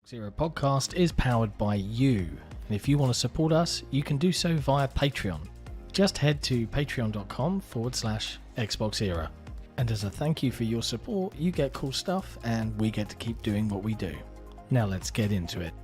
Zero Podcast is powered by you, and if you want to support us, you can do so via Patreon. Just head to patreon.com/Xbox Era. And as a thank you for your support, you get cool stuff and we get to keep doing what we do. Now let's get into it.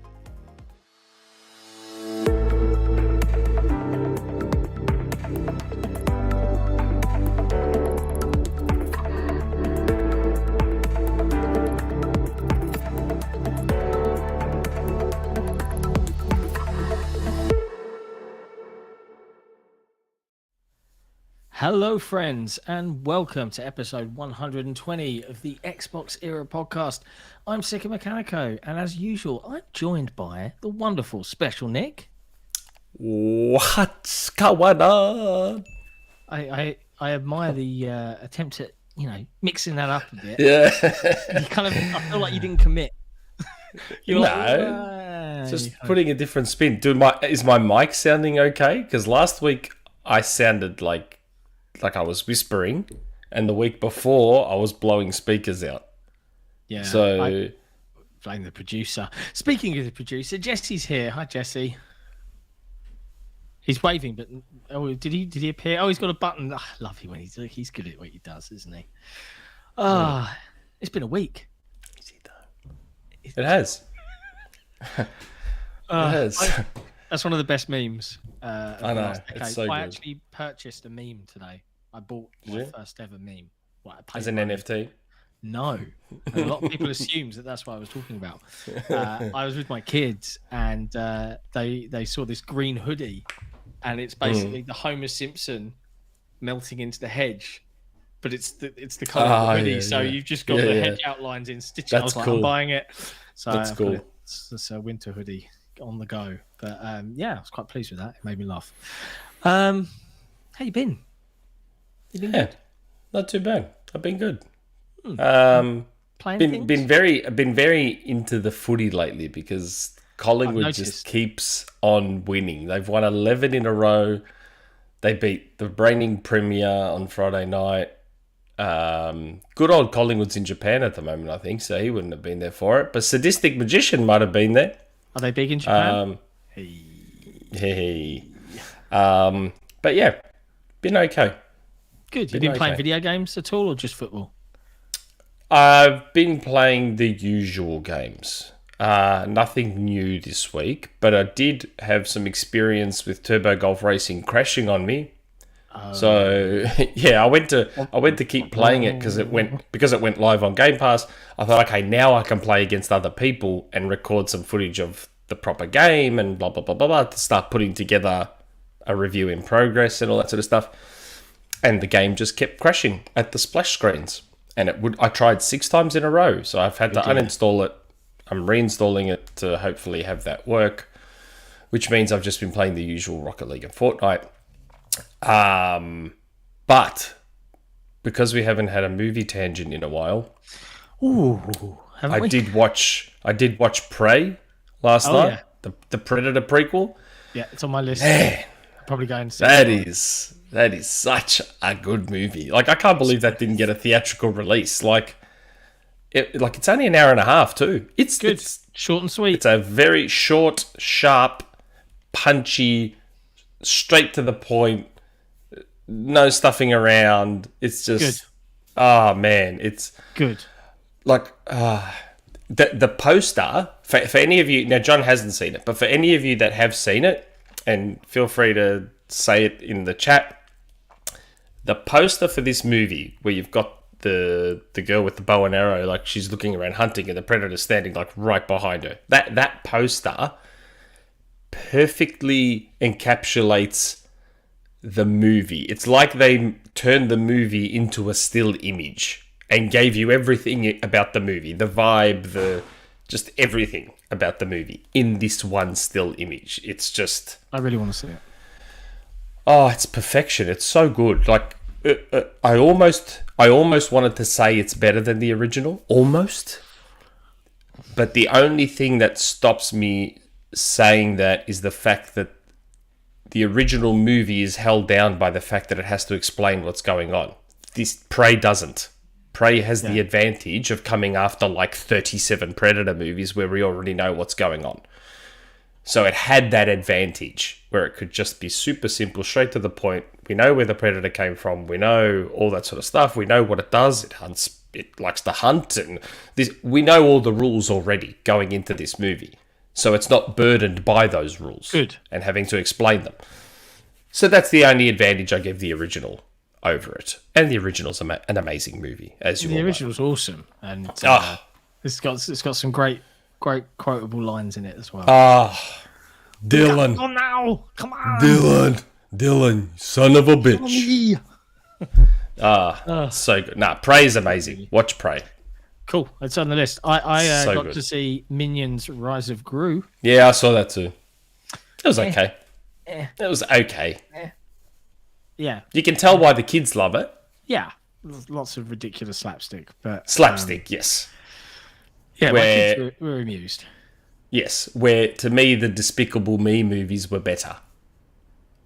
Hello, friends, and welcome to episode 120 of the Xbox Era podcast. I'm Sika Mechanico, and as usual, I'm joined by the wonderful Special Nick. What's going on? I admire the attempt at mixing that up a bit. Yeah, I feel like you didn't commit. Just putting a different spin. Is my mic sounding okay? Because last week I sounded like I was whispering, and the week before I was blowing speakers out. Yeah. So I blame the producer. Speaking of the producer, Jesse's here. Hi, Jesse. He's waving, but did he appear? Oh, he's got a button. I love him when he's good at what he does, isn't he? It's been a week. Is he though? It has. It has. That's one of the best memes. I know. It's so good. I actually purchased a meme today. I bought my first ever meme. As an NFT? No. A lot of people assumes that's what I was talking about. I was with my kids, and they saw this green hoodie, and it's basically the Homer Simpson melting into the hedge, but it's the colour of the hoodie. So you've just got the hedge outlines in stitches. I was like, I'm buying it. So that's cool. It's a winter hoodie on the go. But I was quite pleased with that. It made me laugh. How you been? Good? Not too bad. I've been good. Playing been very into the footy lately because Collingwood just keeps on winning. They've won 11 in a row. They beat the reigning premier on Friday night. Good old Collingwood's in Japan at the moment, I think, so he wouldn't have been there for it. But Sadistic Magician might have been there. Are they big in Japan? Hey. But yeah, been okay. Good. You've been playing video games at all, or just football? I've been playing the usual games. Nothing new this week, but I did have some experience with Turbo Golf Racing crashing on me. So yeah, I went to keep playing it because it went live on Game Pass. I thought, okay, now I can play against other people and record some footage of the proper game and blah blah blah blah blah to start putting together a review in progress and all that sort of stuff. And the game just kept crashing at the splash screens. And I tried 6 times in a row, so I've had to uninstall it. I'm reinstalling it to hopefully have that work, which means I've just been playing the usual Rocket League and Fortnite. But because we haven't had a movie tangent in a while, I did watch Prey last night, the Predator prequel. Yeah, it's on my list. Man, probably going to see that is such a good movie. Like, I can't believe that didn't get a theatrical release. It's only an hour and a half too. It's good. It's short and sweet. It's a very short, sharp, punchy, straight to the point, no stuffing around. It's just good. Oh man, it's good. Like the poster for any of you now. John hasn't seen it, but for any of you that have seen it, and feel free to say it in the chat. The poster for this movie, where you've got the girl with the bow and arrow, like she's looking around hunting, and the predator standing like right behind her. That poster perfectly encapsulates the movie. It's like they turned the movie into a still image and gave you everything about the movie, the vibe, just everything about the movie in this one still image. It's just, I really want to see it. Oh, it's perfection. It's so good. Like, I almost wanted to say it's better than the original. Almost. But the only thing that stops me saying that is the fact that the original movie is held down by the fact that it has to explain what's going on. This Prey doesn't. Prey has the advantage of coming after like 37 Predator movies where we already know what's going on. So it had that advantage where it could just be super simple, straight to the point. We know where the predator came from. We know all that sort of stuff. We know what it does. It hunts. It likes to hunt, and this. We know all the rules already going into this movie, so it's not burdened by those rules and having to explain them. So that's the only advantage I give the original over it, and the original's an amazing movie, as you all know. The original's awesome, and it's got some great quotable lines in it as well. Dylan. Come on now. Come on. Dylan, son of a bitch. So good. Nah, Prey is amazing. Watch Prey. Cool. It's on the list. I So got good. to see Minions: Rise of Gru. Yeah, I saw that too. It was okay. Eh. It was okay. Yeah, You can tell why the kids love it. yeah. Lots of ridiculous slapstick, but Slapstick, yes. yeah, Where- my kids were amused. Yes, where to me the Despicable Me movies were better.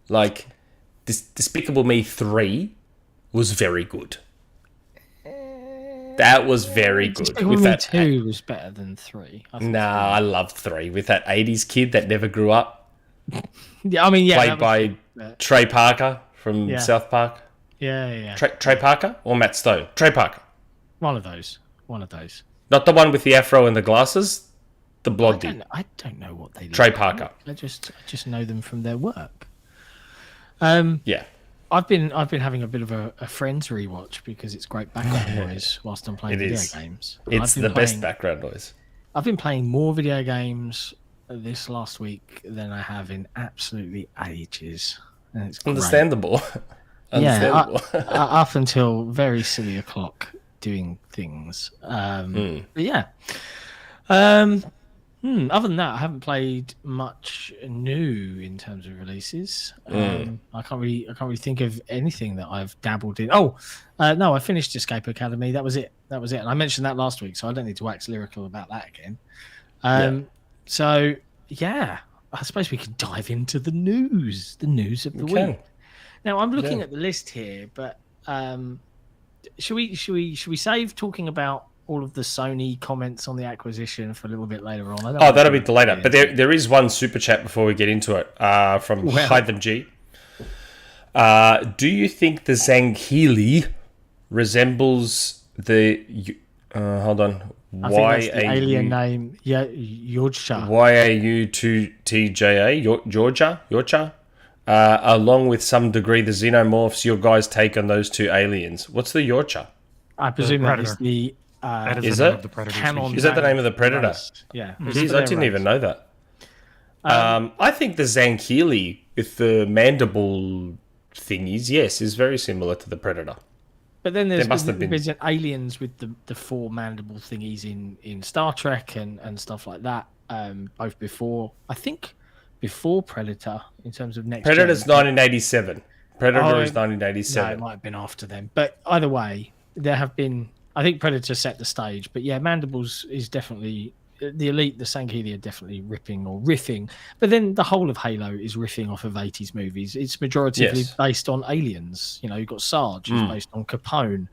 Like, Despicable Me 3 was very good. That was very good. Despicable With Me that, 2 was better than 3. I think. nah, I loved 3 with that 80s kid that never grew up, Yeah, I mean, yeah, played by Trey Parker from Yeah. South Park. yeah. Trey Parker or Matt Stone? Trey Parker. One of those. Not the one with the afro and the glasses, the blonde dude. I don't know what they look Trey like. Parker. I just know them from their work. Yeah. I've been having a bit of a Friends rewatch because it's great background noise whilst I'm playing It video is. games. It's I've the been best playing- background noise. I've been playing more video games this last week than I have in absolutely ages. And it's great. Understandable. Yeah, Understandable. up until very silly o'clock doing things. But yeah. Other than that, I haven't played much new in terms of releases. I can't really think of anything that I've dabbled in. No, I finished Escape Academy. That was it. And I mentioned that last week, so I don't need to wax lyrical about that again. So yeah, I suppose we could dive into the news of the week. Now I'm looking at the list here, but should we save talking about all of the Sony comments on the acquisition for a little bit later on? That'll be later. But there is one super chat before we get into it from Hytham G. Do you think the Zanghili resembles the... hold on. I think that's the alien name. Yeah, Yodcha. YAU2TJA? Yorcha? Along with some degree the xenomorphs, your guys' take on those two aliens. What's the Yorcha? I presume that is the That Is the name it? of the predator canon. species. Is that the name of the predator? race. Yeah. Jeez, I didn't even know that. I think the Zanghili with the mandible thingies, yes, is very similar to the predator. But then there's must have been- aliens with the four mandible thingies in Star Trek and stuff like that. Both before Predator in terms of next. Predator's gen. 1987. Predator is No, 1987. it might have been after them. But either way, there have been. I think Predator set the stage. But yeah, Mandibles is definitely the elite. The Zanghili are definitely riffing. But then the whole of Halo is riffing off of 80s movies. It's majoritively Yes. based on aliens. You know, you've got Sarge, who's based on Capone.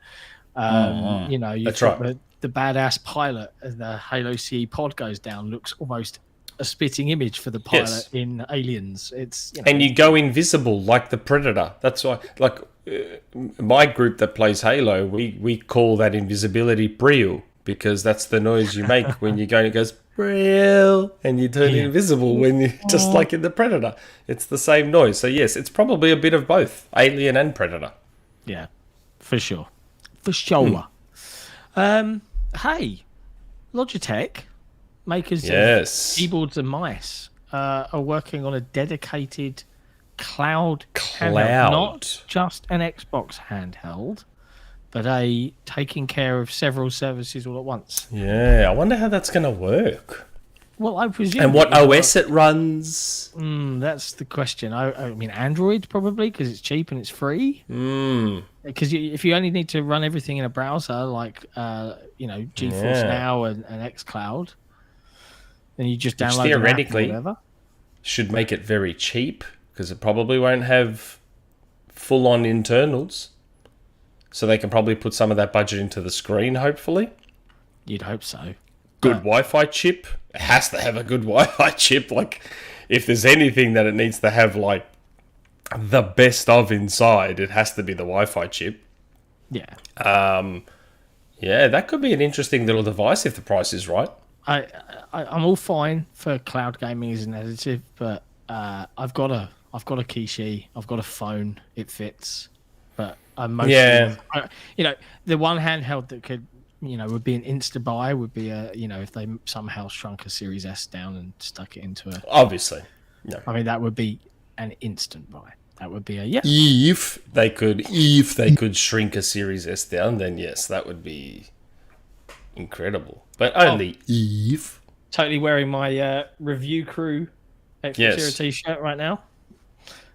You know, you've That's got right. the badass pilot as the Halo CE pod goes down looks almost a spitting image for the pilot Yes. in Aliens. It's And you go invisible like the Predator. That's why, like, my group that plays Halo, we call that invisibility Brill, because that's the noise you make when you go and it goes Brill, and you turn invisible when you just like in the Predator. It's the same noise. So yes, it's probably a bit of both, Alien and Predator. Yeah, for sure. Hey, Logitech, makers Yes. of keyboards and mice, are working on a dedicated cloud handheld, not just an Xbox handheld, but a taking care of several services all at once. Yeah, I wonder how that's going to work. Well, I presume. And what OS it runs. That's the question. I mean, Android probably because it's cheap and it's free. Because if you only need to run everything in a browser like GeForce Now and XCloud, then you just download an app or theoretically whatever. Should make it very cheap because it probably won't have full-on internals. So they can probably put some of that budget into the screen, hopefully. You'd hope so. Good Wi-Fi chip. It has to have a good Wi-Fi chip. Like, if there's anything that it needs to have, like, the best of inside, it has to be the Wi-Fi chip. Yeah. Yeah, that could be an interesting little device if the price is right. I'm all fine for cloud gaming as an additive, but I've got a Kishi, I've got a phone, it fits. But I'm mostly, the one handheld that could, would be an insta buy would be if they somehow shrunk a Series S down and stuck it into a. Obviously. No. I mean, that would be an instant buy. That would be a yeah. If they could shrink a Series S down, then yes, that would be incredible. But only if. Totally wearing my review crew Xbox Zero Yes. t-shirt right now.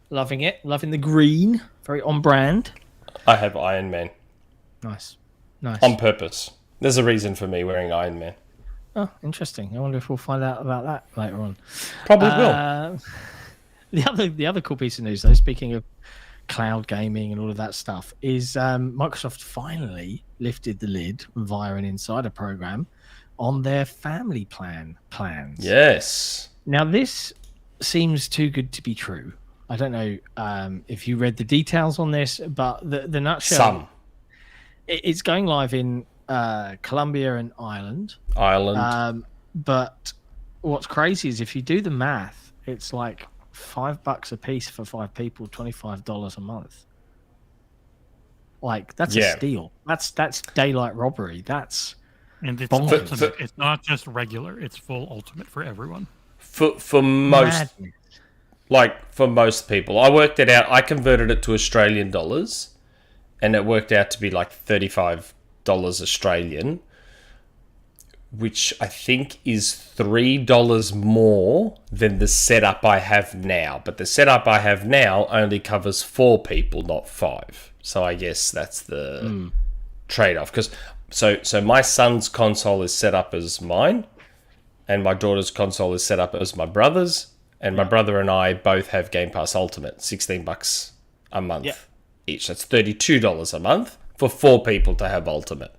Loving it. Loving the green. Very on brand. I have Iron Man Nice. Nice. on purpose. There's a reason for me wearing Iron Man. Oh, interesting. I wonder if we'll find out about that later on. Probably will. The other cool piece of news, though, speaking of cloud gaming and all of that stuff, is Microsoft finally lifted the lid via an insider program on their family plans. Yes. Now, this seems too good to be true. I don't know if you read the details on this, but the nutshell... Some. It's going live in Colombia and Ireland. But what's crazy is if you do the math, it's like $5 a piece for 5 people, $25 a month. Like, that's a steal. That's daylight robbery. That's... And it's ultimate. It's not just regular. It's full ultimate for everyone. For most, for most people, I worked it out. I converted it to Australian dollars, and it worked out to be like $35 Australian, which I think is $3 more than the setup I have now. But the setup I have now only covers 4 people, not 5. So I guess that's the trade-off. Because so my son's console is set up as mine, and my daughter's console is set up as my brother's, and my brother and I both have Game Pass Ultimate, $16 a month each. That's $32 a month for 4 people to have Ultimate.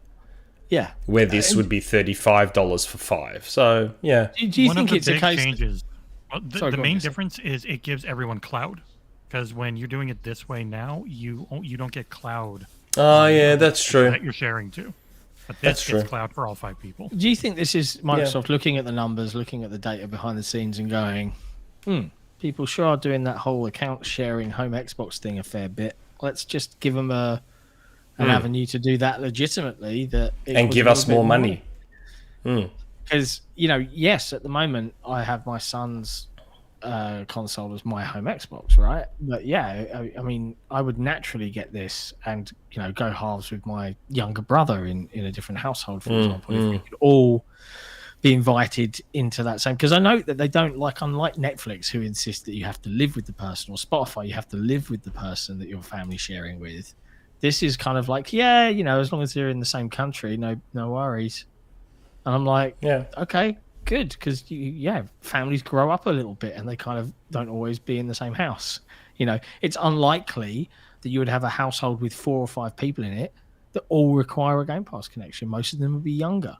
Yeah. Where this would be $35 for 5. So, yeah. Do you think it's a case... changes. Well, the main difference is it gives everyone cloud. Because when you're doing it this way now, you don't get cloud. Oh, yeah, that's true. That you're sharing to. But this gets cloud for all 5 people. Do you think this is Microsoft looking at the numbers, looking at the data behind the scenes and going, people sure are doing that whole account sharing home Xbox thing a fair bit. Let's just give them an avenue to do that legitimately. And give us more money. Because, yes, at the moment, I have my son's console as my home Xbox, right? But yeah, I mean, I would naturally get this and go halves with my younger brother in a different household, for example. If we could all be invited into that same, because I know that they don't unlike Netflix, who insist that you have to live with the person, or Spotify, you have to live with the person that your family sharing with. This is kind of like, as long as they're in the same country, no worries. And I'm like, okay, good, because families grow up a little bit and they kind of don't always be in the same house. It's unlikely that you would have a household with 4 or 5 people in it that all require a Game Pass connection. Most of them would be younger.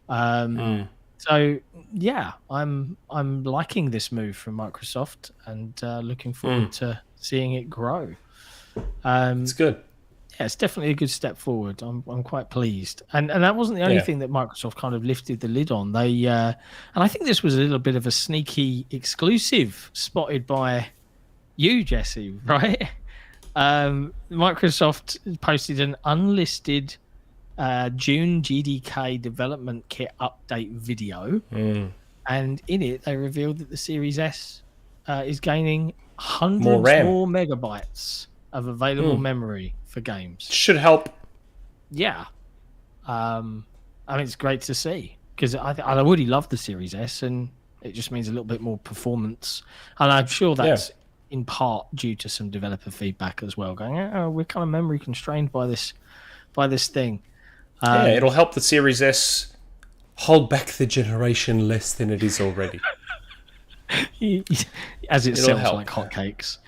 So yeah, I'm liking this move from Microsoft and looking forward to seeing it grow. It's good. Yeah, it's definitely a good step forward. I'm quite pleased, and that wasn't the only thing that Microsoft kind of lifted the lid on. They and I think this was a little bit of a sneaky exclusive spotted by you, Jesse, right? Microsoft posted an unlisted June GDK development kit update video, and in it they revealed that the Series S is gaining hundreds more megabytes of available memory for games. Should help. Yeah. I mean, it's great to see, because I already love the Series S, and it just means a little bit more performance. And I'm sure that's in part due to some developer feedback as well, going, we're kind of memory constrained by this thing. It'll help the Series S hold back the generation less than it is already. As it sells like hotcakes.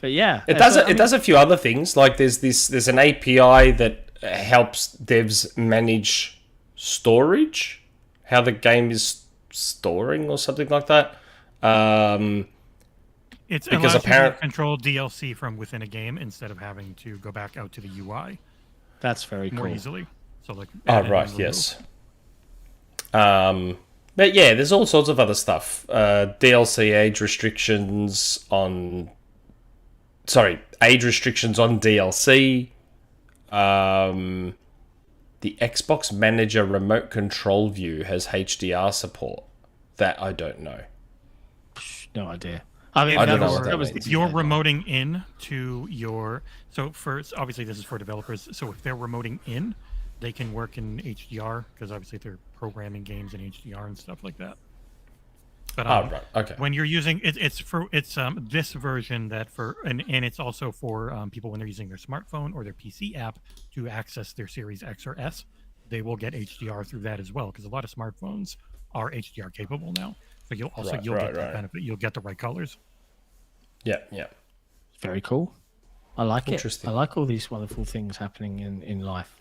But yeah, it does a few other things. Like there's an API that helps devs manage storage, how the game is storing or something like that. It's because apparently control DLC from within a game instead of having to go back out to the UI. That's very more cool. Easily. So like. Yes. But yeah, there's all sorts of other stuff. DLC age restrictions on DLC. The Xbox Manager remote control view has HDR support. That I don't know. No idea. I mean, I don't know If what that if means. you're remoting in to your, so first, obviously this is for developers. So if they're remoting in, they can work in HDR because obviously they're programming games in HDR and stuff like that. But right, okay. when you're using it's this version that and it's also for people when they're using their smartphone or their PC app to access their Series X or S, they will get HDR through that as well because a lot of smartphones are HDR capable now. So you'll get that benefit. You'll get the right colors. Yeah. Very cool. I like it. Interesting. I like all these wonderful things happening in life.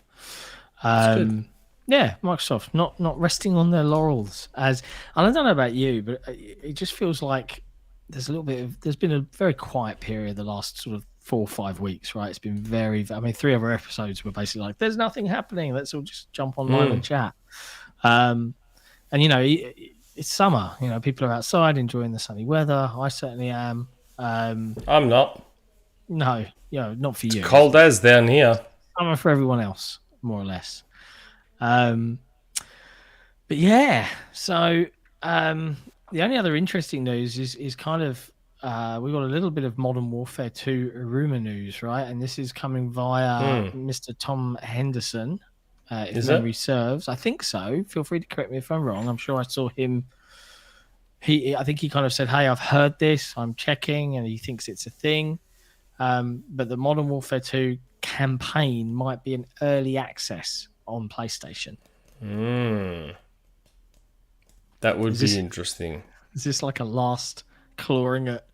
Good. Yeah, Microsoft not resting on their laurels. And I don't know about you, but it just feels like there's been a very quiet period the last sort of 4 or 5 weeks, right? It's been 3 other episodes were basically like, there's nothing happening. Let's all just jump online and chat. And it's summer. People are outside enjoying the sunny weather. I certainly am. I'm not. No, not for you. It's cold as down here. Summer for everyone else, more or less. But yeah, so the only other interesting news is kind of we got a little bit of Modern Warfare 2 rumor news, right? And this is coming via Mr. Tom Henderson. If memory serves, I think so. Feel free to correct me if I'm wrong. I'm sure I saw him. I think he kind of said, "Hey, I've heard this. I'm checking," and he thinks it's a thing. But the Modern Warfare 2 campaign might be an early access on PlayStation. That would be interesting. Is this like a last clawing at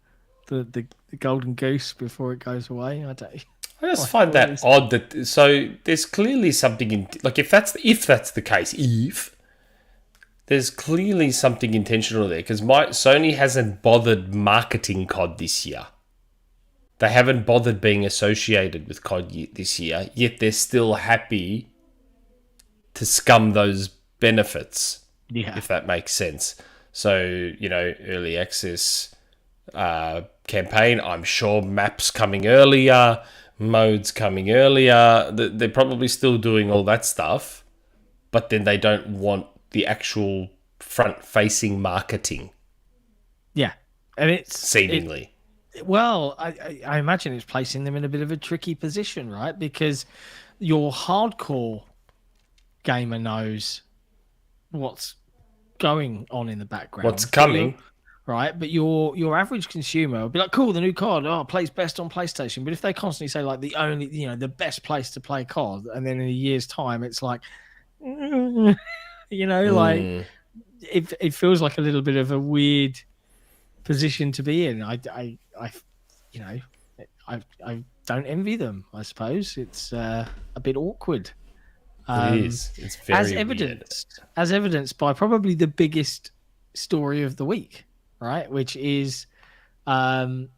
the golden goose before it goes away? I just find that odd. So there's clearly something in if that's the case, there's clearly something intentional there because Sony hasn't bothered marketing COD this year. They haven't bothered being associated with COD this year, yet they're still happy to scum those benefits, if that makes sense. So, early access campaign, I'm sure maps coming earlier, modes coming earlier. They're probably still doing all that stuff, but then they don't want the actual front-facing marketing. Yeah, and it's seemingly. I imagine it's placing them in a bit of a tricky position, right? Because your hardcore gamer knows what's going on in the background, what's coming, right? But your average consumer will be like, "Cool, the new COD, it plays best on PlayStation." But if they constantly say like the best place to play COD, and then in a year's time it's like, like it feels like a little bit of a weird position to be in. I don't envy them. I suppose it's a bit awkward. It is. It's very as evidenced by probably the biggest story of the week, right? Which is that's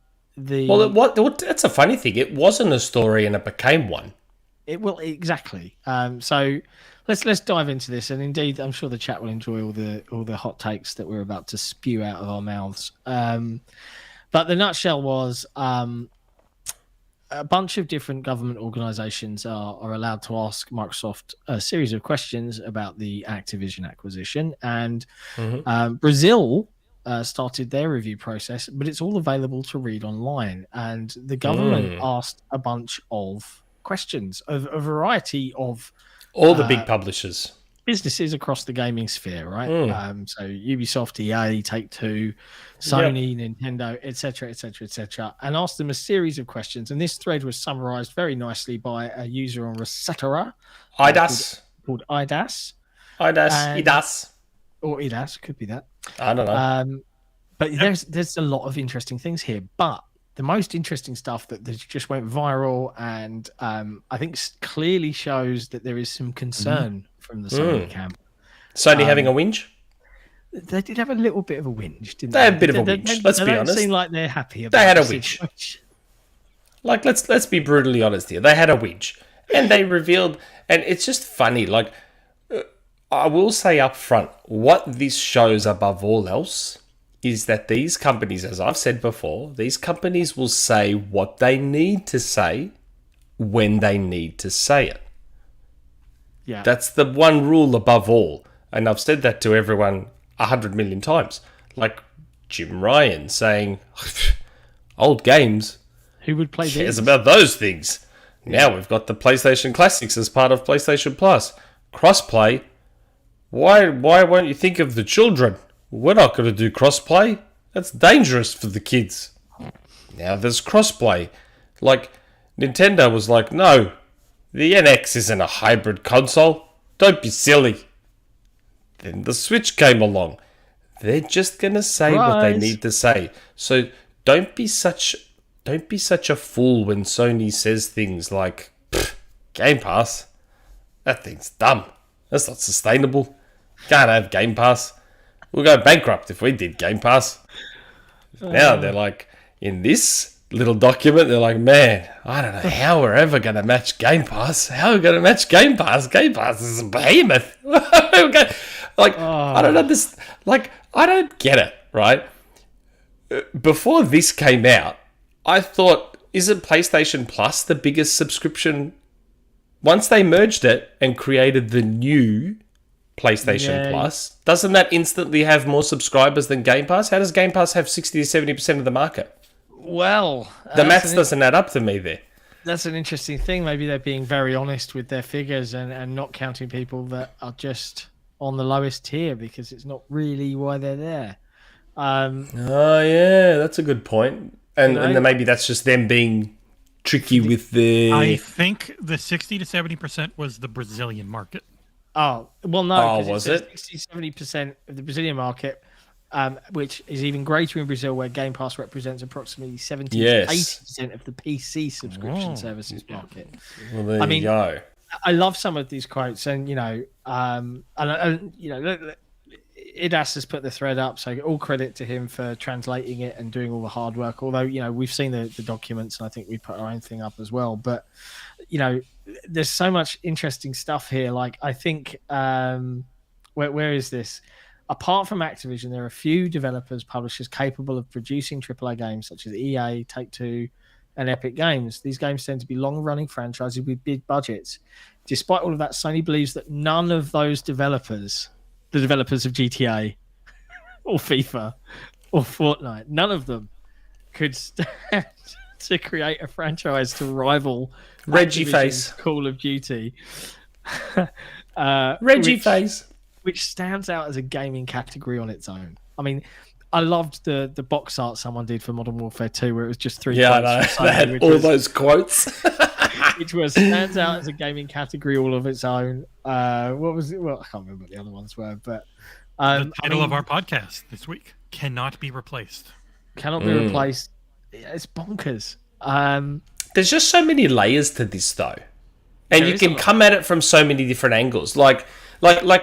a funny thing. It wasn't a story and it became one. Exactly. So let's dive into this, and indeed, I'm sure the chat will enjoy all the hot takes that we're about to spew out of our mouths. But the nutshell was a bunch of different government organizations are allowed to ask Microsoft a series of questions about the Activision acquisition. And Brazil started their review process, but it's all available to read online. And the government asked a bunch of questions of a variety of all the big publishers. Businesses across the gaming sphere, right? So Ubisoft, EA, Take-Two, Sony, Nintendo, etc., and asked them a series of questions. And this thread was summarized very nicely by a user on Resetera, called IDAS. IDAS. Or IDAS, could be that. I don't know. But there's a lot of interesting things here. But the most interesting stuff that just went viral and I think clearly shows that there is some concern from the Sony camp. Sony having a whinge? They did have a little bit of a whinge, didn't they? They had a bit of a whinge, let's be honest. They seem like they're happy about it. They had a whinge. Like, let's be brutally honest here. They had a whinge. And they revealed, and it's just funny, I will say up front, what this shows above all else is that these companies, as I've said before, these companies will say what they need to say when they need to say it. Yeah. That's the one rule above all. And I've said that to everyone 100 million times. Like Jim Ryan saying, Old games. Who would play Cares these? about those things. Now we've got the PlayStation Classics as part of PlayStation Plus. Crossplay. Why won't you think of the children? We're not going to do crossplay. That's dangerous for the kids. Now there's crossplay. Like, Nintendo was like, no, the NX isn't a hybrid console. Don't be silly. Then the Switch came along. They're just going to say what they need to say. So don't be such a fool when Sony says things like, Game Pass? That thing's dumb. That's not sustainable. Can't have Game Pass. We'll go bankrupt if we did Game Pass. Now they're like, in this little document, they're like, man, I don't know how we're ever going to match Game Pass. How are we going to match Game Pass? Game Pass is a behemoth. I don't understand. Like, I don't get it, right? Before this came out, I thought, isn't PlayStation Plus the biggest subscription? Once they merged it and created the new PlayStation Plus, doesn't that instantly have more subscribers than Game Pass? How does Game Pass have 60 to 70% of the market? Well, The maths doesn't add up to me there. that's an interesting thing. Maybe they're being very honest with their figures and not counting people that are just on the lowest tier because it's not really why they're there. Oh, yeah, that's a good point. And then maybe that's just them being tricky with the... I think the 60 to 70% was the Brazilian market. Oh, well, no. Oh, was it? 60-70% of the Brazilian market, which is even greater in Brazil, where Game Pass represents approximately 70 to 80% of the PC subscription services market. Well, there you go. I love some of these quotes, and Idas has put the thread up, so all credit to him for translating it and doing all the hard work. Although we've seen the documents, and I think we put our own thing up as well. But there's so much interesting stuff here. Like, I think where is this? Apart from Activision, there are a few developers, publishers capable of producing AAA games such as EA, Take-Two, and Epic Games. These games tend to be long-running franchises with big budgets. Despite all of that, Sony believes that none of those developers, the developers of GTA or FIFA or Fortnite, none of them could stand to create a franchise to rival Reggie Activision's Face. Call of Duty. Reggie Face. Which stands out as a gaming category on its own. I mean, I loved the box art someone did for Modern Warfare 2, where it was just three Yeah, I quotes know. from They Sony, had all those quotes. which stands out as a gaming category all of its own. What was it? Well, I can't remember what the other ones were, but The title of our podcast this week, Cannot Be Replaced. Cannot be replaced. It's bonkers. There's just so many layers to this, though, and There you is can a lot. come at it from so many different angles. Like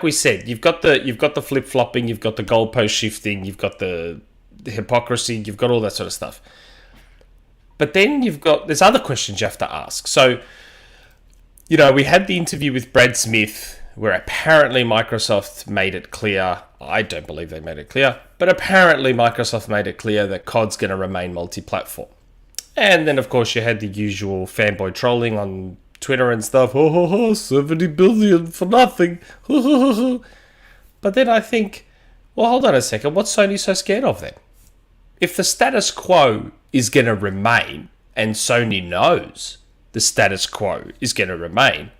we said, you've got the flip flopping, you've got the goalpost shifting, you've got the hypocrisy, you've got all that sort of stuff. But then there's other questions you have to ask. So, we had the interview with Brad Smith, where apparently Microsoft made it clear. I don't believe they made it clear, but apparently Microsoft made it clear that COD's going to remain multi-platform. And then, of course, you had the usual fanboy trolling on Twitter and stuff. 70 billion for nothing. But then I think, well, hold on a second. What's Sony so scared of then? If the status quo is going to remain, and Sony knows the status quo is going to remain,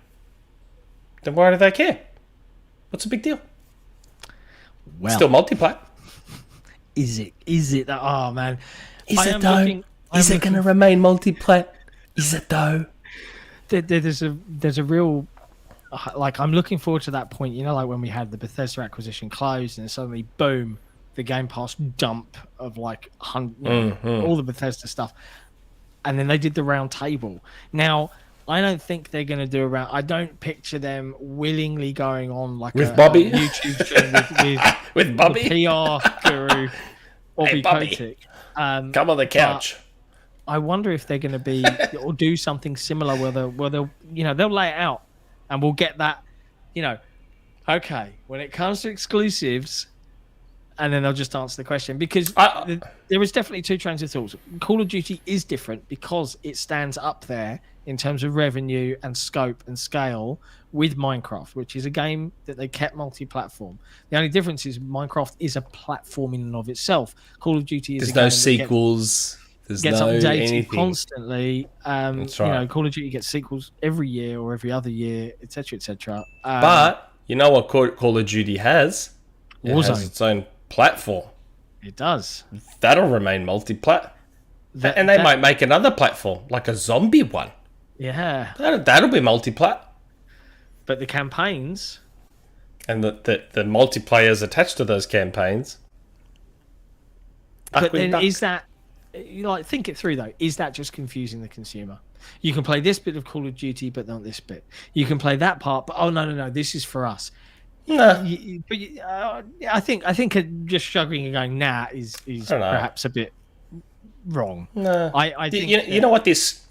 then why do they care? What's the big deal? Well, Still multiplat. is it that? Oh man, Is I it am though? looking- Is I'm it going to looking- remain multiplat? Is it though? There's a real, like, I'm looking forward to that point. Like when we had the Bethesda acquisition closed, and suddenly boom, the Game Pass dump of like all the Bethesda stuff, and then they did the round table. Now, I don't think they're going to do a round. I don't picture them willingly going on like With a Bobby? YouTube stream with With Bobby? the PR guru, Bobby Bobby. Kotick. Come on the couch. I wonder if they're going to be or do something similar where they'll they'll lay it out, and we'll get that, okay, when it comes to exclusives, and then they'll just answer the question, because there is definitely two trains of thoughts. Call of Duty is different because it stands up there in terms of revenue and scope and scale with Minecraft, which is a game that they kept multi-platform. The only difference is Minecraft is a platform in and of itself. Call of Duty is There's a no game that kept- sequels. There's gets no updated anything. constantly. That's You right. know, Call of Duty gets sequels every year or every other year, etc., etc. But you know what Call of Duty has? It has Warzone. its own platform. It does. That'll remain multi-plat. And they might make another platform, like a zombie one. Yeah, That'll be multi-plat. but the campaigns. And the multiplayers attached to those campaigns. But then is that, think it through though, is that just confusing the consumer? You can play this bit of Call of Duty, but not this bit. You can play that part, but no, this is for us. Nah. I think just shrugging and going nah is perhaps a bit wrong. No. I think you know what this.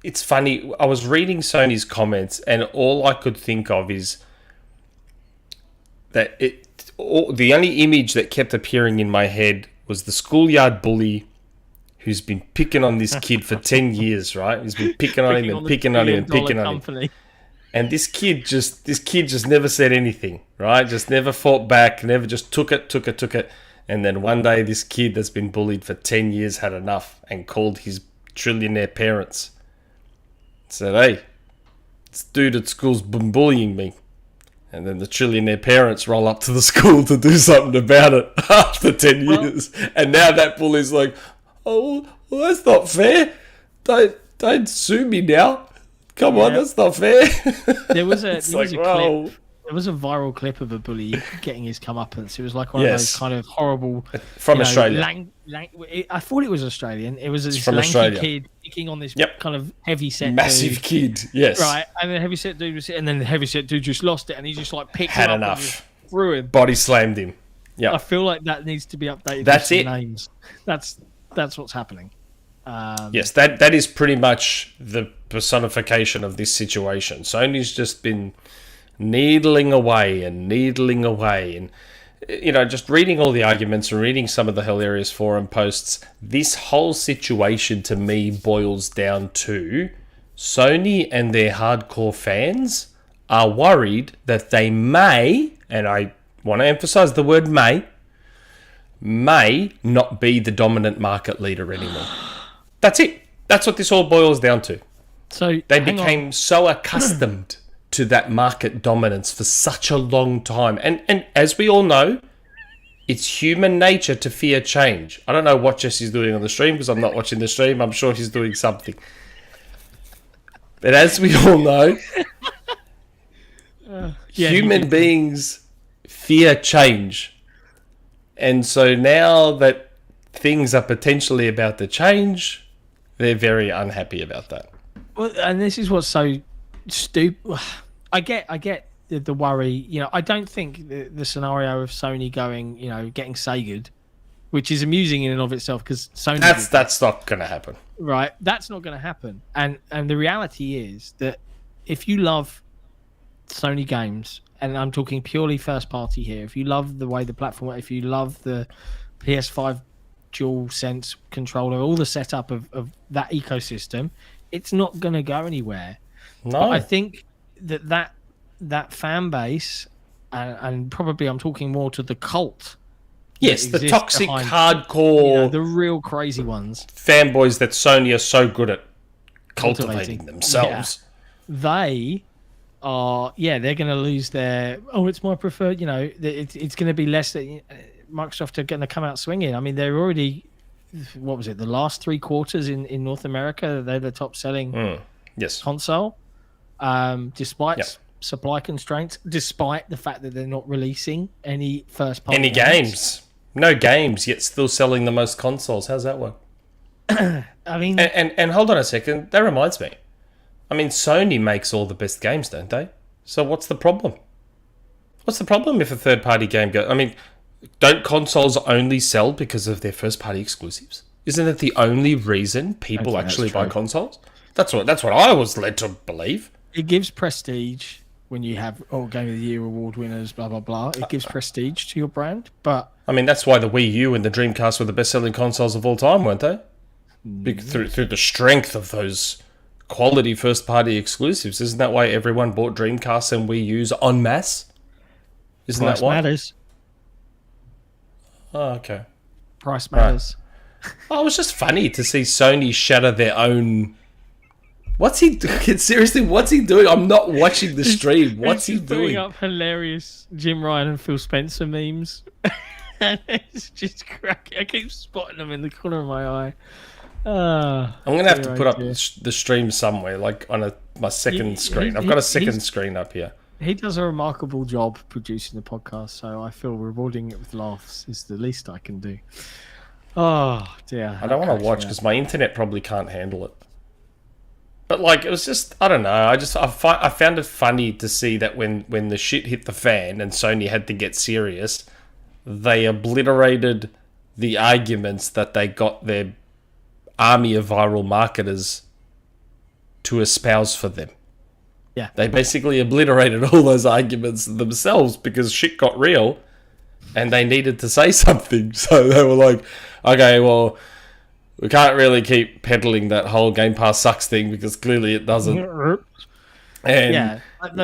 It's funny. I was reading Sony's comments, and all I could think of is that the only image that kept appearing in my head was the schoolyard bully who's been picking on this kid for 10 years, right? He's been picking on him and picking on him and picking on him. And this kid just never said anything, right? Just never fought back, never just took it. And then one day this kid that's been bullied for 10 years had enough and called his trillionaire parents. Said, hey, this dude at school's been bullying me. And then the trillionaire parents roll up to the school to do something about it after 10 years. And now that bully's like, oh, well, that's not fair. Don't sue me now. Come on, that's not fair. There was a clip. There was a viral clip of a bully getting his comeuppance. It was like one of those kind of horrible from Australia. I thought it was Australian. It was this from lanky Australia. kid picking on this kind of heavy set massive dude. Kid. Yes, right. And then heavy set dude was, and then the heavy set dude just lost it, and he just like picked had him up enough. and just threw him. Body slammed him. Yeah, I feel like that needs to be updated. That's with it. some names. That's what's happening. Yes, that is pretty much the personification of this situation. Sony's just been needling away, and just reading all the arguments and reading some of the hilarious forum posts. This whole situation to me boils down to Sony and their hardcore fans are worried that they may, and I want to emphasize the word may not be the dominant market leader anymore. That's it. That's what this all boils down to. So they became so accustomed to that market dominance for such a long time. And as we all know, it's human nature to fear change. I don't know what Jesse's doing on the stream because I'm not watching the stream. I'm sure he's doing something. But as we all know, human beings fear change. And so now that things are potentially about to change, they're very unhappy about that. Well, and this is what's so stupid. I get the worry. I don't think the scenario of Sony going, getting Sega'd, which is amusing in and of itself because Sony. That's not going to happen. Right, that's not going to happen. And the reality is that if you love Sony games, and I'm talking purely first party here, if you love the way the platform, if you love the PS5 DualSense controller, all the setup of that ecosystem, it's not going to go anywhere. No, but I think that fan base, and probably I'm talking more to the cult. Yes, the toxic, hardcore, the real crazy ones, fanboys that Sony are so good at cultivating themselves. Yeah. They are, they're going to lose their. Oh, it's my preferred. It's going to be less that Microsoft are going to come out swinging. I mean, they're already. What was it? The last 3 quarters in North America, they're the top selling console. Despite supply constraints, despite the fact that they're not releasing any first party games. No games, yet still selling the most consoles. How's that work? I mean, and hold on a second. That reminds me. I mean, Sony makes all the best games, don't they? So what's the problem? What's the problem if a third party game goes? I mean, don't consoles only sell because of their first party exclusives? Isn't it the only reason people actually buy consoles? That's what I was led to believe. It gives prestige when you have Game of the Year award winners, blah blah blah. It gives prestige to your brand, but I mean that's why the Wii U and the Dreamcast were the best-selling consoles of all time, weren't they? Through the strength of those quality first-party exclusives. Isn't that why everyone bought Dreamcasts and Wii U's en masse? Isn't price that why? Matters. Oh, okay. Price matters. Oh, it was just funny to see Sony shatter their own. What's he doing? Seriously, what's he doing? I'm not watching the stream. What's he He's putting doing? up hilarious Jim Ryan and Phil Spencer memes. And it's just cracking. I keep spotting them in the corner of my eye. I'm gonna have to put up the stream somewhere, like on my second screen. I've got a second screen up here. He does a remarkable job producing the podcast, so I feel rewarding it with laughs is the least I can do. Oh dear! I don't want to watch because my internet probably can't handle it. But like, it was just, I don't know. I found it funny to see that when the shit hit the fan and Sony had to get serious, they obliterated the arguments that they got their army of viral marketers to espouse for them. Yeah. They basically obliterated all those arguments themselves because shit got real and they needed to say something. So they were like, okay, well, we can't really keep peddling that whole Game Pass sucks thing because clearly it doesn't. And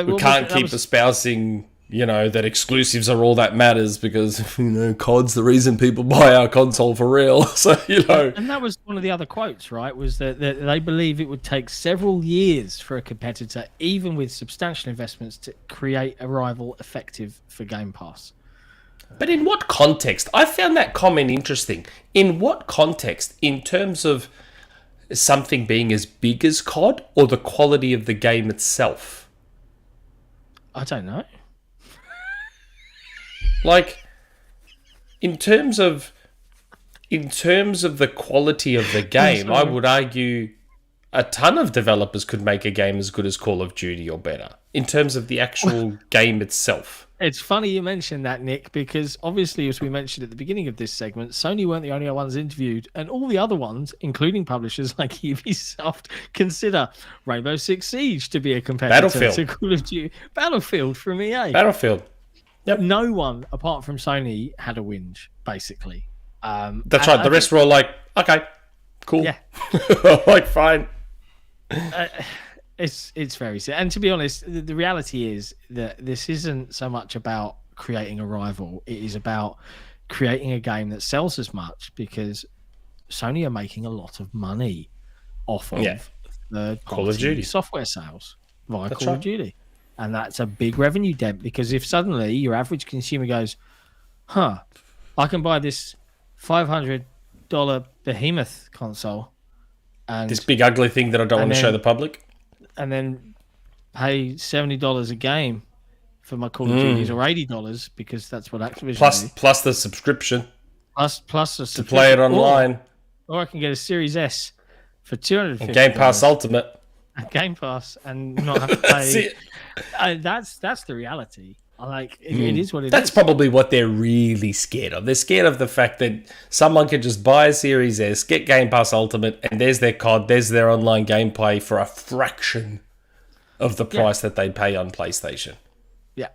we can't keep espousing, that exclusives are all that matters because, COD's the reason people buy our console for real. So, And that was one of the other quotes, right? Was that they believe it would take several years for a competitor, even with substantial investments, to create a rival effective for Game Pass. But in what context? I found that comment interesting. In what context? In terms of something being as big as COD or the quality of the game itself? I don't know. Like, in terms of the quality of the game, I would argue a ton of developers could make a game as good as Call of Duty or better. In terms of the actual game itself. It's funny you mentioned that, Nick, because obviously, as we mentioned at the beginning of this segment, Sony weren't the only ones interviewed, and all the other ones, including publishers like Ubisoft, consider Rainbow Six Siege to be a competitor to Call of Duty. Battlefield from EA. Battlefield. Yep. No one, apart from Sony, had a whinge, basically. That's right. The rest were all like, okay, cool. Yeah. Like, fine. It's very sad. And to be honest, the reality is that this isn't so much about creating a rival. It is about creating a game that sells as much because Sony are making a lot of money off of the Call of Duty software sales via Call of Duty. And that's a big revenue dent because if suddenly your average consumer goes, I can buy this $500 behemoth console and this big ugly thing that I don't want to show the public, and then pay $70 a game for my Call of Duties or $80 because that's what Activision plus the subscription, plus the subscription to play it online, or I can get a Series S for $250. And Game Pass Ultimate. Game Pass and not have to pay. That's the reality. It is what it is. That's probably what they're really scared of. They're scared of the fact that someone can just buy a Series S, get Game Pass Ultimate, and there's their COD, there's their online gameplay for a fraction of the price that they pay on PlayStation. Yeah.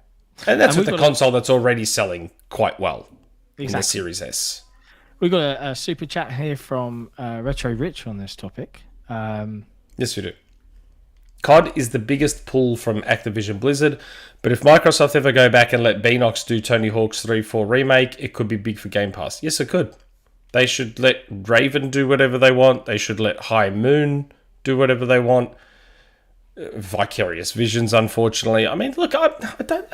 And that's with the console that's already selling quite well in the Series S. We've got a super chat here from Retro Rich on this topic. Yes, we do. COD is the biggest pull from Activision Blizzard, but if Microsoft ever go back and let Beanox do Tony Hawk's 3.4 remake, it could be big for Game Pass. Yes, it could. They should let Raven do whatever they want. They should let High Moon do whatever they want. Vicarious Visions, unfortunately. I mean, look, I don't.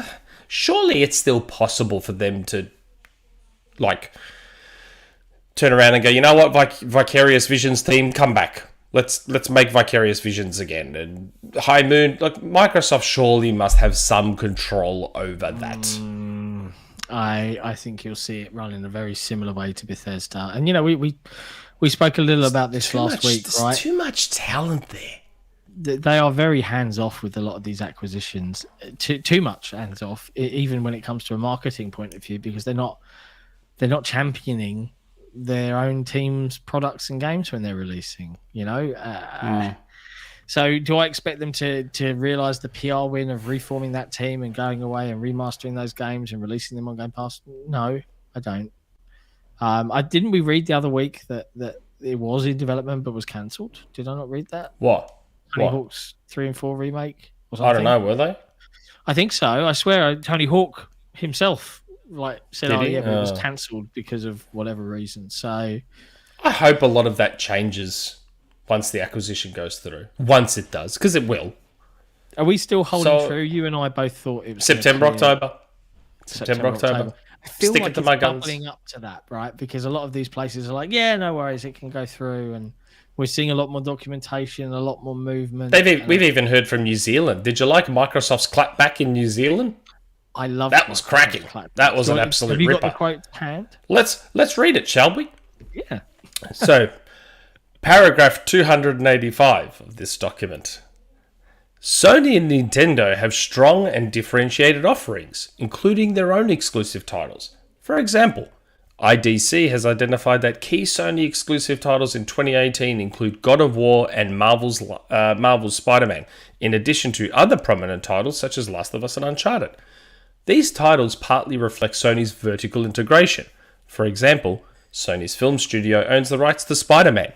Surely it's still possible for them to, turn around and go, you know what, Vicarious Visions team, come back. Let's make Vicarious Visions again. And High Moon, Microsoft surely must have some control over that. I think you'll see it run in a very similar way to Bethesda. And we spoke a little about this last week, right? There's too much talent there. They are very hands off with a lot of these acquisitions. Too much hands off, even when it comes to a marketing point of view, because they're not championing their own team's products and games when they're releasing, So do I expect them to realize the PR win of reforming that team and going away and remastering those games and releasing them on Game Pass? No, I don't. Didn't we read the other week that it was in development but was cancelled? Did I not read that? What? Tony Hawk's 3 and 4 remake or something? I don't know, were they? I think so. I swear Tony Hawk himself said, Did he? But it was cancelled because of whatever reason. So I I hope a lot of that changes once the acquisition goes through. Once it does, because it will. Are we still holding true? You and I both thought it was September, October. October. I feel Stick like it to it's my guns. bubbling up to that, right? Because a lot of these places are like, yeah, no worries, it can go through, and we're seeing a lot more documentation, a lot more movement. We've even heard from New Zealand. Did you like Microsoft's clapback in New Zealand? I love that. Was cracking. That was an absolute ripper. Have you ripper. got the quote hand? Let's read it, shall we? Yeah. So, paragraph 285 of this document. Sony and Nintendo have strong and differentiated offerings, including their own exclusive titles. For example, IDC has identified that key Sony exclusive titles in 2018 include God of War and Marvel's Spider-Man, in addition to other prominent titles such as Last of Us and Uncharted. These titles partly reflect Sony's vertical integration. For example, Sony's film studio owns the rights to Spider-Man,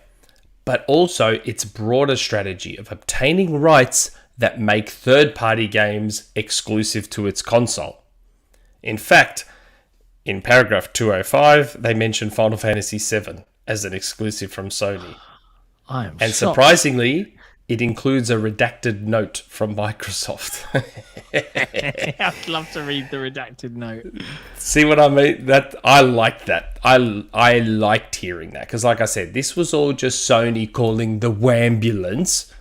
but also its broader strategy of obtaining rights that make third-party games exclusive to its console. In fact, in paragraph 205, they mention Final Fantasy VII as an exclusive from Sony. And shocked. Surprisingly, it includes a redacted note from Microsoft. I'd love to read the redacted note. See what I mean? I like that. I liked hearing that because, like I said, this was all just Sony calling the Wambulance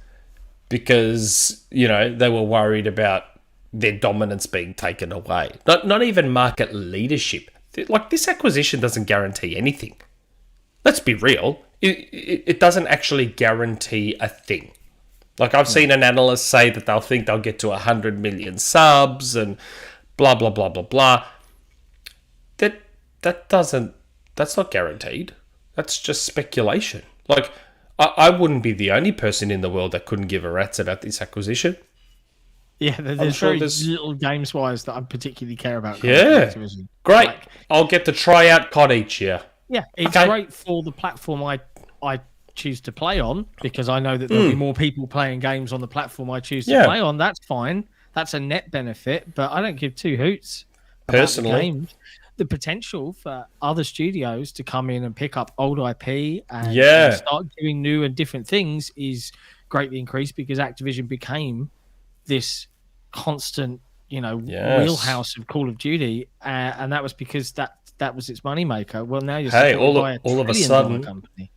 because, you know, they were worried about their dominance being taken away. Not even market leadership. Like, this acquisition doesn't guarantee anything. Let's be real. It doesn't actually guarantee a thing. Like, I've seen an analyst say that they'll think they'll get to 100 million subs and blah, blah, blah, blah, blah. That's not guaranteed. That's just speculation. Like, I wouldn't be the only person in the world that couldn't give a rat's about this acquisition. Yeah, there's very little games-wise that I particularly care about. Yeah, great. Like, I'll get to try out COD each year. Yeah, it's great for the platform I choose to play on because I know that there'll be more people playing games on the platform I choose to play on. That's fine. That's a net benefit, but I don't give two hoots about personally. The games. The potential for other studios to come in and pick up old IP and start doing new and different things is greatly increased because Activision became this constant, wheelhouse of Call of Duty, and that was because that was its moneymaker. Well, now you're all of a sudden, company.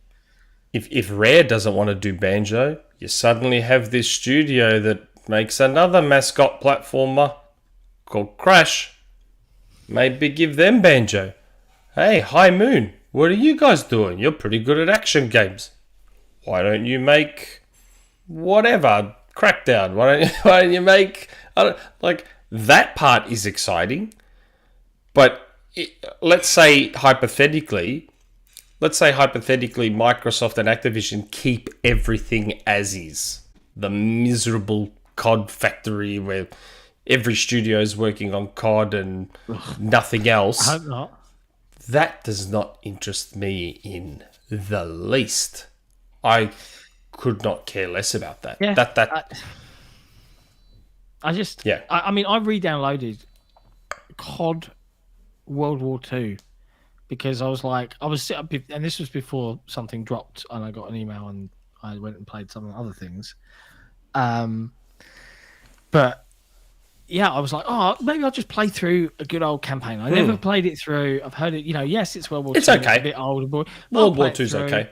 If Rare doesn't want to do Banjo, you suddenly have this studio that makes another mascot platformer called Crash. Maybe give them Banjo. Hey, High Moon, what are you guys doing? You're pretty good at action games. Why don't you make whatever? Crackdown. Why don't you make... that part is exciting. But let's say hypothetically, Microsoft and Activision keep everything as is. The miserable COD factory where every studio is working on COD and nothing else. I hope not. That does not interest me in the least. I could not care less about that. Yeah, I mean, I re-downloaded COD World War II because I was and this was before something dropped and I got an email and I went and played some other things. But yeah, I was like, maybe I'll just play through a good old campaign. I never played it through. I've heard it, yes, it's World War II. It's okay. It's a bit older, but World War II's okay.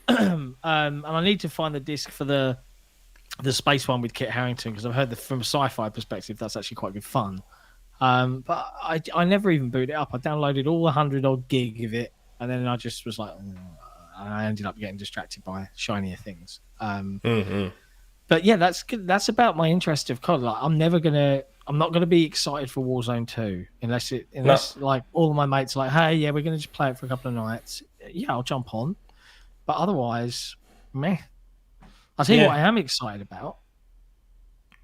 And I need to find the disc for the space one with Kit Harington because I've heard that from a sci-fi perspective, that's actually quite good fun. But I never even booted it up. I downloaded all 100 odd gig of it, and then I just was like, I ended up getting distracted by shinier things. But yeah, that's good. That's about my interest of COD. Like, I'm not gonna be excited for Warzone 2 unless like all of my mates are like, hey, yeah, we're gonna just play it for a couple of nights. Yeah, I'll jump on. But otherwise, meh. I'll tell you what I am excited about.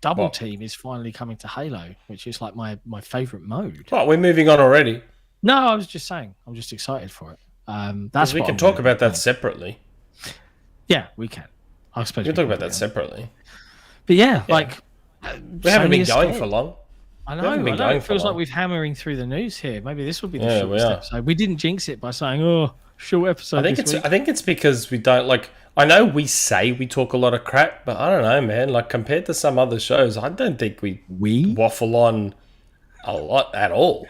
Double Team is finally coming to Halo, which is like my favourite mode. Well, we're moving on already. No, I was just saying. I'm just excited for it. We can talk about that separately. Yeah, we can. I suppose we can talk about that separately. But yeah, like... We haven't been going for long. I know. It feels like we're hammering through the news here. Maybe this will be the shortest episode. We didn't jinx it by saying, short episode. I think it's because we don't like. I know we say we talk a lot of crap, but I don't know, man. Like compared to some other shows, I don't think we waffle on a lot at all.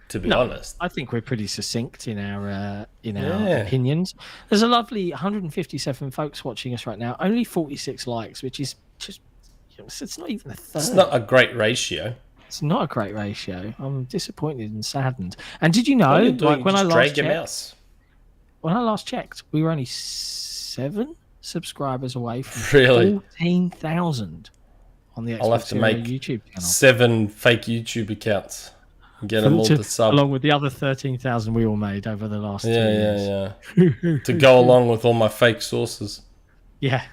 To be honest, I think we're pretty succinct in our opinions. There's a lovely 157 folks watching us right now. Only 46 likes, which is just it's not even a third. It's not a great ratio. It's not a great ratio. I'm disappointed and saddened. And did you know, like when I last checked, we were only 7 subscribers away from 14,000 on the Xbox I'll have to make YouTube channel. 7 fake YouTube accounts. Get them all to sub. Along with the other 13,000 we all made over the last 2 years. Yeah. To go along with all my fake sources. Yeah.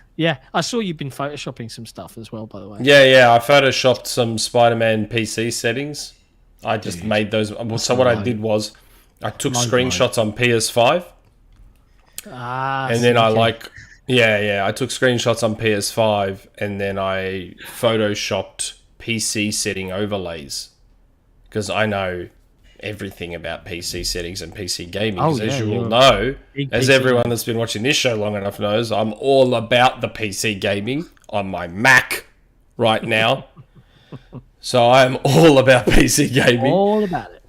I saw you've been photoshopping some stuff as well, by the way. Yeah. I photoshopped some Spider-Man PC settings. I just made those. So what I did was I took screenshots on PS5. And then I took screenshots on PS5 and then I photoshopped PC setting overlays. Because I know everything about PC settings and PC gaming. As you all know, as everyone that's been watching this show long enough knows, I'm all about the PC gaming on my Mac right now. So I'm all about PC gaming. All about it.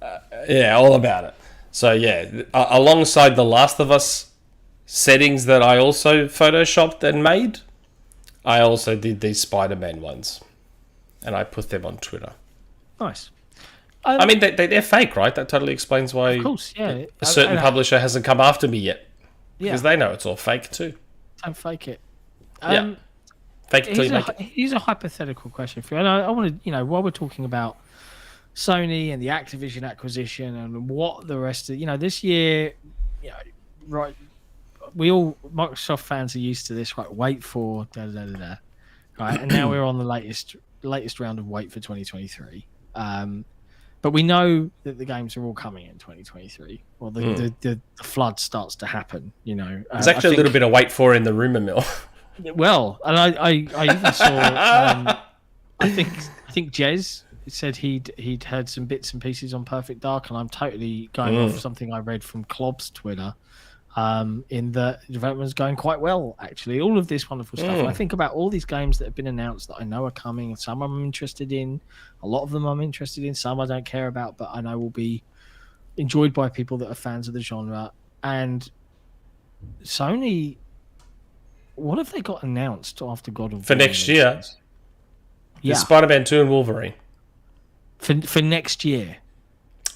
All about it. So alongside the Last of Us settings that I also photoshopped and made, I also did these Spider-Man ones. And I put them on Twitter. Nice. I mean, they're fake, right? That totally explains why of course, yeah. a certain publisher hasn't come after me yet. Because they know it's all fake too. Don't fake it. Fake it till you make it. Here's a hypothetical question for you. And I want to, while we're talking about Sony and the Activision acquisition and what the rest of, this year, right, Microsoft fans are used to this, right? Wait for right? And now we're on the latest round of wait for 2023. But we know that the games are all coming in 2023. Well, the flood starts to happen. There's actually a little bit of wait for in the rumor mill. Well, and I even saw. I think Jez said he'd heard some bits and pieces on Perfect Dark, and I'm totally going off something I read from Klob's Twitter. In the development's going quite well, actually. All of this wonderful stuff. And I think about all these games that have been announced that I know are coming. Some I'm interested in. A lot of them I'm interested in. Some I don't care about, but I know will be enjoyed by people that are fans of the genre. And Sony, what have they got announced after God of War? For next year? Yeah. Spider-Man 2 and Wolverine. For next year?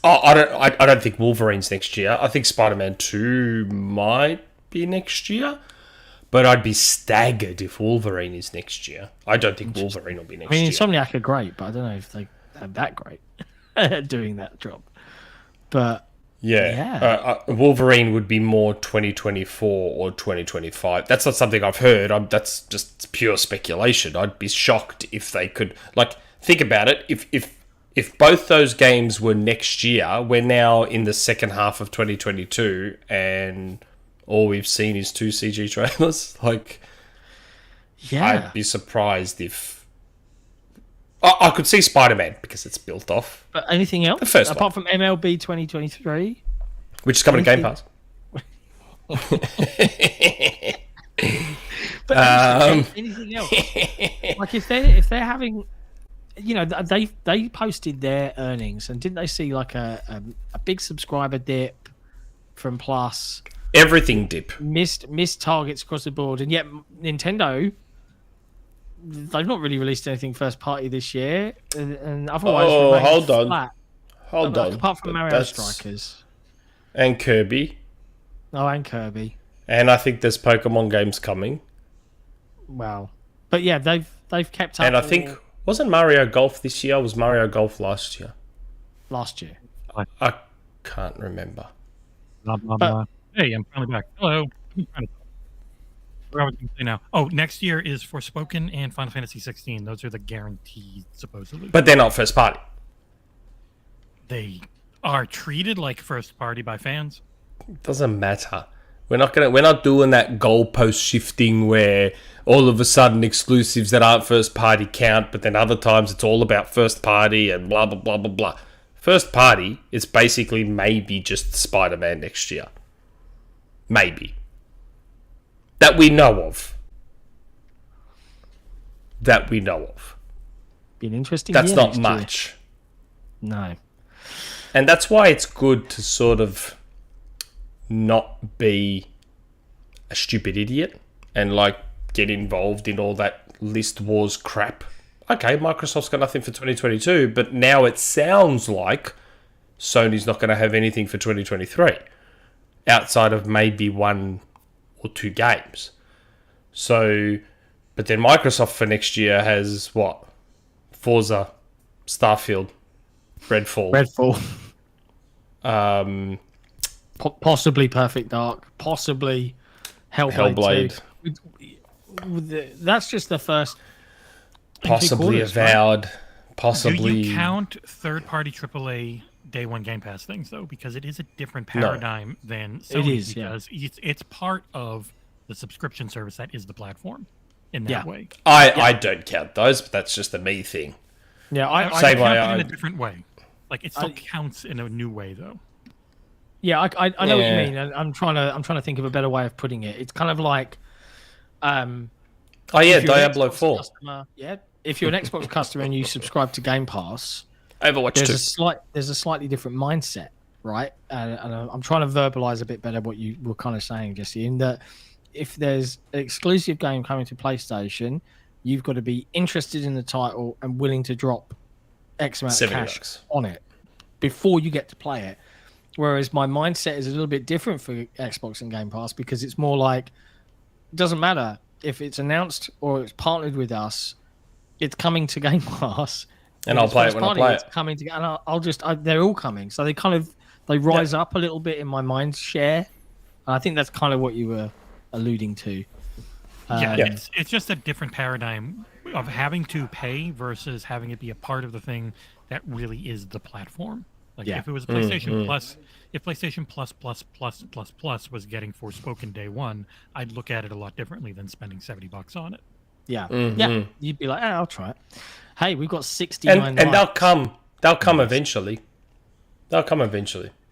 Oh, I don't think Wolverine's next year. I think Spider-Man 2 might be next year. But I'd be staggered if Wolverine is next year. I don't think Wolverine will be next year. Insomniac are great, but I don't know if they're that great at doing that job. But Wolverine would be more 2024 or 2025. That's not something I've heard. That's just pure speculation. I'd be shocked if they could. Like, think about it. If both those games were next year, we're now in the second half of 2022, and all we've seen is 2 CG trailers. I'd be surprised if... I could see Spider-Man, because it's built off. But anything else? The first apart from MLB 2023? Which is coming to Game Pass. But anything else? Like, if they're having... they posted their earnings, and didn't they see like a big subscriber dip from Plus? Everything dip. Missed targets across the board, and yet Nintendo, they've not really released anything first party this year, and otherwise hold on, flat. hold on. Apart from Mario Strikers and Kirby. And Kirby, and I think there's Pokemon games coming. Wow, but yeah, they've kept up. And I think. Wasn't Mario Golf this year? Or was Mario Golf last year? Last year. I can't remember. Hey, I'm finally back. Hello. What I was going to say now. Oh, next year is Forspoken and Final Fantasy 16. Those are the guaranteed, supposedly. But they're not first party. They are treated like first party by fans. Doesn't matter. We're not doing that goalpost shifting where all of a sudden exclusives that aren't first party count, but then other times it's all about first party and blah blah blah blah blah. First party is basically maybe just Spider-Man next year. Maybe. That we know of. Be an interesting That's year not next year. much. No. And that's why it's good to sort of not be a stupid idiot and like get involved in all that list wars crap. Okay, Microsoft's got nothing for 2022, but now it sounds like Sony's not going to have anything for 2023 outside of maybe 1 or 2 games. So, but then Microsoft for next year has what? Forza, Starfield, Redfall. Possibly Perfect Dark. Possibly Hellblade. 2. That's just the first. Possibly Avowed. Possibly. Do you count third-party AAA Day One Game Pass things though? Because it is a different paradigm than Sony. It is, because it's part of the subscription service that is the platform in that way. I don't count those, but that's just a me thing. Yeah, I Same way count it in a different way. Like it still counts in a new way though. Yeah, I know what you mean. I'm trying to think of a better way of putting it. It's kind of like, Diablo 4. Customer, if you're an Xbox customer and you subscribe to Game Pass, Overwatch 2. there's a slightly different mindset, right? And I'm trying to verbalize a bit better what you were kind of saying, Jesse, in that if there's an exclusive game coming to PlayStation, you've got to be interested in the title and willing to drop X amount of cash $70 on it before you get to play it. Whereas my mindset is a little bit different for Xbox and Game Pass because it's more like, it doesn't matter if it's announced or it's partnered with us, it's coming to Game Pass. And I'll play it when I play it. It's coming to, and they're all coming. So they rise up a little bit in my mind share. And I think that's kind of what you were alluding to. It's just a different paradigm of having to pay versus having it be a part of the thing that really is the platform. Like if it was PlayStation Plus, if PlayStation Plus was getting Forspoken Day One, I'd look at it a lot differently than spending $70 on it. Yeah, you'd be like, I'll try it. Hey, we've got 69. And they'll come. They'll come eventually. Yeah,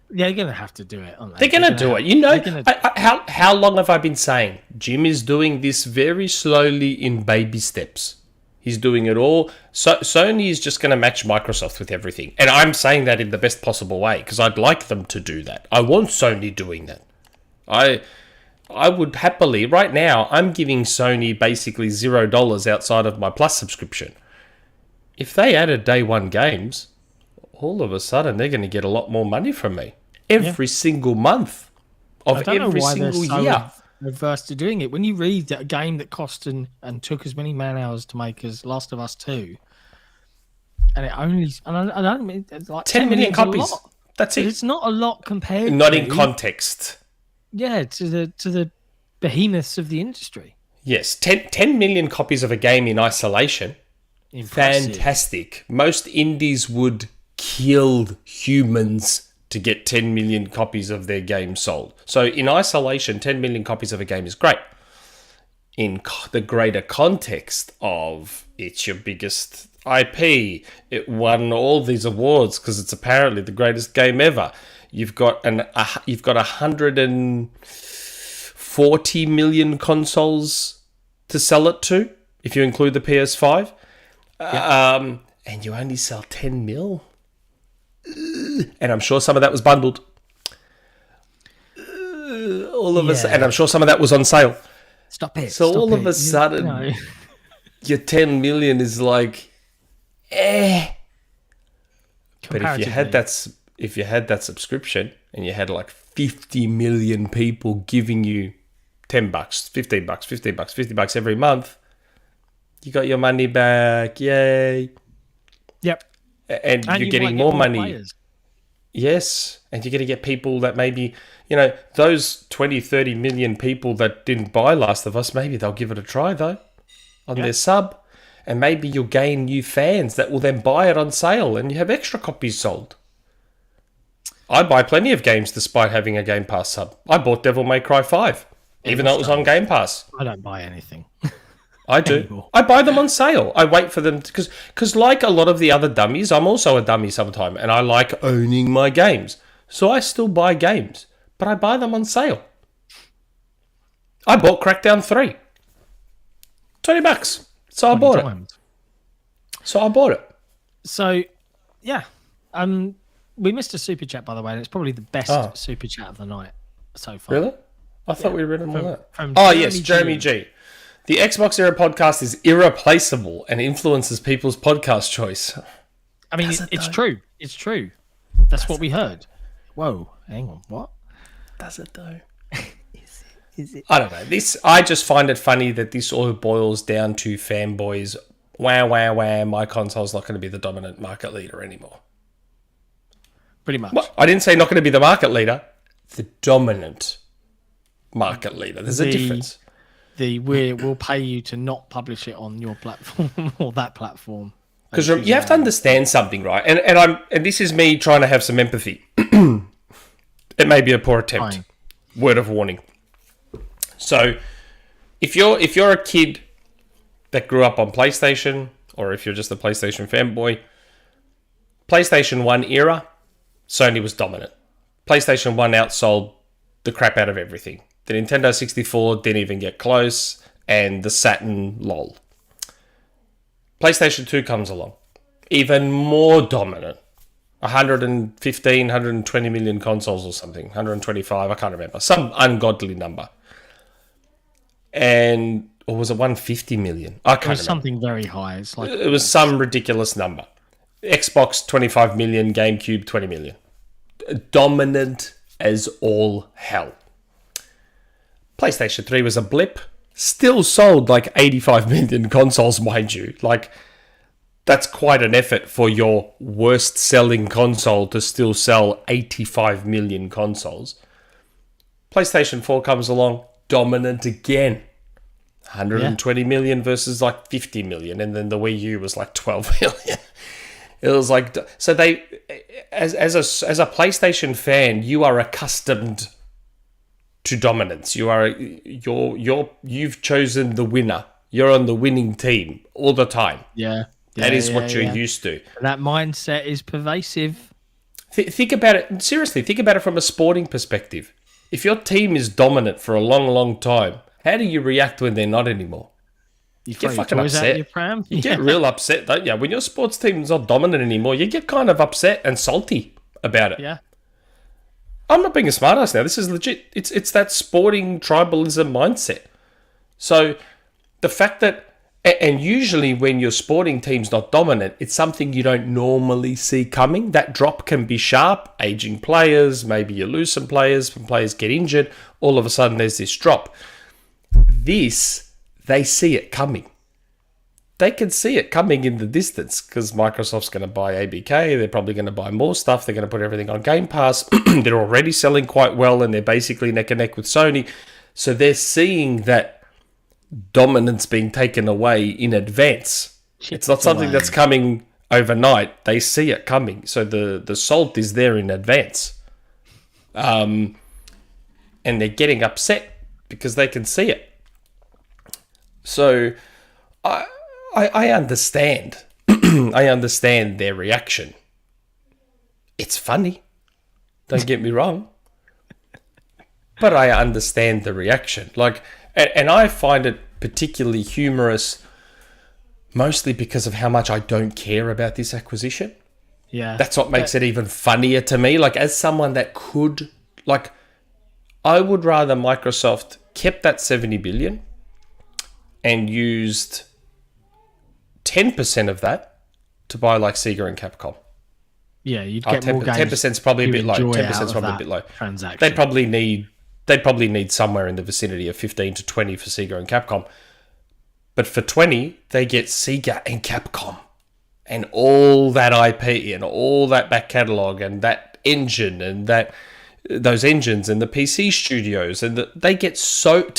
they're gonna have to do it, aren't They're gonna do it. You know, how long have I been saying Jim is doing this very slowly in baby steps? He's doing it all. So Sony is just going to match Microsoft with everything. And I'm saying that in the best possible way because I'd like them to do that. I want Sony doing that. I would happily, right now, I'm giving Sony basically $0 outside of my Plus subscription. If they added Day One games, all of a sudden they're going to get a lot more money from me. Every single month of every single year. Adverse to doing it. When you read that a game that cost and took as many man hours to make as Last of Us 2, and it only, and I don't mean it's like 10 million copies. That's it. It's not a lot compared. Not in context. Yeah, to the behemoths of the industry. Yes, 10 million copies of a game in isolation. Impressive. Fantastic. Most indies would kill humans to get 10 million copies of their game sold. So in isolation, 10 million copies of a game is great. In the greater context of it's your biggest IP, it won all these awards because it's apparently the greatest game ever. You've got 140 million consoles to sell it to, if you include the PS5. And you only sell 10 mil. And I'm sure some of that was bundled. All of us, and I'm sure some of that was on sale. Stop it. So all of a sudden, your 10 million is like, But if you had that subscription and you had like 50 million people giving you $10, $15, $50 every month, you got your money back. Yay. Yep. And you're getting more money. Players. Yes. And you're going to get people that maybe, those 20, 30 million people that didn't buy Last of Us, maybe they'll give it a try though on their sub. And maybe you'll gain new fans that will then buy it on sale and you have extra copies sold. I buy plenty of games despite having a Game Pass sub. I bought Devil May Cry 5, even though it was on Game Pass. I don't buy anything. I do. Anymore. I buy them on sale. I wait for them because like a lot of the other dummies, I'm also a dummy sometime, and I like owning my games. So I still buy games, but I buy them on sale. I bought Crackdown 3. $20. So I bought it. So I bought it. So, yeah. We missed a super chat, by the way, and it's probably the best super chat of the night so far. Really? I thought we read them all out. Jeremy Jeremy G. The Xbox Era podcast is irreplaceable and influences people's podcast choice. I mean, it's true. It's true. That's what we heard. Whoa, hang on. What? Does it though? Is it? I don't know. I just find it funny that this all boils down to fanboys. Wow, my console's not going to be the dominant market leader anymore. Pretty much. Well, I didn't say not going to be the market leader. The dominant market leader. There's a difference. We'll pay you to not publish it on your platform or that platform. Because you have to understand something, right? And this is me trying to have some empathy. It may be a poor attempt. Fine. Word of warning. So, if you're a kid that grew up on PlayStation, or if you're just a PlayStation fanboy, PlayStation 1 era, Sony was dominant. PlayStation 1 outsold the crap out of everything. The Nintendo 64 didn't even get close, and the Saturn, lol. PlayStation 2 comes along. Even more dominant. 115, 120 million consoles or something. 125, I can't remember. Some ungodly number. Or was it 150 million? I can't remember. Something very high. It was some ridiculous number. Xbox 25 million, GameCube 20 million. Dominant as all hell. PlayStation 3 was a blip. Still sold like 85 million consoles, mind you. Like, that's quite an effort for your worst selling console to still sell 85 million consoles. PlayStation 4 comes along, dominant again. 120 million versus like 50 million. And then the Wii U was like 12 million. It was like, so they, as a PlayStation fan, you are accustomed to dominance. You've chosen the winner. You're on the winning team all the time. Yeah. That is what you're used to. That mindset is pervasive. Think about it. Seriously, think about it from a sporting perspective. If your team is dominant for a long, long time, how do you react when they're not anymore? You get fucking upset. You get real upset, don't you? When your sports team's not dominant anymore, you get kind of upset and salty about it. Yeah. I'm not being a smartass now. This is legit. It's that sporting tribalism mindset. So the fact that, and usually when your sporting team's not dominant, it's something you don't normally see coming. That drop can be sharp. Aging players, maybe you lose some players, when players get injured, all of a sudden there's this drop. They see it coming. They can see it coming in the distance because Microsoft's going to buy ABK. They're probably going to buy more stuff. They're going to put everything on Game Pass. They're already selling quite well and they're basically neck and neck with Sony. So they're seeing that dominance being taken away in advance. It's not something that's coming overnight. They see it coming. So the salt is there in advance. And they're getting upset because they can see it. So I understand. I understand their reaction. It's funny. Don't get me wrong. But I understand the reaction. And I find it particularly humorous, mostly because of how much I don't care about this acquisition. Yeah. That's what makes it even funnier to me. As someone that could, I would rather Microsoft kept that 70 billion and used 10% of that to buy Sega and Capcom. Yeah, you'd get more games. 10%'s probably a bit low. 10%'s probably a bit low. Transaction. They'd probably need somewhere in the vicinity of 15 to 20 for Sega and Capcom. But for 20, they get Sega and Capcom and all that IP and all that back catalog and that engine and those engines and the PC studios, and they get so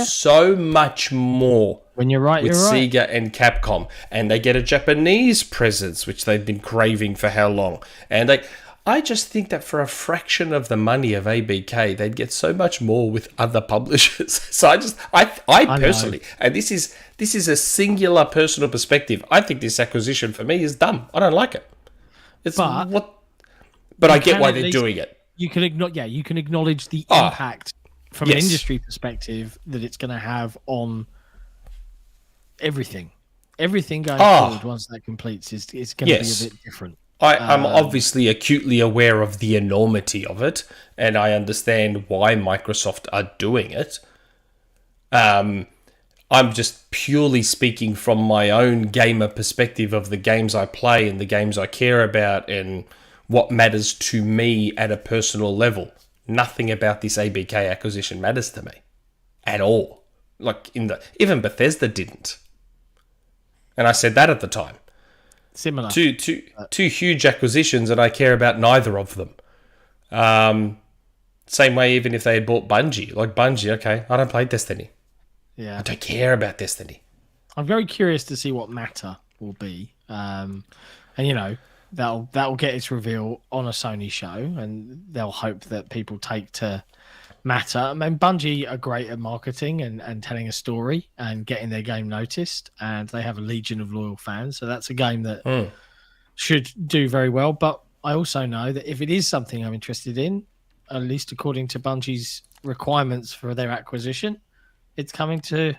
so much more. When you're right, with you're right. Sega and Capcom, and they get a Japanese presence, which they've been craving for how long? And I just think that for a fraction of the money of ABK, they'd get so much more with other publishers. So I personally, and this is a singular personal perspective, I think this acquisition for me is dumb. I don't like it. But I get why they're doing it. You can acknowledge the impact from an industry perspective that it's going to have on everything. Everything going forward once that completes is going to be a bit different. I'm obviously acutely aware of the enormity of it, and I understand why Microsoft are doing it. I'm just purely speaking from my own gamer perspective of the games I play and the games I care about and what matters to me at a personal level. Nothing about this ABK acquisition matters to me at all. Like even Bethesda didn't. And I said that at the time. Similar. Two huge acquisitions, and I care about neither of them. Same way, even if they had bought Bungie. Like Bungie, okay, I don't play Destiny. Yeah. I don't care about Destiny. I'm very curious to see what Matter will be. And, you know, that'll get its reveal on a Sony show, and they'll hope that people take to Matter. I mean, Bungie are great at marketing and telling a story and getting their game noticed, and they have a legion of loyal fans. So that's a game that should do very well. But I also know that if it is something I'm interested in, at least according to Bungie's requirements for their acquisition, it's coming to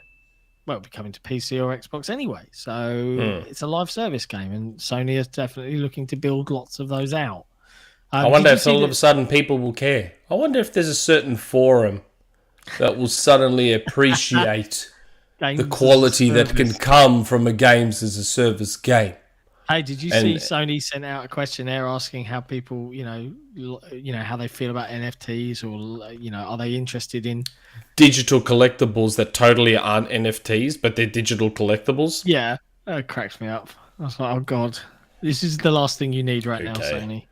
PC or Xbox anyway. So it's a live service game, and Sony is definitely looking to build lots of those out. I wonder if all of a sudden people will care. I wonder if there's a certain forum that will suddenly appreciate the quality that can come from a games as a service game. Hey, did you see Sony sent out a questionnaire asking how people, you know, how they feel about NFTs, or, you know, are they interested in digital collectibles that totally aren't NFTs, but they're digital collectibles? Yeah, that cracks me up. I was like, oh god, this is the last thing you need right now, Sony.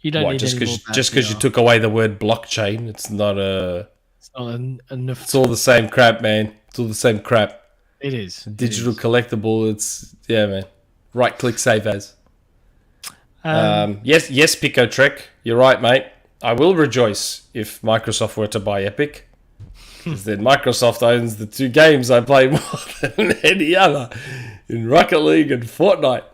You don't need just because you took away the word blockchain. It's not a. It's not enough. It's all the same crap, man. It's all the same crap. It is digital collectible. It's man. Right click, save as. Yes, Pico Trek. You're right, mate. I will rejoice if Microsoft were to buy Epic, because then Microsoft owns the two games I play more than any other, in Rocket League and Fortnite.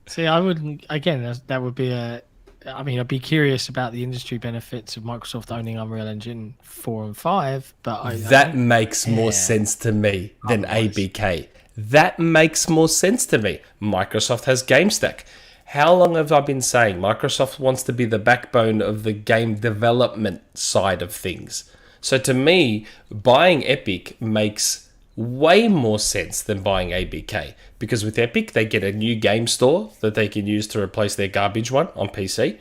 See, I wouldn't. Again, that would be a. I mean, I'd be curious about the industry benefits of Microsoft owning Unreal Engine 4 and 5, but that makes more sense to me than ABK. That makes more sense to me. Microsoft has GameStack. How long have I been saying Microsoft wants to be the backbone of the game development side of things? So to me, buying Epic makes way more sense than buying ABK, because with Epic they get a new game store that they can use to replace their garbage one on PC.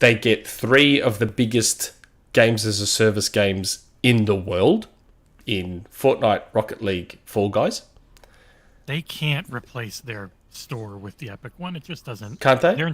They get 3 of the biggest games as a service games in the world in Fortnite, Rocket League, Fall Guys. They can't replace their store with the Epic one. It just doesn't. Can't they? Their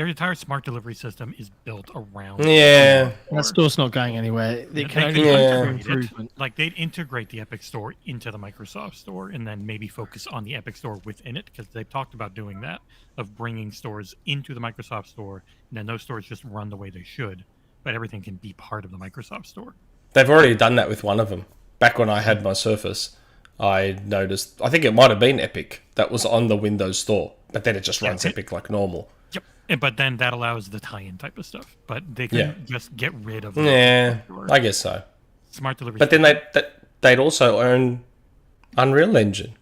entire smart delivery system is built around. Yeah, that store's not going anywhere. It can only improvement. Like, they'd integrate the Epic store into the Microsoft store, and then maybe focus on the Epic store within it, because they've talked about doing that, of bringing stores into the Microsoft store, and then those stores just run the way they should, but everything can be part of the Microsoft store. They've already done that with one of them. Back when I had my Surface, I noticed, I think it might have been Epic that was on the Windows Store, but then it just runs Epic like normal. Yep, but then that allows the tie-in type of stuff. But they can just get rid of it. Yeah, I guess so. Smart delivery. But then they'd also own Unreal Engine.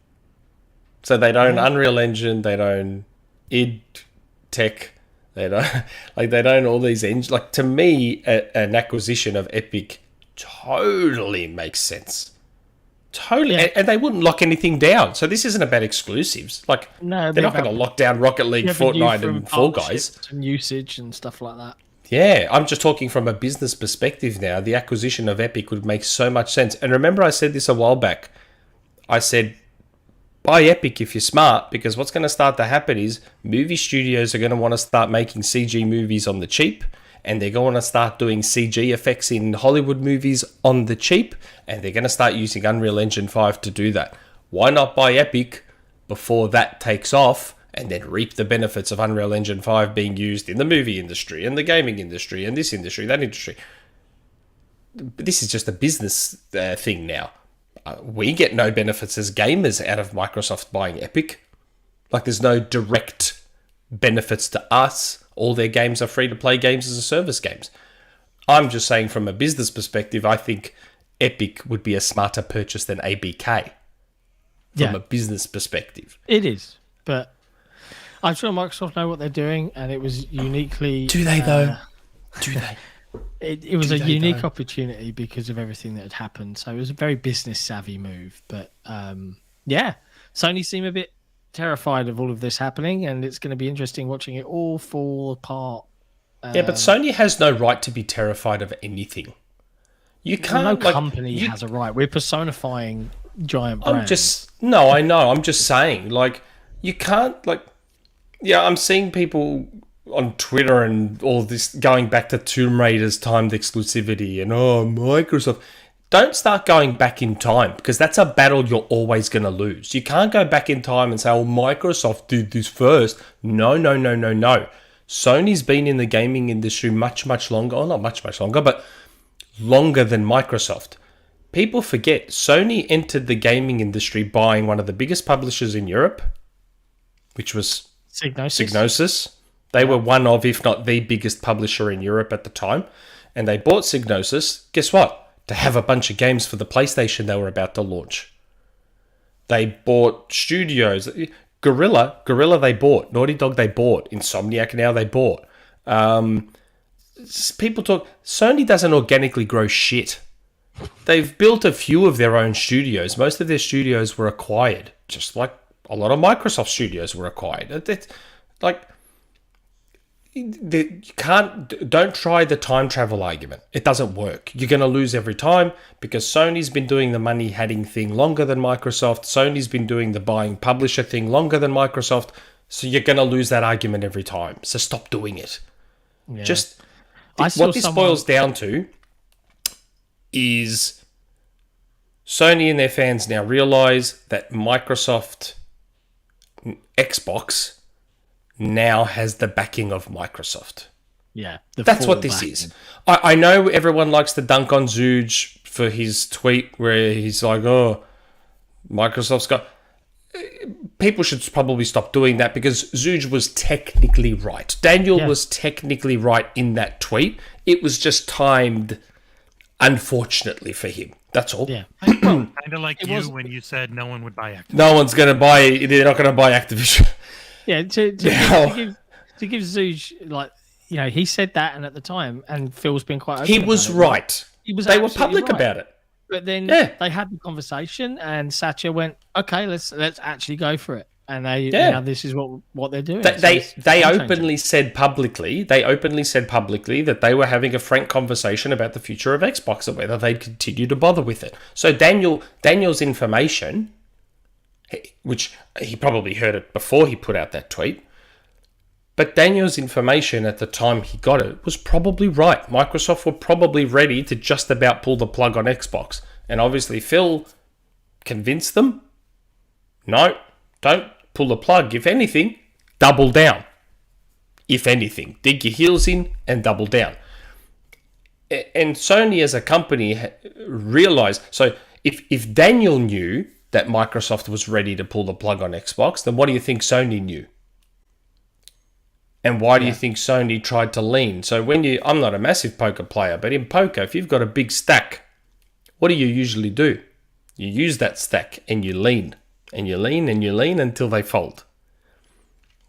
So they'd own Unreal Engine, they'd own id Tech, they'd own all these engines. Like, to me, an acquisition of Epic totally makes sense. Totally, yeah. And they wouldn't lock anything down. So this isn't about exclusives. Like, no, they're not going to lock down Rocket League, Fortnite, and Fall Guys. And usage and stuff like that. Yeah, I'm just talking from a business perspective now. The acquisition of Epic would make so much sense. And remember, I said this a while back. I said, buy Epic if you're smart, because what's going to start to happen is movie studios are going to want to start making CG movies on the cheap. And they're going to start doing CG effects in Hollywood movies on the cheap, and they're going to start using Unreal Engine 5 to do that. Why not buy Epic before that takes off, and then reap the benefits of Unreal Engine 5 being used in the movie industry, and the gaming industry, and this industry, that industry? But this is just a business thing now. We get no benefits as gamers out of Microsoft buying Epic. Like, there's no direct benefits to us. All their games are free-to-play games as a service games. I'm just saying, from a business perspective, I think Epic would be a smarter purchase than ABK from a business perspective. It is, but I'm sure Microsoft know what they're doing, and it was uniquely. Do they though? Do they? It was a unique opportunity because of everything that had happened. So it was a very business savvy move. But Sony seem a bit terrified of all of this happening, and it's going to be interesting watching it all fall apart. Yeah, but Sony has no right to be terrified of anything. You can't. No company has a right. We're personifying giant brands. I know. I'm just saying, like, you can't, like, yeah, I'm seeing people on Twitter and all this going back to Tomb Raider's timed exclusivity and Microsoft. Don't start going back in time, because that's a battle you're always going to lose. You can't go back in time and say, Microsoft did this first. No. Sony's been in the gaming industry much longer, or not much longer, but longer than Microsoft. People forget Sony entered the gaming industry buying one of the biggest publishers in Europe, which was Psygnosis. They were one of, if not the biggest publisher in Europe at the time. And they bought Psygnosis, guess what? To have a bunch of games for the PlayStation they were about to launch. They bought studios. Guerrilla they bought. Naughty Dog they bought. Insomniac now they bought. People talk, Sony doesn't organically grow shit. They've built a few of their own studios. Most of their studios were acquired, just like a lot of Microsoft studios were acquired. Don't try the time travel argument. It doesn't work. You're going to lose every time, because Sony's been doing the money heading thing longer than Microsoft. Sony's been doing the buying publisher thing longer than Microsoft. So you're going to lose that argument every time. So stop doing it. Yeah. What this boils down to is Sony and their fans now realize that Microsoft Xbox now has the backing of Microsoft. Yeah. That's what this is. I know everyone likes to dunk on Zuge for his tweet where he's like, Microsoft's got... People should probably stop doing that, because Zuge was technically right. Daniel was technically right in that tweet. It was just timed, unfortunately, for him. That's all. Yeah. Kind of like when you said no one would buy Activision. No one's going to buy... They're not going to buy Activision. Yeah, to give Zuge, like, you know, he said that, and at the time, and Phil's been quite open He was about right. It. They were public about it. But then they had the conversation, and Satya went, "Okay, let's actually go for it." And now this is what they're doing. They openly said publicly. They openly said publicly that they were having a frank conversation about the future of Xbox and whether they'd continue to bother with it. So Daniel's information, which he probably heard it before he put out that tweet, but Daniel's information at the time he got it was probably right. Microsoft were probably ready to just about pull the plug on Xbox. And obviously Phil convinced them, no, don't pull the plug. If anything, double down. If anything, dig your heels in and double down. And Sony as a company realized, so if Daniel knew that Microsoft was ready to pull the plug on Xbox, then what do you think Sony knew? And why do you think Sony tried to lean? So I'm not a massive poker player, but in poker, if you've got a big stack, what do you usually do? You use that stack and you lean. And you lean and you lean until they fold.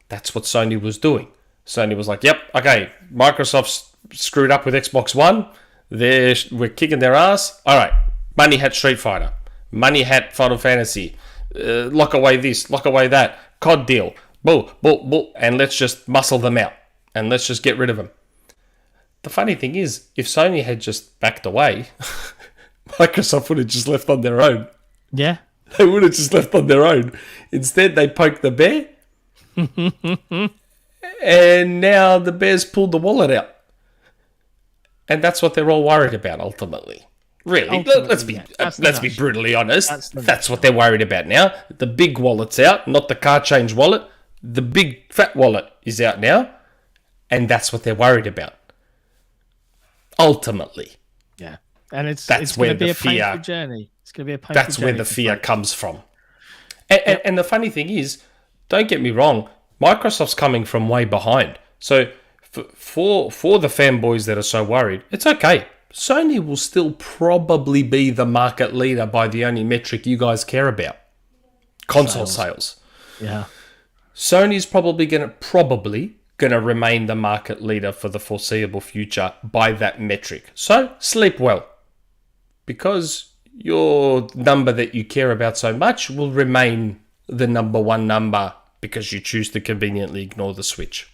That's what Sony was doing. Sony was like, yep, okay, Microsoft's screwed up with Xbox One. We're kicking their ass. All right, Money Hat Street Fighter. Money Hat Final Fantasy. Lock away this, lock away that. COD deal. Bull, and let's just muscle them out. And let's just get rid of them. The funny thing is, if Sony had just backed away, Microsoft would have just left on their own. Yeah. They would have just left on their own. Instead, they poked the bear. And now the bear's pulled the wallet out. And that's what they're all worried about, ultimately. Really, let's be brutally honest. That's what they're worried about now. The big wallet's out, not the car change wallet. The big fat wallet is out now. And that's what they're worried about. Ultimately. Yeah. And it's going to be a painful journey. It's going to be a painful That's journey. where the fear comes from. And the funny thing is, don't get me wrong, Microsoft's coming from way behind. So for the fanboys that are so worried, it's okay. Sony will still probably be the market leader by the only metric you guys care about. Console sales. Yeah. Sony's probably gonna remain the market leader for the foreseeable future by that metric. So sleep well, because your number that you care about so much will remain the number one number because you choose to conveniently ignore the Switch.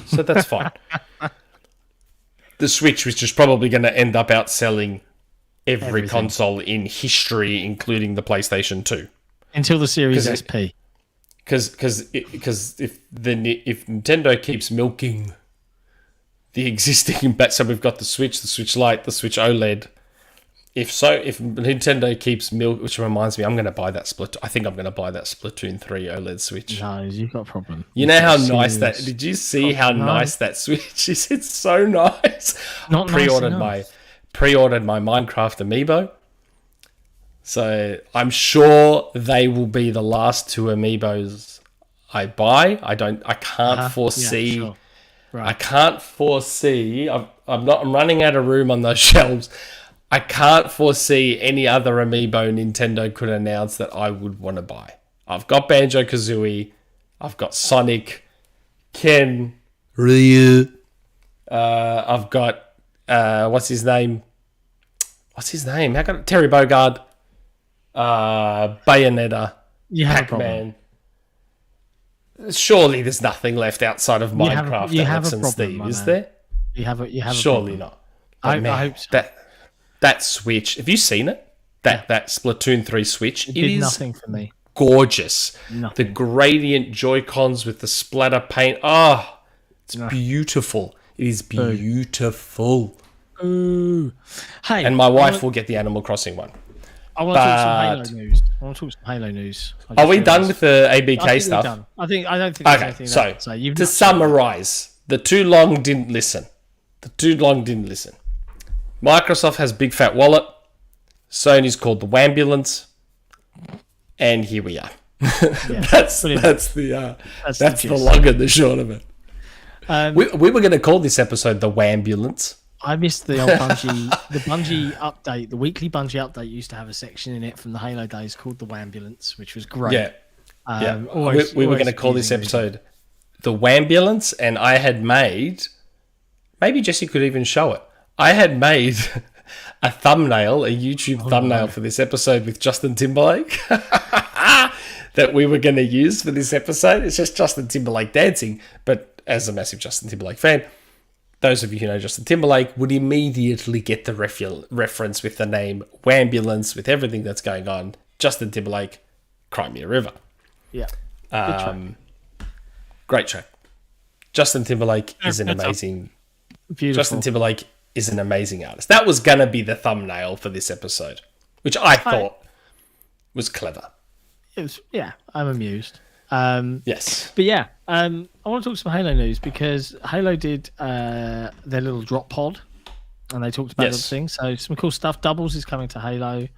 So that's fine. The Switch, which is probably going to end up outselling every console in history, including the PlayStation 2. Until the Series SP. Because if Nintendo keeps milking the existing, so we've got the Switch Lite, the Switch OLED. If Nintendo keeps which reminds me, I'm going to buy that I think I'm going to buy that Splatoon 3 OLED Switch. No, you've got a problem. You know how nice that? Did you see how nice that Switch is? It's so nice. Not pre-ordered nice my Minecraft amiibo. So I'm sure they will be the last two amiibos I buy. I can't foresee. Yeah, sure. Right. I can't foresee. I'm running out of room on those shelves. I can't foresee any other amiibo Nintendo could announce that I would want to buy. I've got Banjo-Kazooie. I've got Sonic, Ken, Ryu. I've got what's his name? How got Terry Bogard, Bayonetta, Pac-Man. Surely there's nothing left outside of Minecraft, Alex and Steve, is there? You have a surely not. I hope so. That Switch, have you seen it? That Splatoon 3 Switch, it is nothing for me. Gorgeous. Nothing. The gradient Joy-Cons with the splatter paint. Oh, it's beautiful. It is beautiful. Ooh. Hey, and my wife will get the Animal Crossing one. I want to talk some Halo news. Halo news. Are we done with the ABK stuff? Done. I don't think there's anything so so you've to summarize, the too long didn't listen. Microsoft has Big Fat Wallet. Sony's called the Wambulance. And here we are. Yeah, that's the long and the short of it. We were going to call this episode the Wambulance. I missed the old Bungie update. The weekly Bungie update used to have a section in it from the Halo days called the Wambulance, which was great. Yeah. We were going to call this episode the Wambulance, and I had made, maybe Jesse could even show it. I had made a YouTube thumbnail for this episode with Justin Timberlake that we were going to use for this episode. It's just Justin Timberlake dancing, but as a massive Justin Timberlake fan, those of you who know Justin Timberlake would immediately get the reference with the name Wambulance, with everything that's going on. Justin Timberlake, Crimea River. Yeah. Great track. Justin Timberlake is an amazing... Beautiful. Justin Timberlake is an amazing artist. That was going to be the thumbnail for this episode, which I thought was clever. It was, I'm amused. Yes. But I want to talk some Halo news because Halo did their little drop pod and they talked about other things. So some cool stuff. Doubles is coming to Halo.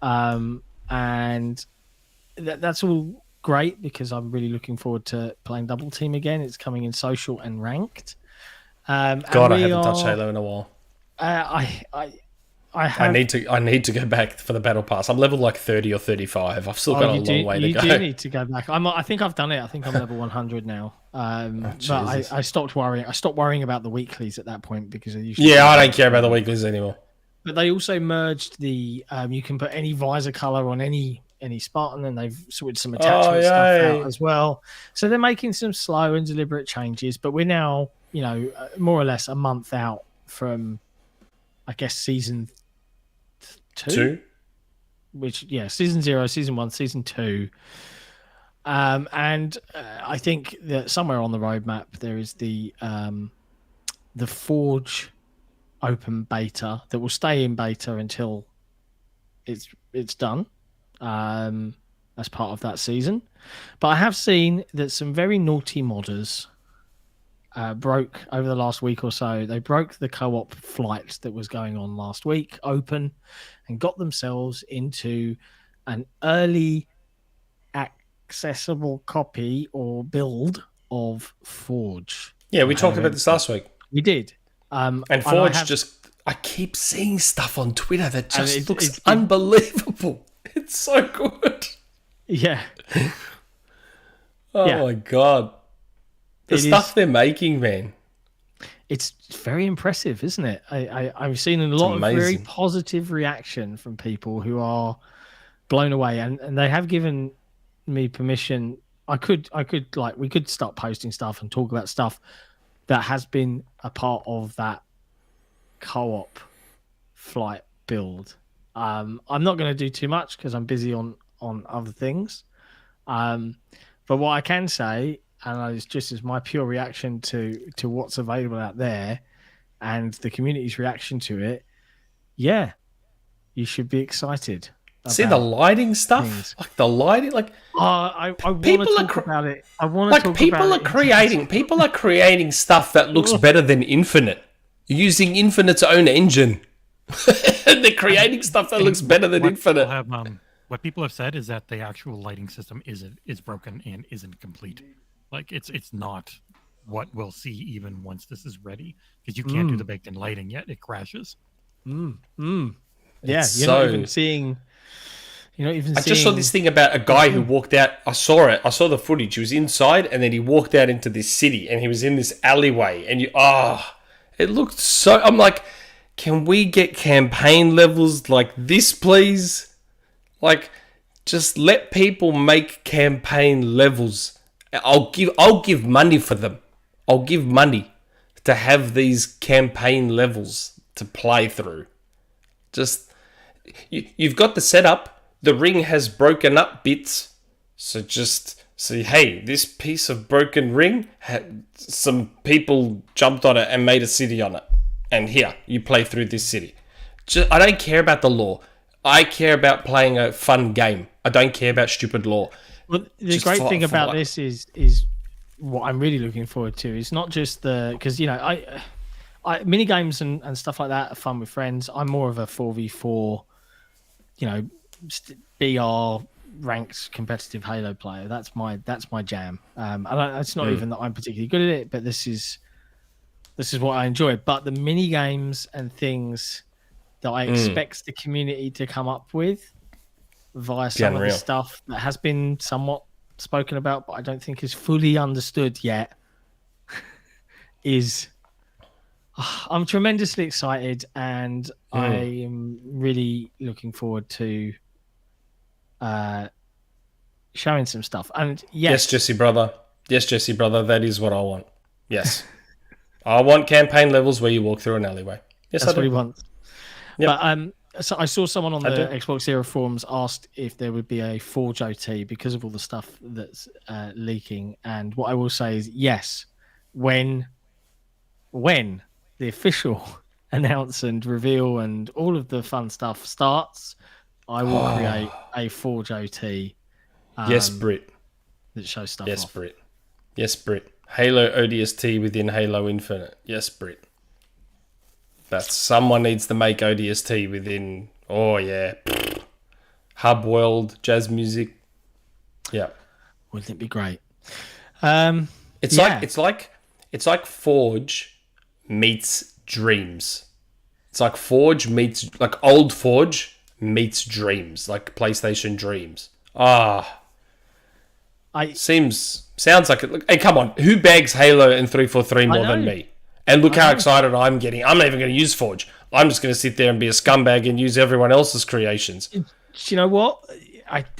And that's all great because I'm really looking forward to playing Double Team again. It's coming in social and ranked. God, I haven't touched Halo in a while. I need to go back for the battle pass. I'm level like 30 or 35. I've still got a long way to go. You do need to go back. I think I've done it. I think I'm level 100 now. But I stopped worrying. I stopped worrying about the weeklies at that point because I usually I don't care about the weeklies anymore. But they also merged the you can put any visor color on any Spartan, and they've sorted some attachment stuff out as well. So they're making some slow and deliberate changes. But we're now, more or less a month out from, I guess, season 2? Which, season 0, season 1, season 2. And I think that somewhere on the roadmap there is the Forge open beta that will stay in beta until it's done as part of that season. But I have seen that some very naughty modders broke over the last week or so. They broke the co-op flight that was going on last week open and got themselves into an early accessible copy or build of Forge. Yeah, we talked about this last week. We did. And Forge I keep seeing stuff on Twitter that just And looks unbelievable. It's so good. Yeah. Oh Yeah. my god. The It stuff is- they're making, man. It's very impressive, isn't it? I've seen a lot of very amazing. positive reaction from people who are blown away, and they have given me permission. I could like, we could start posting stuff and talk about stuff that has been a part of that co-op flight build. I'm not going to do too much because I'm busy on other things. But what I can say, and it's just as my pure reaction to what's available out there and the community's reaction to it, yeah, you should be excited. See the about lighting stuff? things. Like the lighting, like I want People to are talk cr- about it. I want to like talk people about are it. people are creating stuff that looks better than Infinite. Using Infinite's own engine. They're creating stuff that looks better than Infinite. What people have said is that the actual lighting system is broken and isn't complete. Like it's not what we'll see even once this is ready, because you can't do the baked-in lighting yet. It crashes. Yeah, It's you're not so- even seeing. You're not even I seeing. just saw this thing about a guy who walked out. I saw it. I saw the footage. He was inside, and then he walked out into this city, and he was in this alleyway. And it looked so. I'm like, can we get campaign levels like this, please? Like, just let people make campaign levels. I'll give money for them. I'll give money to have these campaign levels to play through. Just you've got the setup. The ring has broken up bits, so just say, hey, this piece of broken ring had some people jumped on it and made a city on it, and here you play through this city. I don't care about the lore. I care about playing a fun game. I don't care about stupid lore. Well, the Just great for- thing for about like- this is what I'm really looking forward to. It's not just because I mini games and stuff like that are fun with friends. I'm more of a 4v4, BR ranked competitive Halo player. That's my jam. It's not even that I'm particularly good at it, but this is what I enjoy. But the mini games and things that I expect the community to come up with via some of the unreal. stuff that has been somewhat spoken about, but I don't think is fully understood yet, is I'm tremendously excited, and I am really looking forward to showing some stuff. And Yes, Jesse brother. Yes, Jesse brother. That is what I want. Yes, I want campaign levels where you walk through an alleyway. Yes, that's I what he do. wants. Yep. But so I saw someone on the I do. Xbox Era forums asked if there would be a Forge OT because of all the stuff that's leaking. And what I will say is yes, when the official announce and reveal and all of the fun stuff starts, I will create a Forge OT Yes, Brit. that shows stuff Yes, off. Brit. Yes, Brit. Halo ODST within Halo Infinite. Yes, Brit. That's someone needs to make ODST within. Oh yeah, Hub World, jazz music. Yeah, Wouldn't it be great? it's Yeah. it's like Forge meets Dreams. It's like Forge meets like old Forge meets Dreams, like PlayStation Dreams. Sounds like it. Look, hey, come on, who bags Halo and 343 more than know. me? And look how excited I'm getting. I'm not even going to use Forge. I'm just going to sit there and be a scumbag and use everyone else's creations. Do you know what?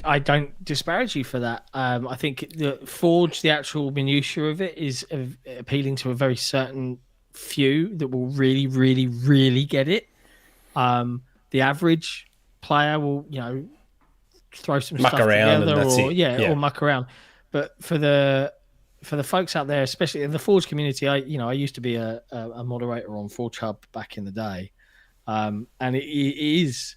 I don't disparage you for that. I think the Forge, the actual minutiae of it, is appealing to a very certain few that will really, really, really get it. The average player will, throw some Muck stuff around and together, that's or it. Yeah. or muck around. But for the folks out there, especially in the Forge community, I used to be a moderator on Forge Hub back in the day, and it is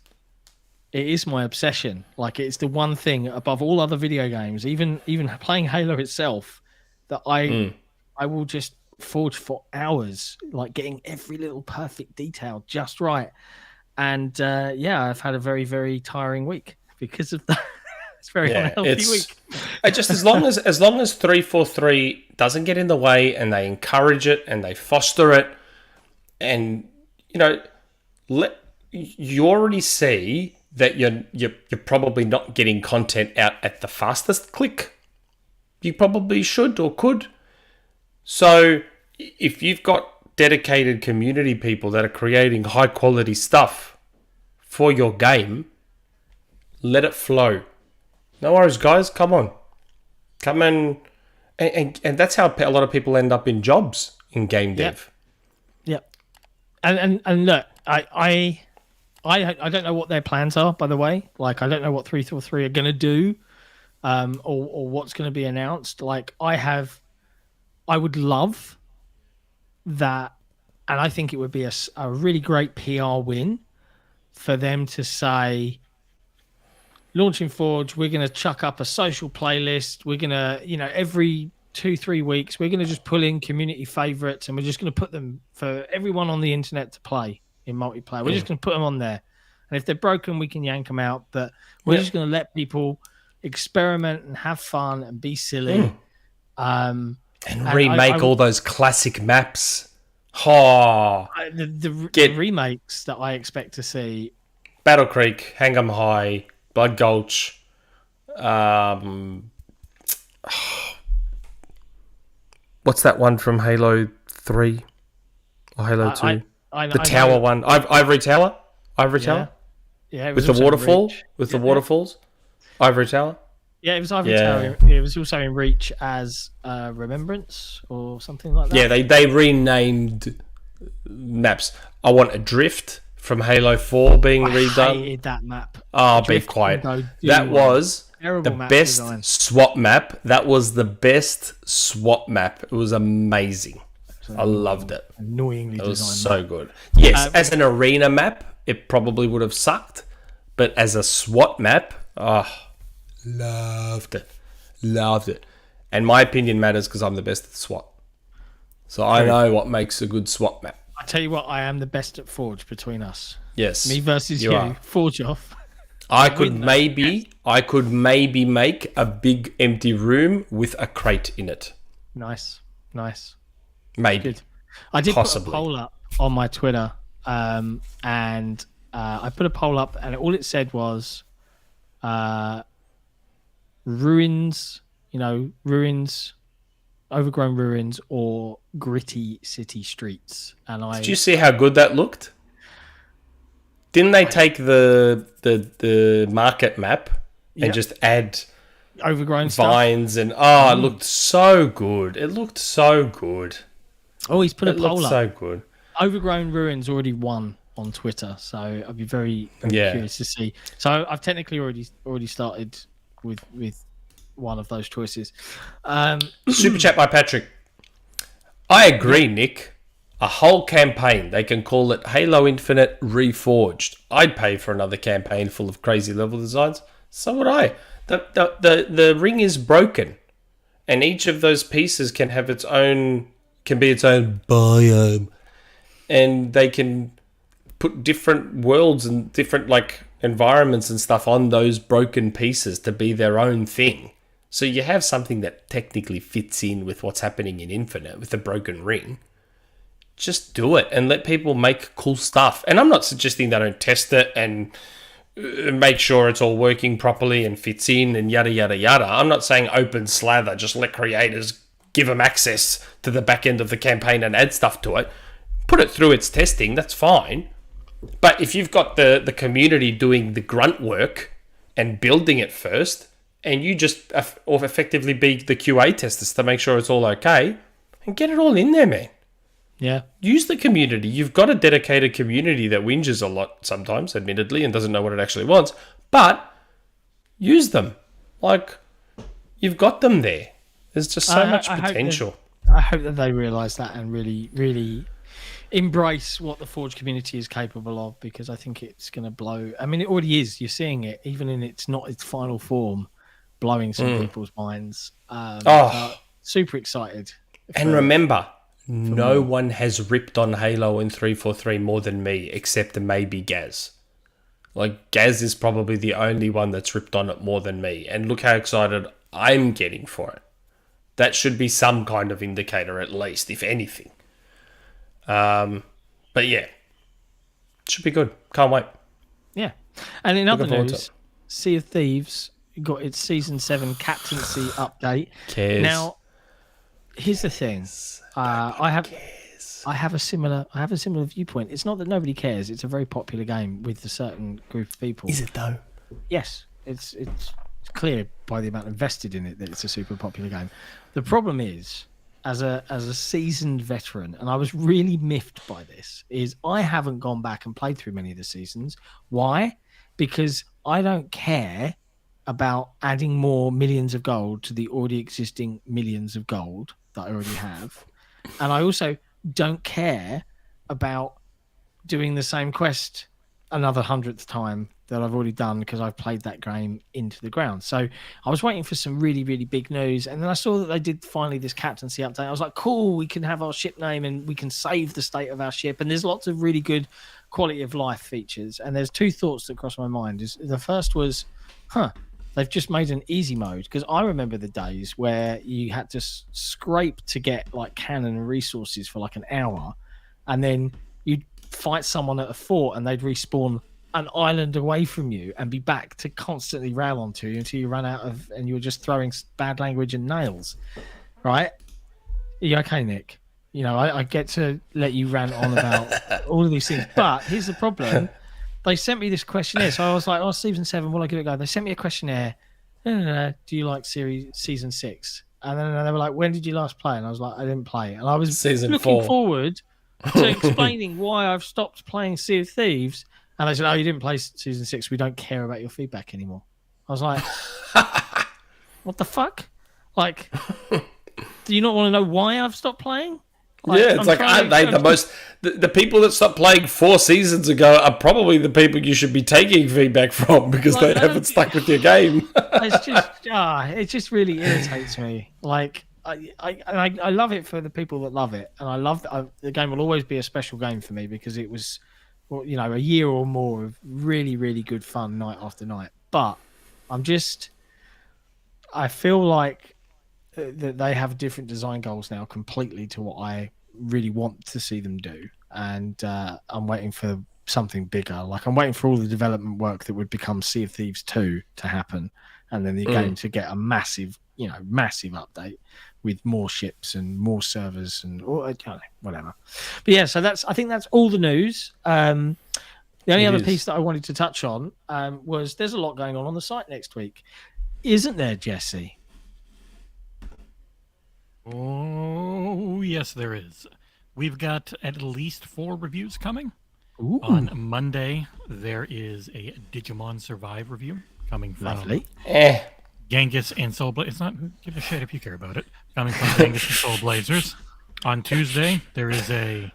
my obsession. Like, it's the one thing above all other video games, even playing Halo itself, that I will just forge for hours, like getting every little perfect detail just right. And I've had a very, very tiring week because of that. It's a very unhealthy week. Just as long as 343 doesn't get in the way and they encourage it and they foster it, and you already see that you're probably not getting content out at the fastest click. You probably should or could. So if you've got dedicated community people that are creating high quality stuff for your game, let it flow. No worries, guys. Come on. Come and that's how a lot of people end up in jobs in game dev. Yep. And look, I don't know what their plans are, by the way. Like, I don't know what 343 are going to do, or what's going to be announced. Like, I would love that, and I think it would be a really great PR win for them to say, launching Forge, we're going to chuck up a social playlist. We're going to, every 2-3 weeks, we're going to just pull in community favorites, and we're just going to put them for everyone on the internet to play in multiplayer. We're just going to put them on there. And if they're broken, we can yank them out. But we're just going to let people experiment and have fun and be silly. And remake all those classic maps. The remakes that I expect to see. Battle Creek, Hang'em High, Blood Gulch. What's that one from Halo 3 or Halo 2? The tower one. Ivory Tower? Ivory Tower? Yeah, with the waterfall? With the waterfalls? Ivory Tower? Yeah, it was Ivory Tower. It was also in Reach as Remembrance or something like that. Yeah, they renamed maps. I want Adrift from Halo 4 being redone. I hated that map. Oh, be quiet. That was the best design. SWAT map. That was the best SWAT map. It was amazing. I loved it. Annoyingly designed. It was so good. Yes, as an arena map, it probably would have sucked. But as a SWAT map, loved it. Loved it. And my opinion matters because I'm the best at SWAT. So I know what makes a good SWAT map. I tell you what, I am the best at Forge between us. Yes. Me versus you. Forge off. I could maybe make a big empty room with a crate in it. Nice. Maybe. Good. I did put a poll up on my Twitter, and I put a poll up, and all it said was ruins, overgrown ruins, or gritty city streets. And did you see how good that looked? Didn't they take the market map and just add overgrown vines stuff? And it looked so good. It looked so good. Oh, he's put a poll up. So good. Overgrown ruins already won on Twitter, so I'd be very curious to see. So I've technically already started with one of those choices. Super chat by Patrick. I agree, Nick. A whole campaign. They can call it Halo Infinite Reforged. I'd pay for another campaign full of crazy level designs. So would I. The ring is broken, and each of those pieces can be its own biome, and they can put different worlds and different environments and stuff on those broken pieces to be their own thing. So you have something that technically fits in with what's happening in Infinite with the broken ring. Just do it and let people make cool stuff. And I'm not suggesting they don't test it and make sure it's all working properly and fits in and yada, yada, yada. I'm not saying open slather. Just let creators give them access to the back end of the campaign and add stuff to it. Put it through its testing. That's fine. But if you've got the community doing the grunt work and building it first, and you just effectively be the QA testers to make sure it's all okay, and get it all in there, man. Yeah. Use the community. You've got a dedicated community that whinges a lot sometimes, admittedly, and doesn't know what it actually wants. But use them. You've got them there. There's just so much potential. I hope that they realise that and really, really embrace what the Forge community is capable of, because I think it's going to blow. I mean, it already is. You're seeing it, even in its final form, blowing some people's minds. Super excited. And remember, no one has ripped on Halo in 343 more than me, except maybe Gaz. Gaz is probably the only one that's ripped on it more than me. And look how excited I'm getting for it. That should be some kind of indicator, at least, if anything. But yeah, Should be good. Can't wait. Yeah. And in other forward to news, Sea of Thieves got its season 7 captaincy update. Cares. Now, here's the thing. I have a similar viewpoint. It's not that nobody cares. It's a very popular game with a certain group of people. Is it though? Yes, it's clear by the amount invested in it that it's a super popular game. The problem is, as a seasoned veteran, and I was really miffed by this, is I haven't gone back and played through many of the seasons. Why? Because I don't care about adding more millions of gold to the already existing millions of gold that I already have. And I also don't care about doing the same quest another 100th time that I've already done because I've played that game into the ground. So I was waiting for some really, really big news. And then I saw that they did finally this captaincy update. I was like, cool, we can have our ship name and we can save the state of our ship. And there's lots of really good quality of life features. And there's two thoughts that crossed my mind. The first was, they've just made an easy mode, because I remember the days where you had to scrape to get like cannon resources for like an hour, and then you'd fight someone at a fort and they'd respawn an island away from you and be back to constantly rail onto you until you ran out of, and you were just throwing bad language and nails. Right? Are you okay, Nick? You know, I get to let you rant on about all of these things, but here's the problem. They sent me this questionnaire, so I was like, season 7, will I give it a go? They sent me a questionnaire. Do you like season 6? And then they were like, when did you last play? And I was like, I didn't play. And I was Season looking 4. forward to explaining why I've stopped playing Sea of Thieves. And they said, oh, you didn't play season 6. We don't care about your feedback anymore. I was like, what the fuck? Like, do you not want to know why I've stopped playing? Like, yeah, it's like, aren't they the most... The people that stopped playing 4 seasons ago are probably the people you should be taking feedback from, because Like, they haven't stuck with your game. It's just, it just really irritates me. Like, I love it for the people that love it, and I love the game will always be a special game for me because it was, well, you know, a year or more of really, really good fun night after night. But I feel like that they have different design goals now completely to what I really want to see them do, and I'm waiting for something bigger. Like, I'm waiting for all the development work that would become Sea of Thieves 2 to happen, and then the game to get a massive update with more ships and more servers and whatever. But yeah, so I think that's all the news. The only other piece that I wanted to touch on was there's a lot going on the site next week, isn't there, Jesse? Oh, yes, there is. We've got at least 4 reviews coming. Ooh. On Monday, there is a Digimon Survive review coming from Lovely. Genghis and Soul Blazers. It's not, give a shit if you care about it. Coming from Genghis and Soul Blazers. On Tuesday, there is a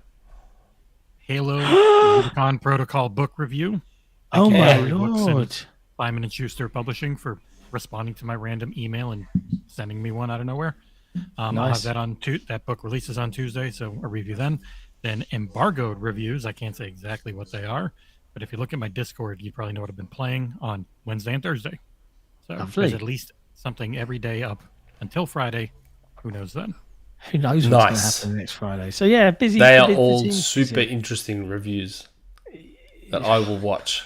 Halo Rubicon Protocol book review. Oh my Books and lord. Simon & Schuster Publishing for responding to my random email and sending me one out of nowhere. I'll have that on that book releases on Tuesday, so a review then. Then embargoed reviews. I can't say exactly what they are, but if you look at my Discord, you probably know what I've been playing on Wednesday and Thursday. So Lovely. there's at least something every day up until Friday. Who knows then? Who knows what's going to happen next Friday? So yeah, busy. They are the all team's super busy. interesting reviews that I will watch.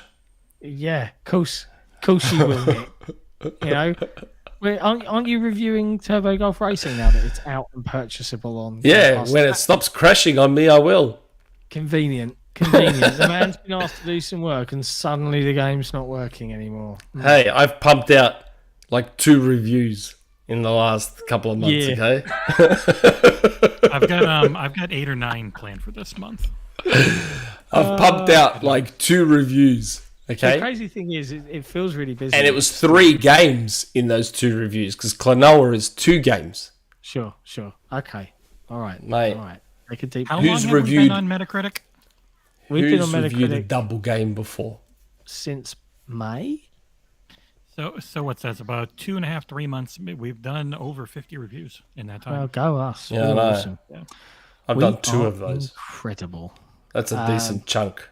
Yeah, of course you will, Nick. You know, aren't you reviewing Turbo Golf Racing now that it's out and purchasable on? Yeah, when it stops crashing on me, I will. Convenient. The man's been asked to do some work, and suddenly the game's not working anymore. Hey, I've pumped out like 2 reviews in the last couple of months. Yeah. Okay, I've got 8 or 9 planned for this month. I've pumped out like 2 reviews. The Okay, crazy thing is, it feels really busy. and it was 3 games in those 2 reviews, because Klonoa is 2 games. Sure. Okay. All right. Mate. All right. Take a deep. How Who's long have we reviewed- been on Metacritic? We've been on Who's reviewed a Metacritic double game before? since May. So what's that? It's about 2.5, 3 months. We've done over 50 reviews in that time. Well, go us. Yeah, I We're know. awesome. I've We done 2 are of those. Incredible. That's a decent chunk.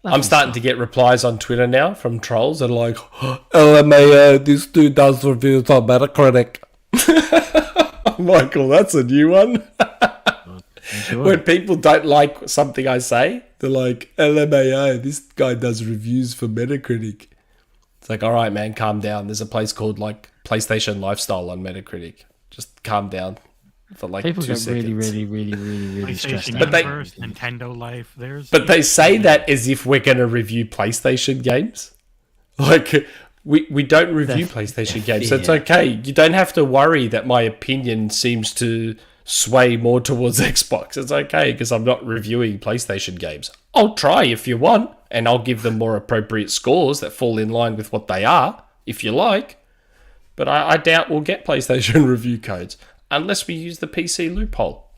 Lovely I'm starting to get replies on Twitter now from trolls that are like, LMAO, this dude does reviews on Metacritic. I'm like, well, that's a new one. when people don't like something I say, they're like, LMAO, this guy does reviews for Metacritic. It's like, all right, man, calm down. There's a place called like PlayStation Lifestyle on Metacritic. Just calm down for like People 2 get seconds. really stressed PlayStation out. But they- Universe, Nintendo Life. But they say that as if we're going to review PlayStation games. Like, we don't review PlayStation games, so it's okay. You don't have to worry that my opinion seems to sway more towards Xbox. It's okay, because I'm not reviewing PlayStation games. I'll try if you want, and I'll give them more appropriate scores that fall in line with what they are, if you like. But I doubt we'll get PlayStation review codes, unless we use the PC loophole.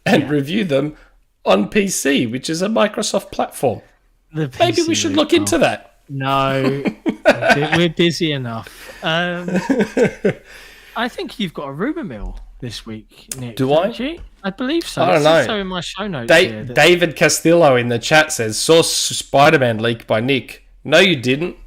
And review them on PC, which is a Microsoft platform. The Maybe we PC should look into that. No, we're busy enough. I think you've got a rumour mill this week, Nick. Do I? don't you? I believe so. I don't It know. says so in my show notes here. that- David Castillo in the chat says, saw Spider-Man leak by Nick. No, you didn't.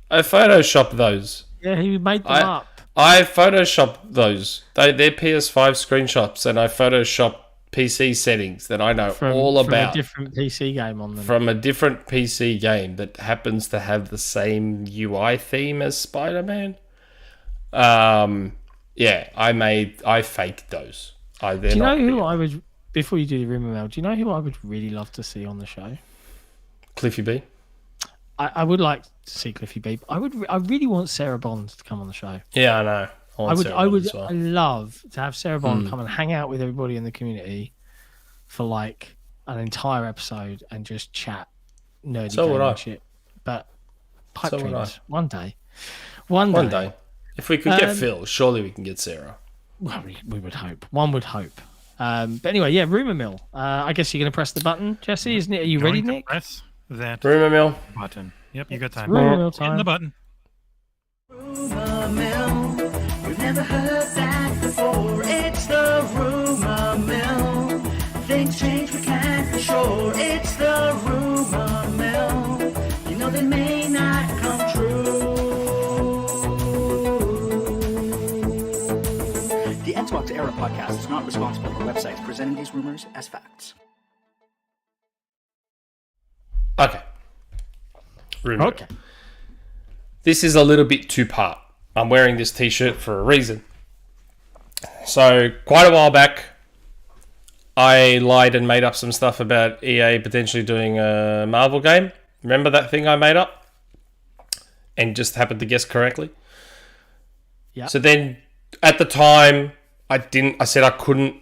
I photoshopped those. Yeah, he made them up. I photoshopped those. They're PS5 screenshots, and I photoshopped PC settings that I know all about. From a different PC game on them. From a different PC game that happens to have the same UI theme as Spider-Man. Yeah, I faked those. Do you know who I would, before you do the rumour mill, do you know who I would really love to see on the show? Cliffy B? I would like to see Cliffy B. I really want Sarah Bond to come on the show. Yeah, I know. I love to have Sarah Bond come and hang out with everybody in the community for like an entire episode and just chat nerdy gaming shit. But pipe So would dreams. I. One day. One day. If we could get Phil, surely we can get Sarah. Well, we would hope. One would hope. But anyway, yeah, rumour mill. I guess you're going to press the button, Jesse. Isn't it? Are you ready, Going to Nick? Press that Rumor mill. button. Yep, you got time. Rumour mill Hitting time. the button. Rumor mill. We've never heard that before. It's the rumor mill. Things change, we can't be sure. It's the rumor mill. You know they may not come true. The Xbox Era podcast is not responsible for websites presenting these rumors as facts. Okay. Rumor. Okay. This is a little bit two-part. I'm wearing this t-shirt for a reason. So, quite a while back, I lied and made up some stuff about EA potentially doing a Marvel game. Remember that thing I made up? And just happened to guess correctly? Yeah. So then, at the time, I said I couldn't.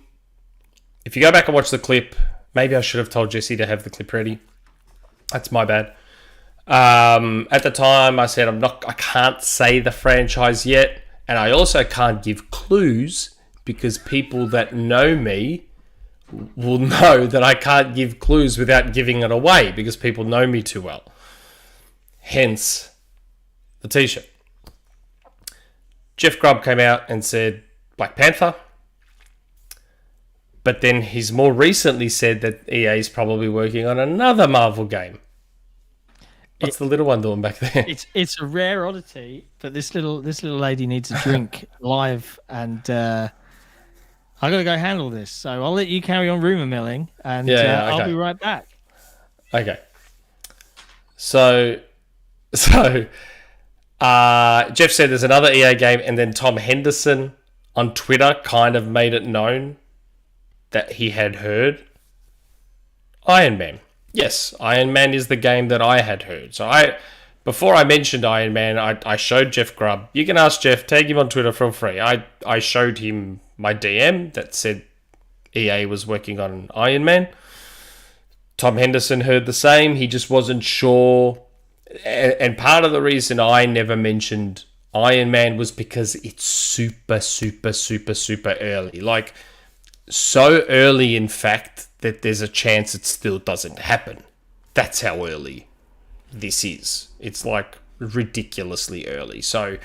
If you go back and watch the clip, maybe I should have told Jesse to have the clip ready. That's my bad. At the time, I said I can't say the franchise yet, and I also can't give clues because people that know me will know that I can't give clues without giving it away because people know me too well. Hence, the t-shirt. Jeff Grubb came out and said Black Panther, but then he's more recently said that EA is probably working on another Marvel game. What's the little one doing back there? It's a rare oddity, but this little lady needs a drink live, and I gotta go handle this. So I'll let you carry on rumor milling, and okay. I'll be right back. Okay. So Jeff said there's another EA game, and then Tom Henderson on Twitter kind of made it known that he had heard Iron Man. Yes, Iron Man is the game that I had heard. So before I mentioned Iron Man, I showed Jeff Grubb. You can ask Jeff, tag him on Twitter for free. I showed him my DM that said EA was working on Iron Man. Tom Henderson heard the same. He just wasn't sure. And part of the reason I never mentioned Iron Man was because it's super, super, super, super early. Like, so early, in fact, that there's a chance it still doesn't happen. That's how early this is. It's like ridiculously early. So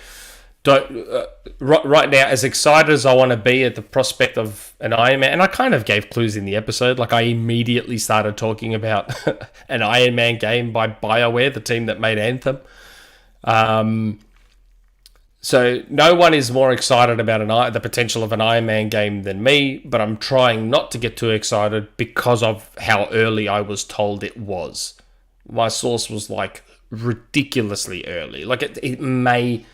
right now, as excited as I want to be at the prospect of an Iron Man, and I kind of gave clues in the episode, like I immediately started talking about an Iron Man game by BioWare, the team that made Anthem. So no one is more excited about the potential of an Iron Man game than me, but I'm trying not to get too excited because of how early I was told it was. My source was like ridiculously early. Like it might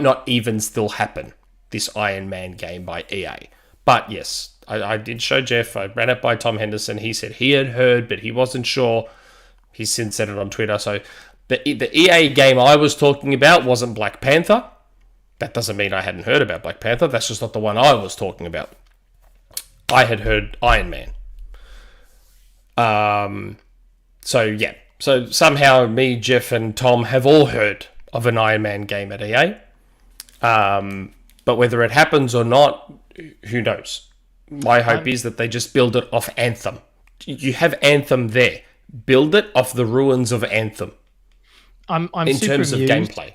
not even still happen, this Iron Man game by EA. But yes, I did show Jeff. I ran it by Tom Henderson. He said he had heard, but he wasn't sure. He's since said it on Twitter. So the EA game I was talking about wasn't Black Panther. That doesn't mean I hadn't heard about Black Panther. That's just not the one I was talking about. I had heard Iron Man. So yeah. So somehow me, Jeff, and Tom have all heard of an Iron Man game at EA. But whether it happens or not, who knows? My hope is that they just build it off Anthem. You have Anthem there. Build it off the ruins of Anthem. I'm in super terms of amused gameplay.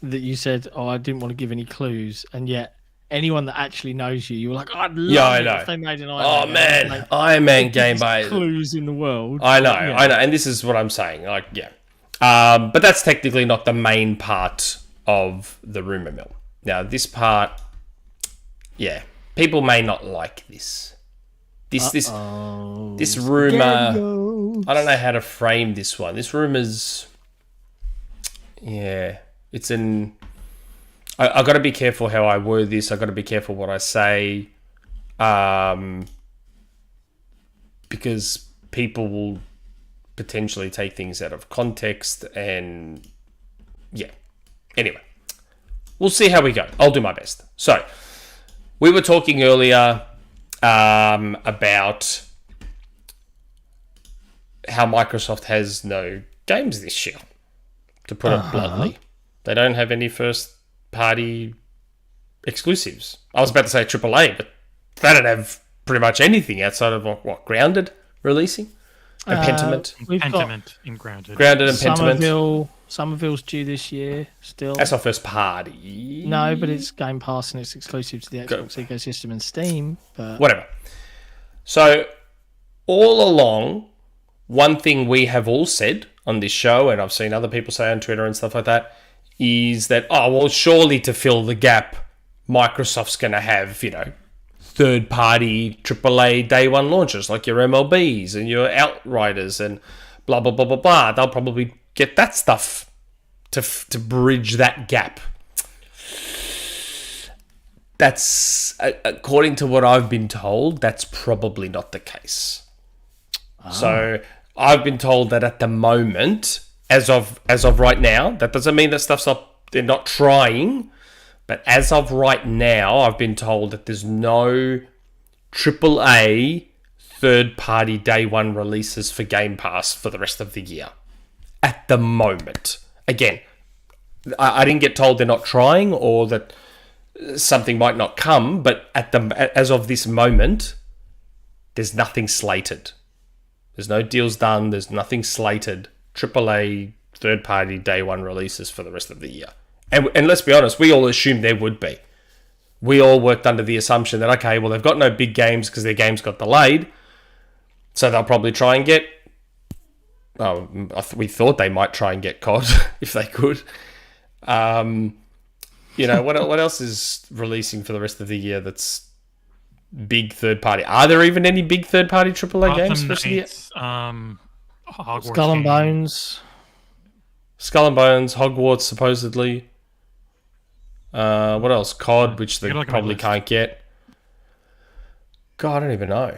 that you said, "Oh, I didn't want to give any clues," and yet anyone that actually knows you were like, "I'd love it if they made an Iron Man." Oh man, Like, Iron Man game by clues in the world. I know, Yeah. and this is what I'm saying. Like, yeah, but that's technically not the main part of the rumor mill. Now, this part, yeah, people may not like this. This rumor. I don't know how to frame this one. This rumor's, yeah, it's an. I got to be careful how I word this. I got to be careful what I say, because people will potentially take things out of context, and yeah. Anyway, we'll see how we go. I'll do my best. So, we were talking earlier about how Microsoft has no games this year, to put it bluntly. They don't have any first-party exclusives. I was about to say AAA, but they don't have pretty much anything outside of what Grounded releasing? And Pentiment. We've got Pentiment in Grounded. Grounded and Pentiment. Somerville's due this year still. That's our first party. No, but it's Game Pass and it's exclusive to the Xbox ecosystem and Steam. But Whatever. So, all along, one thing we have all said on this show, and I've seen other people say on Twitter and stuff like that, is that, oh, well, surely to fill the gap, Microsoft's going to have, third-party AAA day one launches, like your MLBs and your Outriders and blah, blah, blah, blah, blah. They'll probably get that stuff to bridge that gap. That's, according to what I've been told, that's probably not the case. So I've been told that at the moment, as of right now, that doesn't mean that they're not trying, but as of right now, I've been told that there's no AAA third-party day one releases for Game Pass for the rest of the year. At the moment. Again, I didn't get told they're not trying or that something might not come, but as of this moment, there's nothing slated. There's no deals done. There's nothing slated. AAA third-party day one releases for the rest of the year. And let's be honest, we all assumed there would be. We all worked under the assumption that, okay, well, they've got no big games because their games got delayed, so they'll probably try and get... we thought they might try and get COD if they could. What else is releasing for the rest of the year that's big third party? Are there even any big third party AAA games for the year? Hogwarts Skull and game. Bones. Skull and Bones, Hogwarts supposedly. What else? COD, which they You're looking at probably my list. can't get. God, I don't even know.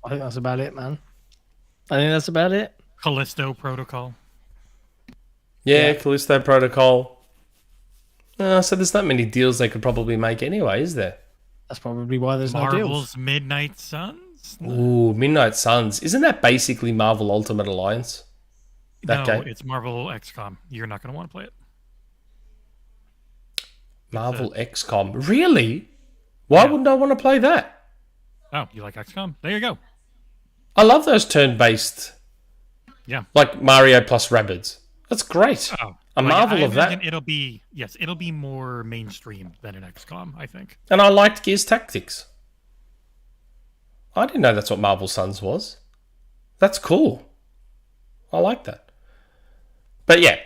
I think that's about it, man. I think that's about it. Callisto Protocol. Yeah, Callisto Protocol. So there's not many deals they could probably make anyway, is there? That's probably why there's no deals. Marvel's Midnight Suns. Ooh, Midnight Suns. Isn't that basically Marvel Ultimate Alliance? That No, game? it's Marvel XCOM. You're not going to want to play it. Marvel XCOM. Really? Why wouldn't I want to play that? Oh, you like XCOM? There you go. I love those turn-based, Yeah. like Mario plus Rabbids. That's great. Oh, A marvel I of that. imagine it'll be more mainstream than an XCOM, I think. And I liked Gears Tactics. I didn't know that's what Marvel Suns was. That's cool. I like that. But yeah,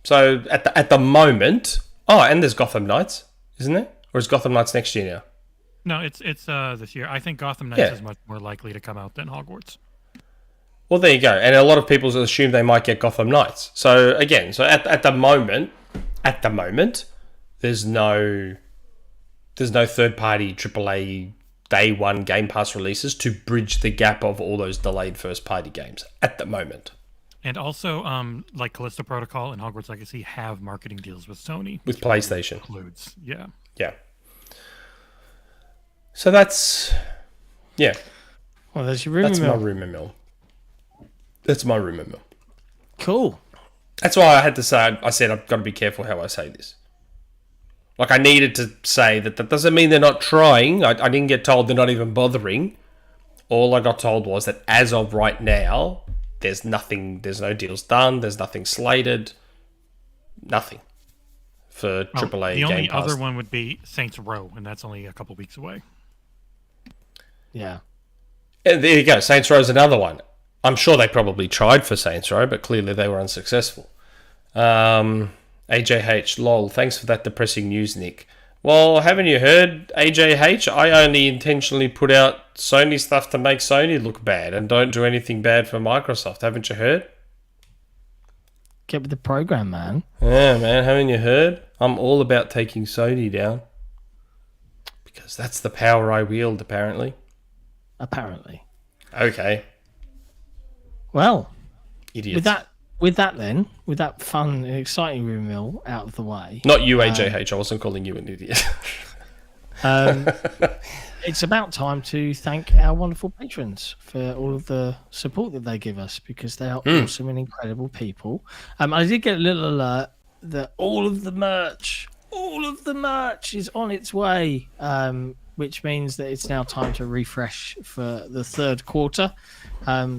so at the moment, Oh, and there's Gotham Knights, isn't it? Or is Gotham Knights next year now? No, it's this year. I think Gotham Knights is much more likely to come out than Hogwarts. Well, there you go. And a lot of people assume they might get Gotham Knights. So again, at the moment, there's no third-party AAA day one Game Pass releases to bridge the gap of all those delayed first-party games at the moment. And also, like Callisto Protocol and Hogwarts Legacy have marketing deals with Sony. With PlayStation. Includes, yeah. Yeah. So that's... Yeah. Well, there's your rumor That's mill. my rumor mill. That's my rumor mill. Cool. That's why I had to say, I said I've got to be careful how I say this. Like, I needed to say that doesn't mean they're not trying. I didn't get told they're not even bothering. All I got told was that as of right now, there's no deals done, there's nothing slated, nothing for AAA The only Game Pass. other one would be Saints Row, and that's only a couple weeks away. Yeah. And there you go, Saints Row's another one. I'm sure they probably tried for Saints Row, but clearly they were unsuccessful. AJH, lol, thanks for that depressing news, Nick. Well, haven't you heard, AJH? I only intentionally put out Sony stuff to make Sony look bad and don't do anything bad for Microsoft. Haven't you heard? Get with the program, man. Yeah, man, haven't you heard? I'm all about taking Sony down. Because that's the power I wield, apparently. Apparently. Okay. Well, Idiots. with that fun and exciting rumor mill out of the way, Not you, AJH. I wasn't calling you an idiot. it's about time to thank our wonderful patrons for all of the support that they give us, because they are awesome and incredible people. I did get a little alert that all of the merch is on its way, which means that it's now time to refresh for the third quarter.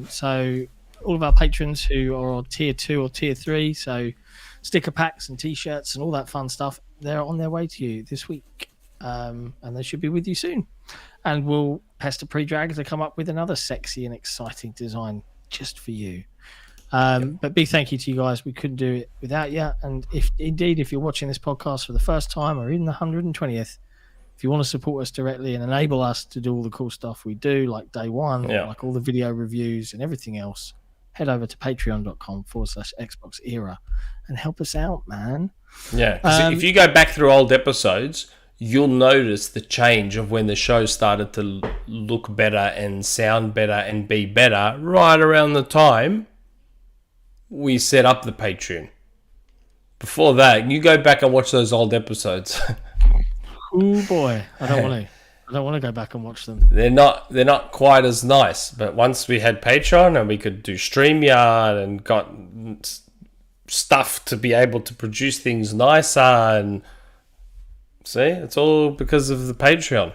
So all of our patrons who are on tier 2 or tier 3, so sticker packs and t-shirts and all that fun stuff, they're on their way to you this week, and they should be with you soon. And we'll pester pre-drag to come up with another sexy and exciting design just for you. But big thank you to you guys. We couldn't do it without you. And if you're watching this podcast for the first time or even the 120th, if you want to support us directly and enable us to do all the cool stuff we do, like day one, like all the video reviews and everything else, head over to patreon.com/Xbox Era and help us out, man. Yeah, 'cause if you go back through old episodes, you'll notice the change of when the show started to look better and sound better and be better right around the time we set up the Patreon. Before that, you go back and watch those old episodes. Oh boy, I don't want to go back and watch them. They're not quite as nice. But once we had Patreon and we could do StreamYard and got stuff to be able to produce things nicer, and see, it's all because of the Patreon.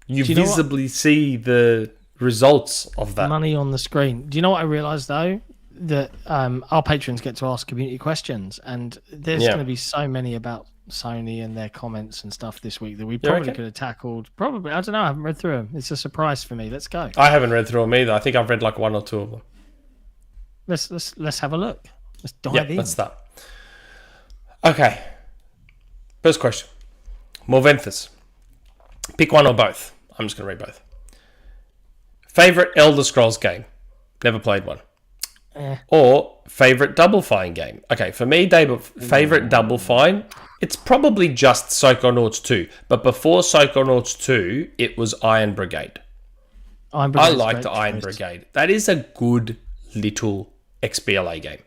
You visibly see the results of that. Money on the screen. Do you know what I realised though? That our patrons get to ask community questions, and there's going to be so many about Sony and their comments and stuff this week that we probably could have tackled. Probably, I don't know. I haven't read through them. It's a surprise for me. Let's go. I haven't read through them either. I think I've read like one or two of them. Let's have a look. Let's dive in. Let's start. Okay. First question. Morventhus. Pick one or both. I'm just going to read both. Favorite Elder Scrolls game? Never played one. Or favorite Double Fine game? Okay, for me, favorite Double Fine, it's probably just Psychonauts 2. But before Psychonauts 2, it was Iron Brigade. I liked Iron Brigade. That is a good little XBLA game.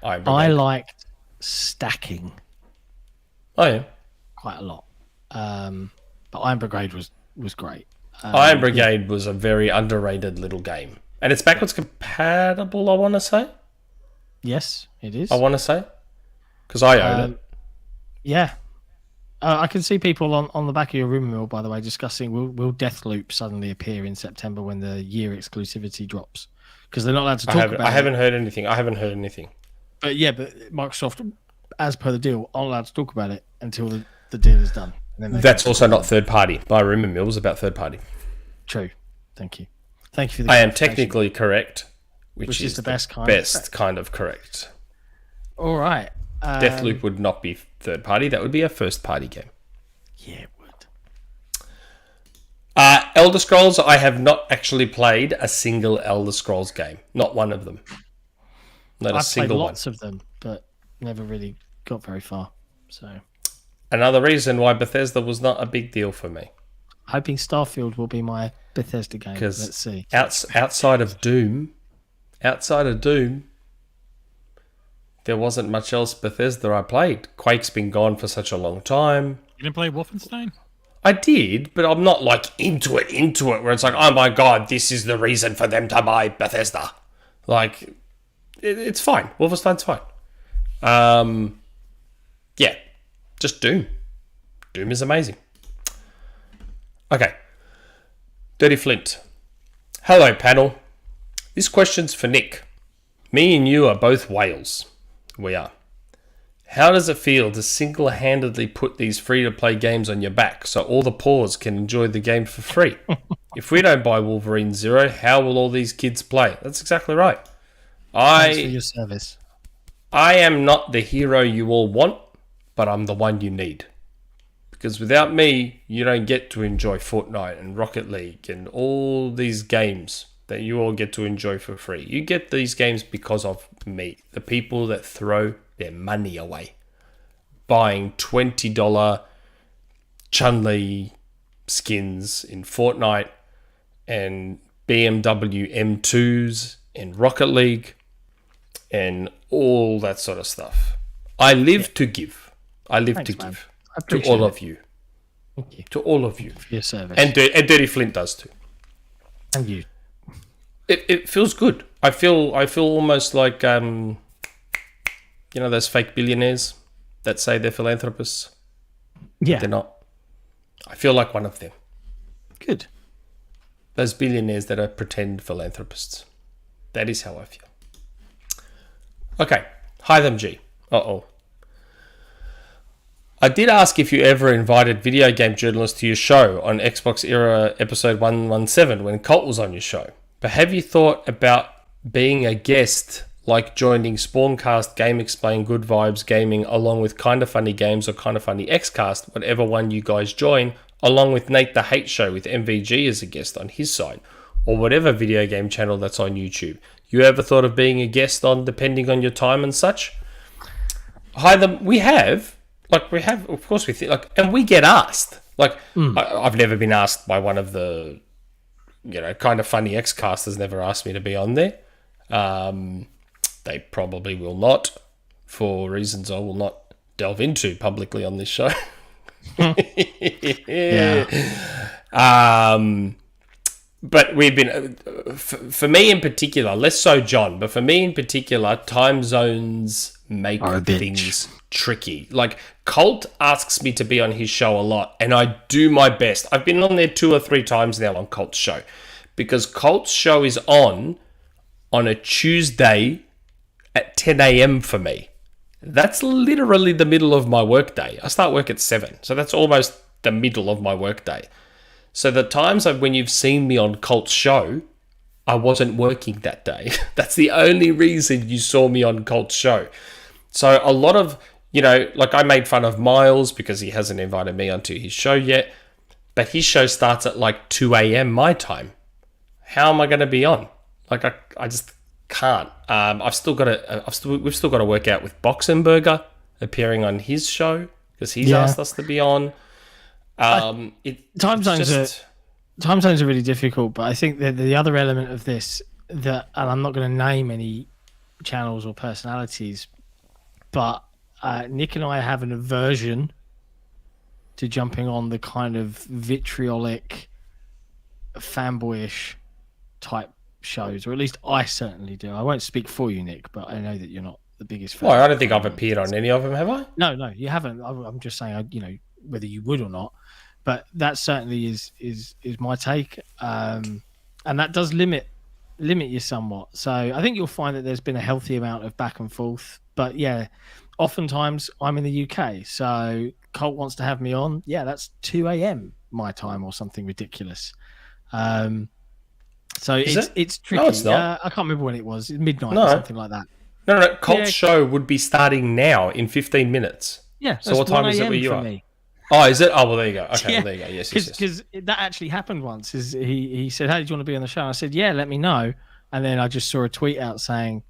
Iron Brigade. I liked stacking. Oh, yeah. Quite a lot. But Iron Brigade was great. Iron Brigade was a very underrated little game. And it's backwards compatible, I want to say. Yes, it is. I want to say. Because I own it. Yeah. I can see people on the back of your rumor mill, by the way, discussing will Deathloop suddenly appear in September when the year exclusivity drops? Because they're not allowed to talk about it. I haven't heard anything. But Microsoft, as per the deal, aren't allowed to talk about it until the deal is done. And then that's also not third party. My rumor mill was about third party. True. Thank you. Thank you for the I am technically correct, which is the best kind of correct. All right. Deathloop would not be third party. That would be a first party game. Yeah, it would. Elder Scrolls, I have not actually played a single Elder Scrolls game. Not one of them. Not a I've single played one. lots of them, but never really got very far. So, Another reason why Bethesda was not a big deal for me. hoping Starfield will be my Bethesda game. Let's Because see. outside of Doom, there wasn't much else Bethesda I played. Quake's been gone for such a long time. You didn't play Wolfenstein? I did, but I'm not like into it, where it's like, oh my god, this is the reason for them to buy Bethesda. Like, it's fine. Wolfenstein's fine. Yeah, just Doom. Doom is amazing. Okay. Dirty Flint. Hello, panel. This question's for Nick. Me and you are both whales. We are. How does it feel to single-handedly put these free-to-play games on your back so all the poors can enjoy the game for free? If we don't buy Wolverine Zero, how will all these kids play? That's exactly right. Thanks for your service. I am not the hero you all want, but I'm the one you need. Because without me, you don't get to enjoy Fortnite and Rocket League and all these games that you all get to enjoy for free. You get these games because of me, the people that throw their money away buying $20 Chun-Li skins in Fortnite and BMW M2s in Rocket League and all that sort of stuff. I live to give. I live Thanks, to man. give I to appreciate all it. of you. Thank you To all of you. for your service. And Dirty Flint does too. And you. It feels good. I feel almost like you know those fake billionaires that say they're philanthropists. Yeah. They're not. I feel like one of them. Good. Those billionaires that are pretend philanthropists. That is how I feel. Okay. Hi them G. Uh-oh. I did ask if you ever invited video game journalists to your show on Xbox Era episode 117 when Colt was on your show. But have you thought about being a guest, like joining Spawncast, Game Explain, Good Vibes Gaming, along with Kinda Funny Games or Kinda Funny Xcast, whatever one you guys join, along with Nate the Hate Show with MVG as a guest on his side, or whatever video game channel that's on YouTube? You ever thought of being a guest on, depending on your time and such? Hi them. We have, of course we think, like, and we get asked. Like, I've never been asked by one of the, Kind of Funny Xcasters never asked me to be on there. They probably will not, for reasons I will not delve into publicly on this show. Yeah. But we've been, for me in particular, less so John, but for me in particular, time zones make Are a bitch. things tricky. Like, Colt asks me to be on his show a lot, and I do my best. I've been on there 2 or 3 times now on Colt's show, because Colt's show is on a Tuesday at 10 a.m. for me. That's literally the middle of my workday. I start work at 7, so that's almost the middle of my workday. So the times when you've seen me on Colt's show, I wasn't working that day. That's the only reason you saw me on Colt's show. So a lot of, like I made fun of Miles because he hasn't invited me onto his show yet, but his show starts at like 2 a.m. my time. How am I going to be on? Like I just can't. We've still got to work out with Boxenberger appearing on his show because he's asked us to be on. Time zones are really difficult, but I think that the other element of this, and I'm not going to name any channels or personalities, but Nick and I have an aversion to jumping on the kind of vitriolic, fanboyish type shows, or at least I certainly do. I won't speak for you, Nick, but I know that you're not the biggest fan. Well, I don't think I've appeared on any of them, have I? No, you haven't. I'm just saying, whether you would or not. But that certainly is my take, and that does limit you somewhat. So I think you'll find that there's been a healthy amount of back and forth. But yeah, oftentimes I'm in the UK, so Colt wants to have me on. Yeah, that's 2 a.m. my time or something ridiculous. So it's tricky. No, it's not. I can't remember when it was. Midnight No. or something like that. No. Colt's Yeah. show would be starting now in 15 minutes. Yeah. So what time is it 1 where you for are? me. Oh, is it? Oh, well, there you go. Okay, Yeah. well, there you go. Yes. Because that actually happened once. Is he said, "Hey, do you want to be on the show?" And I said, "Yeah, let me know." And then I just saw a tweet out saying,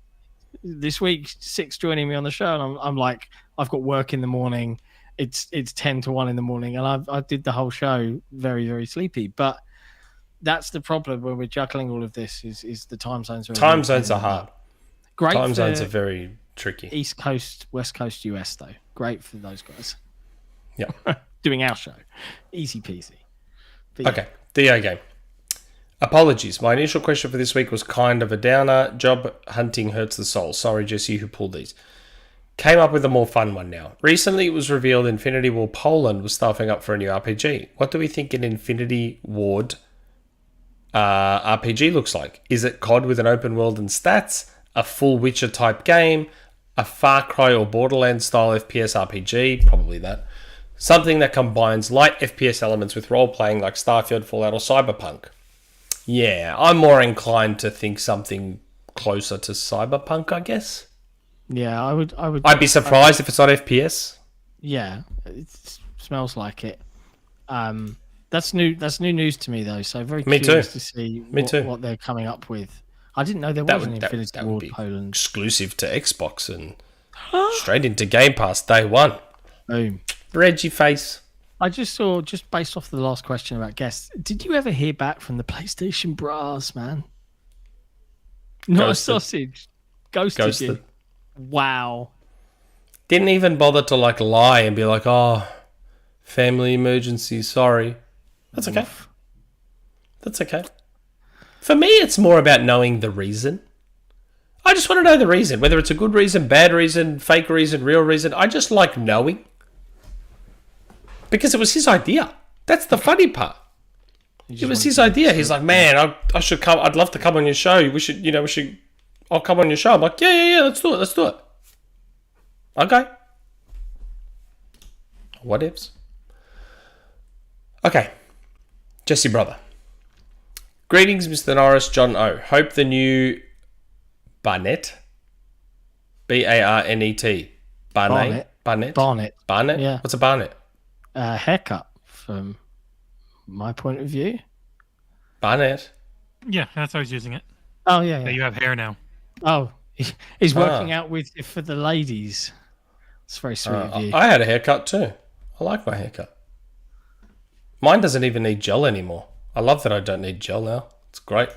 "This week, 6 joining me on the show," and I'm like, "I've got work in the morning. It's 10 to 1 in the morning, and I did the whole show very, very sleepy." But that's the problem when we're juggling all of this. Is the time zones are Time zones are hard. great. Time for zones are very tricky. East Coast, West Coast, US though. Great for those guys Yeah. doing our show. Easy peasy. But yeah. Okay, DO game. Apologies. My initial question for this week was kind of a downer. Job hunting hurts the soul. Sorry, Jesse, who pulled these. Came up with a more fun one now. Recently, it was revealed Infinity Ward Poland was staffing up for a new RPG. What do we think an Infinity Ward RPG looks like? Is it COD with an open world and stats? A full Witcher type game? A Far Cry or Borderlands style FPS RPG? Probably that. Something that combines light FPS elements with role playing like Starfield, Fallout, or Cyberpunk. Yeah, I'm more inclined to think something closer to Cyberpunk, I guess. Yeah, I would. I'd be surprised if it's not FPS. Yeah, it smells like it. That's new. That's new news to me though. So very Me curious too. to see Me too. what they're coming up with. I didn't know there That was an would Infinity Ward be Poland. exclusive to Xbox and straight into Game Pass day one. Boom. Reggie face. I just saw, just based off the last question about guests, did you ever hear back from the PlayStation brass, man? Not Ghosted. a sausage. Ghosted you. Wow. Didn't even bother to like lie and be like, oh, family emergency, sorry. That's okay. That's okay. For me, it's more about knowing the reason. I just want to know the reason, whether it's a good reason, bad reason, fake reason, real reason. I just like knowing. Because it was his idea. That's the funny part. It was his idea. He's like, man, I should come. I'd love to come on your show. We should, I'll come on your show. I'm like, yeah, let's do it. Okay. What ifs? Okay. Jesse Brother. Greetings, Mr. Norris, John O. Hope the new Barnett, Barnet, Barnett? Yeah. What's a Barnett? Haircut, from my point of view. Barnett. Yeah, that's how I was using it. Oh yeah. Yeah, you have hair now. Oh, he's working out with for the ladies. It's very sweet of you. I had a haircut too. I like my haircut. Mine doesn't even need gel anymore. I love that I don't need gel now. It's great.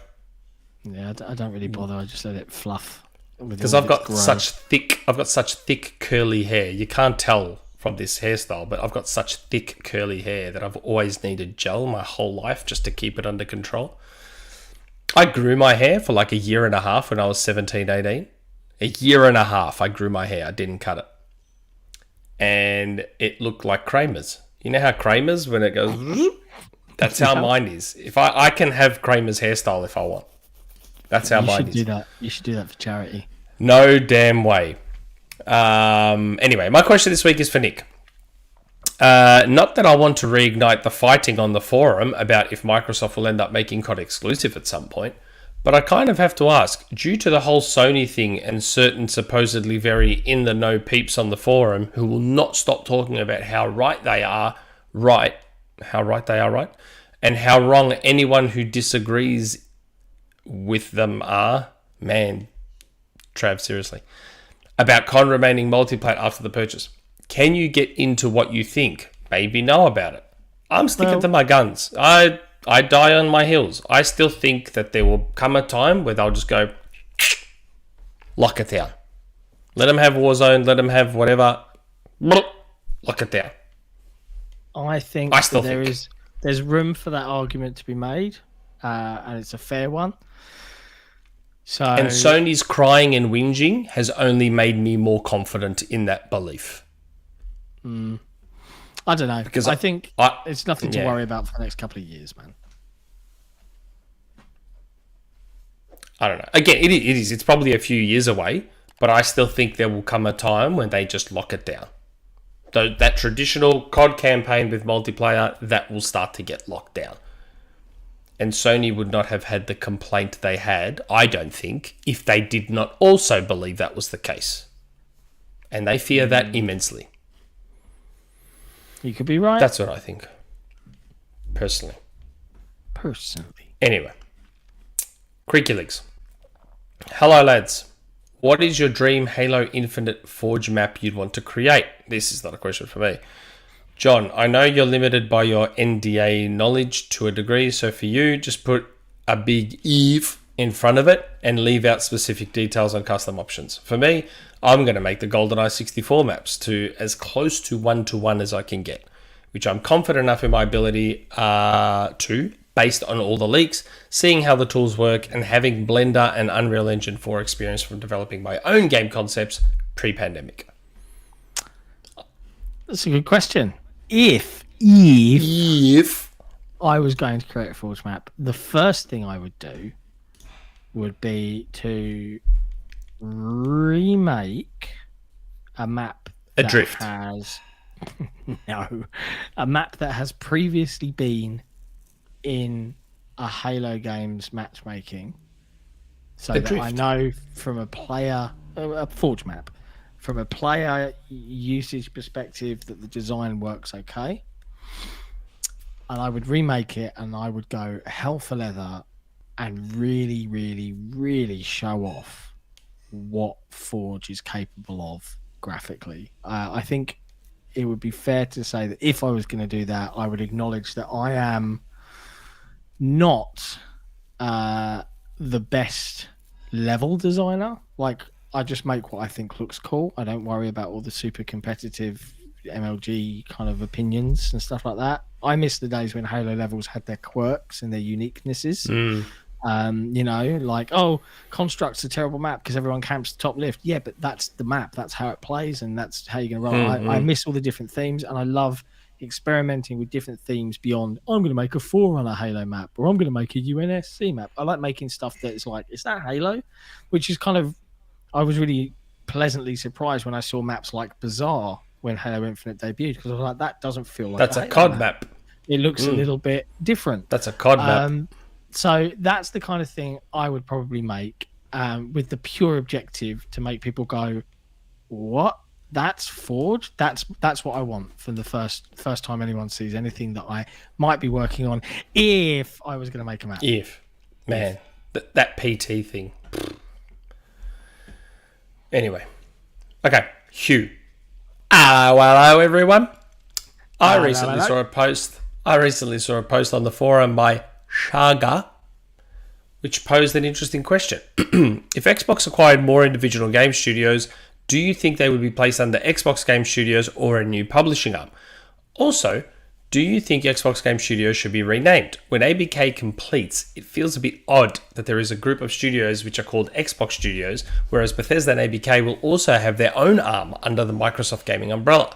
Yeah, I don't really bother. I just let it fluff. Because I've got such thick curly hair. You can't tell from this hairstyle, but I've got such thick curly hair that I've always needed gel my whole life just to keep it under control. I grew my hair for like a year and a half when I was 17, 18. A year and a half I grew my hair. I didn't cut it. And it looked like Kramer's. You know how Kramer's, when it goes... That's how mine is. If I can have Kramer's hairstyle if I want. That's how mine is. You should do that. You should do that for charity. No damn way. Anyway, my question this week is for Nick. Not that I want to reignite the fighting on the forum about if Microsoft will end up making COD exclusive at some point, but I kind of have to ask, due to the whole Sony thing and certain supposedly very in-the-know peeps on the forum who will not stop talking about how right they are right, and how wrong anyone who disagrees with them are, man, Trav, seriously, about COD remaining multiplayer after the purchase. Can you get into what you think? Maybe know about it. I'm sticking to my guns. I die on my heels. I still think that there will come a time where they'll just go, lock it down. Let them have Warzone, let them have whatever. Lock it down. I think there's room for that argument to be made, and it's a fair one. So, and Sony's crying and whinging has only made me more confident in that belief. I don't know, because I think it's nothing to worry about for the next couple of years, man. I don't know. Again, it is. It's probably a few years away, but I still think there will come a time when they just lock it down. That traditional COD campaign with multiplayer, that will start to get locked down. and Sony would not have had the complaint they had, I don't think, if they did not also believe that was the case. And they fear that immensely. You could be right. That's what I think. Personally. Anyway. Creaky Legs. Hello, lads. What is your dream Halo Infinite Forge map you'd want to create? This is not a question for me. John, I know you're limited by your NDA knowledge to a degree, so for you, just put a big if in front of it and leave out specific details on custom options. For me, I'm going to make the GoldenEye 64 maps to as close to 1-to-1 as I can get, which I'm confident enough in my ability to, based on all the leaks, seeing how the tools work, and having Blender and Unreal Engine 4 experience from developing my own game concepts pre-pandemic. That's a good question. If I was going to create a Forge map, the first thing I would do would be to remake a map Adrift. has a map that has previously been in a Halo games matchmaking, so that I know from a Forge map, from a player usage perspective, that the design works okay. And I would remake it, and I would go hell for leather and really, really, really show off what Forge is capable of graphically. I think it would be fair to say that if I was going to do that, I would acknowledge that I am not the best level designer. Like, I just make what I think looks cool. I don't worry about all the super competitive MLG kind of opinions and stuff like that. I miss the days when Halo levels had their quirks and their uniquenesses. You know, like, oh, Construct's a terrible map because everyone camps the top lift. Yeah, but that's the map. That's how it plays, and that's how you're going to roll. I miss all the different themes, and I love experimenting with different themes beyond, I'm going to make a Forerunner Halo map, or I'm going to make a UNSC map. I like making stuff that is like, is that Halo? Which is kind of, I was really pleasantly surprised when I saw maps like Bazaar when Halo Infinite debuted, because I was like, that doesn't feel like that's a COD map. It looks a little bit different. That's a COD map. So that's the kind of thing I would probably make, with the pure objective to make people go, what? That's Forge? That's what I want from the first time anyone sees anything that I might be working on, if I was going to make a map. That PT thing. Anyway. Okay, Hugh. Hello, everyone. I recently saw a post on the forum by Shaga, which posed an interesting question. If Xbox acquired more individual game studios, do you think they would be placed under Xbox Game Studios or a new publishing arm? Also, do you think Xbox Game Studios should be renamed? When ABK completes, it feels a bit odd that there is a group of studios which are called Xbox Studios, whereas Bethesda and ABK will also have their own arm under the Microsoft gaming umbrella.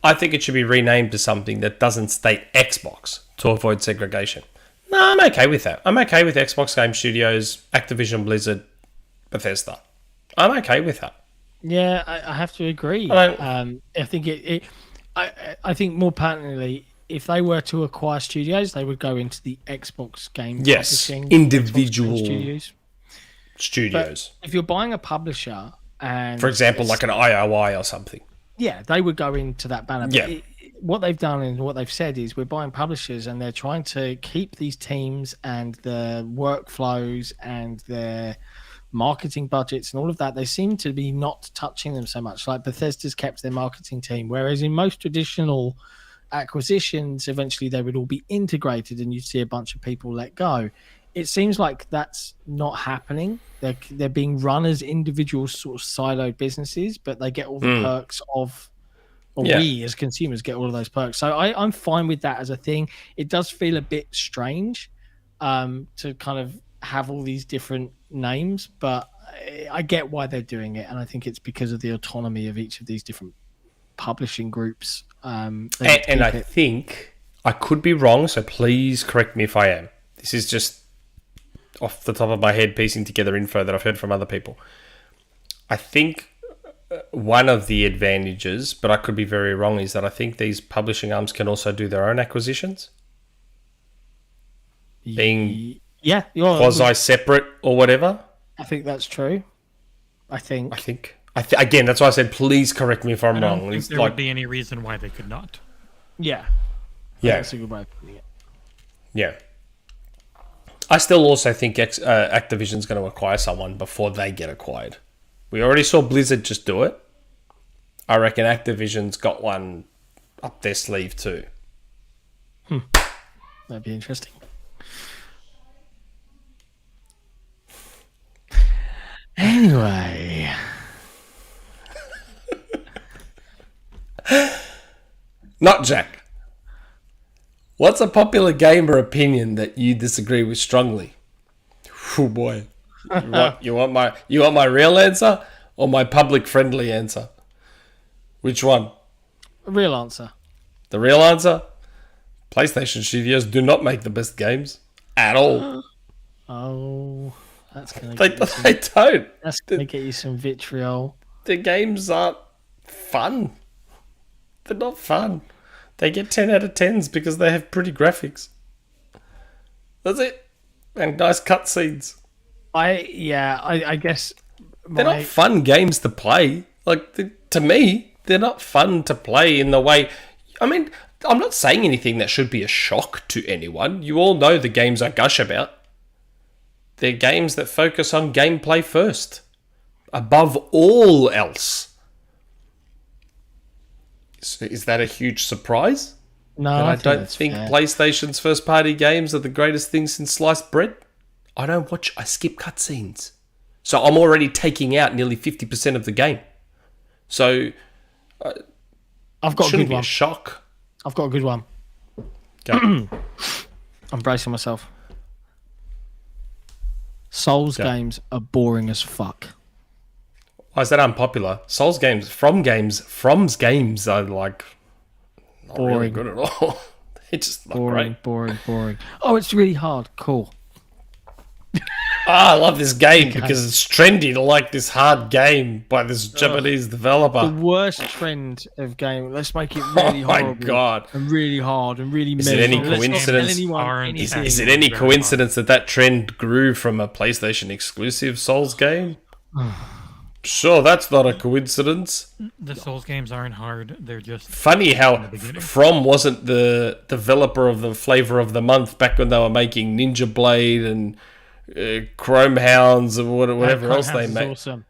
I think it should be renamed to something that doesn't state Xbox to avoid segregation. No, I'm okay with that. I'm okay with Xbox Game Studios, Activision Blizzard, Bethesda. I'm okay with that. Yeah, I have to agree. I think I think more pertinently, if they were to acquire studios, they would go into the Xbox game publishing, individual studios. But if you're buying a publisher, and for example, like an IOI or something, yeah, they would go into that banner. Yeah. What they've done and what they've said is, we're buying publishers, and they're trying to keep these teams and the workflows and their marketing budgets and all of that. They seem to be not touching them so much. Like Bethesda's kept their marketing team, whereas in most traditional acquisitions, eventually they would all be integrated and you'd see a bunch of people let go. It seems like that's not happening. They're being run as individual sort of siloed businesses, but they get all the perks of, or we as consumers get all of those perks. So I'm fine with that as a thing. It does feel a bit strange to kind of have all these different names, but I get why they're doing it, and I think it's because of the autonomy of each of these different publishing groups. And I think I could be wrong, so please correct me if I am. This is just off the top of my head, piecing together info that I've heard from other people. I think one of the advantages, but I could be very wrong, is that I think these publishing arms can also do their own acquisitions. being Yeah, quasi separate or whatever. I think that's true. I think. Again, that's why I said please correct me if I'm I wrong. don't think It's there would be any reason why they could not. Yeah. Yeah. That's a good way of putting it. Yeah. I still also think Activision's going to acquire someone before they get acquired. We already saw Blizzard just do it. I reckon Activision's got one up their sleeve too. That'd be interesting. Anyway. Not Jack. What's a popular gamer opinion that you disagree with strongly? Oh boy. You want my real answer or my public friendly answer? Which one? A real answer. The real answer? PlayStation Studios do not make the best games at all. Oh, that's gonna They don't. that's gonna get you some vitriol. The games aren't fun. They're not fun. They get 10 out of 10s because they have pretty graphics. That's it. And nice cutscenes. I guess They're not fun games to play. To me, they're not fun to play in the way... I mean, I'm not saying anything that should be a shock to anyone. You all know the games I gush about. They're games that focus on gameplay first. Above all else. Is that a huge surprise? No, And I don't that's think fair. PlayStation's first-party games are the greatest things since sliced bread. I skip cutscenes. So I'm already taking out nearly 50% of the game. So I've got a shouldn't good be one. a shock. I've got a good one. Go. I'm bracing myself. Souls Go. games are boring as fuck. Why is that unpopular? Souls games, From's games are like not really Boring. good at all. They're just not great. Boring. Oh, it's really hard. Cool. I love this game because it's trendy to like this hard game by this Japanese developer. The worst trend of game. Let's make it really Oh my horrible God. and really hard and really. Is it any miserable. Let's not coincidence? tell anyone Aren't anything. Is it any coincidence that trend grew from a PlayStation exclusive Souls game? Sure, that's not a coincidence. The Souls games aren't hard. They're just Funny how beginning. From wasn't the developer of the Flavor of the Month back when they were making Ninja Blade and Chrome Hounds and whatever Chrome else they Hounds is made. Awesome.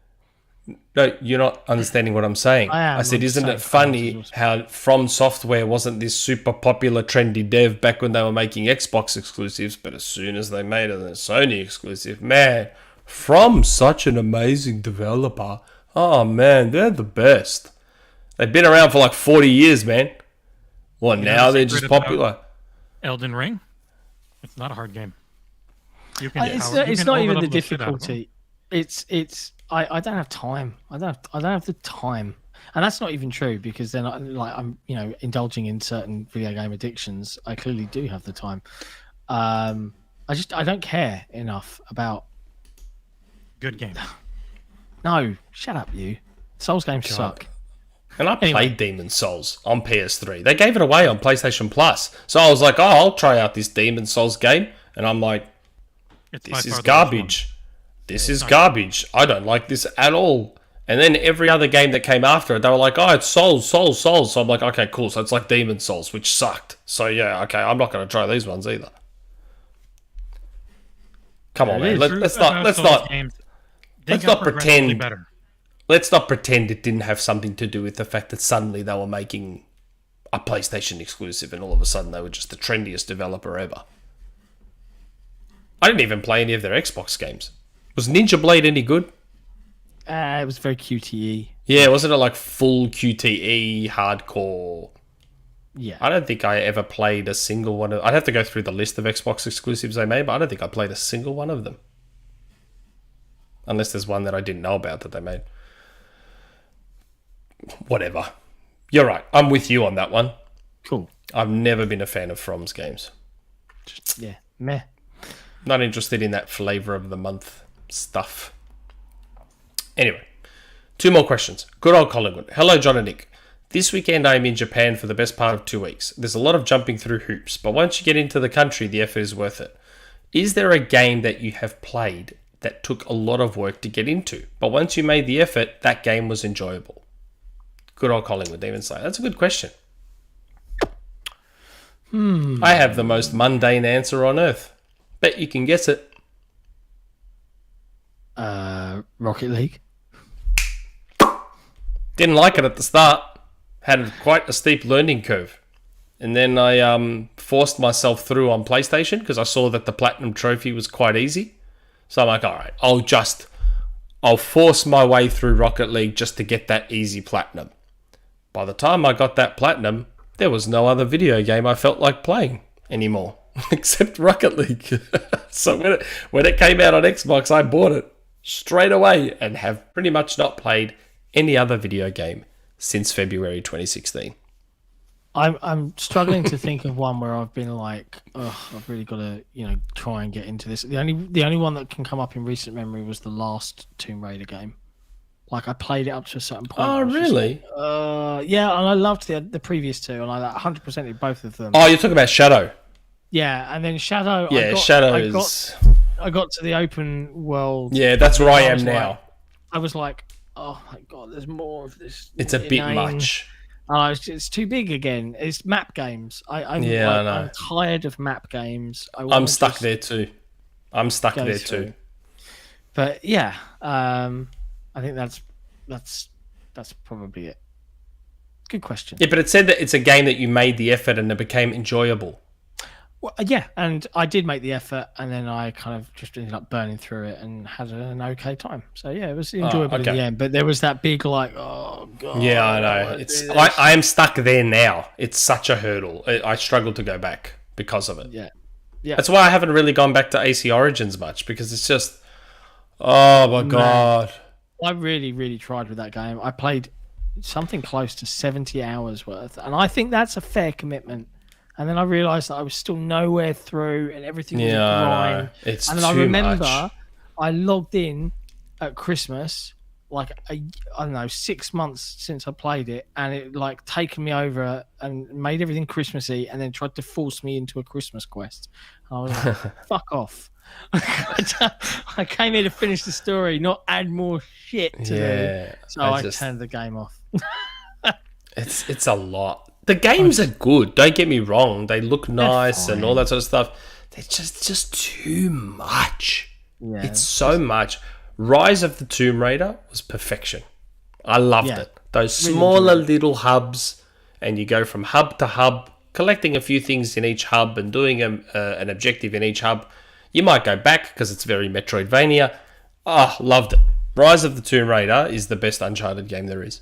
No, you're not understanding what I'm saying. I am. said, I'm isn't saying it Chrome funny Hounds is how From Software wasn't this super popular, trendy dev back when they were making Xbox exclusives, but as soon as they made it a Sony exclusive, man, From such an amazing developer. Oh man, they're the best. They've been around for like 40 years, man. Well, now the they're just secret about- popular. Elden Ring. It's not a hard game. You It's not even the difficulty. I don't have time. I don't have the time, and that's not even true because then I'm indulging in certain video game addictions. I clearly do have the time. I don't care enough about. Good game. No, shut up, you. Souls games suck. And I Anyway. played Demon's Souls on PS3. They gave it away on PlayStation Plus. So I was like, oh, I'll try out this Demon's Souls game. And I'm like, It's by this is far the worst garbage. This is garbage. I don't like this at all. And then every other game that came after it, they were like, oh, it's Souls. So I'm like, okay, cool. So it's like Demon's Souls, which sucked. So yeah, okay, I'm not going to try these ones either. Come on, man. Let's not Games, let's got not progressively pretend- better. let's not pretend it didn't have something to do with the fact that suddenly they were making a PlayStation exclusive and all of a sudden they were just the trendiest developer ever. I didn't even play any of their Xbox games. Was Ninja Blade any good? It was very QTE. Yeah, wasn't it like full QTE, hardcore? Yeah. I don't think I ever played a single one of... I'd have to go through the list of Xbox exclusives they made, but I don't think I played a single one of them. Unless there's one that I didn't know about that they made. Whatever. You're right. I'm with you on that one. Cool. I've never been a fan of From's games. Yeah. Meh. Not interested in that flavor of the month stuff. Anyway, 2 more questions. Good old Collingwood. Hello, John and Nick. This weekend I am in Japan for the best part of 2 weeks. There's a lot of jumping through hoops, but once you get into the country, the effort is worth it. is there a game that you have played that took a lot of work to get into, but once you made the effort, that game was enjoyable? Good old Collingwood Demon Slayer. That's a good question. I have the most mundane answer on earth. Bet you can guess it. Rocket League. Didn't like it at the start. Had quite a steep learning curve. And then I forced myself through on PlayStation because I saw that the Platinum Trophy was quite easy. So I'm like, all right, I'll force my way through Rocket League just to get that easy Platinum. By the time I got that Platinum, there was no other video game I felt like playing anymore except Rocket League. So when it came out on Xbox, I bought it straight away and have pretty much not played any other video game since February 2016. I'm struggling to think of one where I've been like, oh, I've really got to, try and get into this. The only one that can come up in recent memory was the last Tomb Raider game. Like I played it up to a certain point. Oh, really? Yeah, and I loved the previous two, and I 100%ed both of them. Oh, you're talking about Shadow. Yeah, and then Shadow. Yeah, I got to the open world. Yeah, that's where I am now. I was like, oh my god, there's more of this. It's a bit much. It's too big again. It's map games. I know. I'm tired of map games. I'm stuck there too. But yeah, I think that's probably it. Good question. Yeah, but it said that it's a game that you made the effort and it became enjoyable. Well, yeah, and I did make the effort, and then I kind of just ended up burning through it and had an okay time. So yeah, it was enjoyable in the end. But there was that big oh god. Yeah, I know. I am stuck there now. It's such a hurdle. I struggle to go back because of it. Yeah. That's why I haven't really gone back to AC Origins much, because it's just, oh my god. I really, really tried with that game. I played something close to 70 hours worth, and I think that's a fair commitment. And then I realised that I was still nowhere through, and everything was a grind. It's and then I remember much. I logged in at Christmas, like I don't know, 6 months since I played it, and it like taken me over and made everything Christmassy, and then tried to force me into a Christmas quest. And I was like, "Fuck off!" I came here to finish the story, not add more shit to do. So I turned the game off. It's a lot. The games are good. Don't get me wrong. They look nice and all that sort of stuff. They're just too much. Yeah, it's so much. Rise of the Tomb Raider was perfection. I loved it. Those smaller little hubs, and you go from hub to hub, collecting a few things in each hub and doing an objective in each hub. You might go back because it's very Metroidvania. Loved it. Rise of the Tomb Raider is the best Uncharted game there is.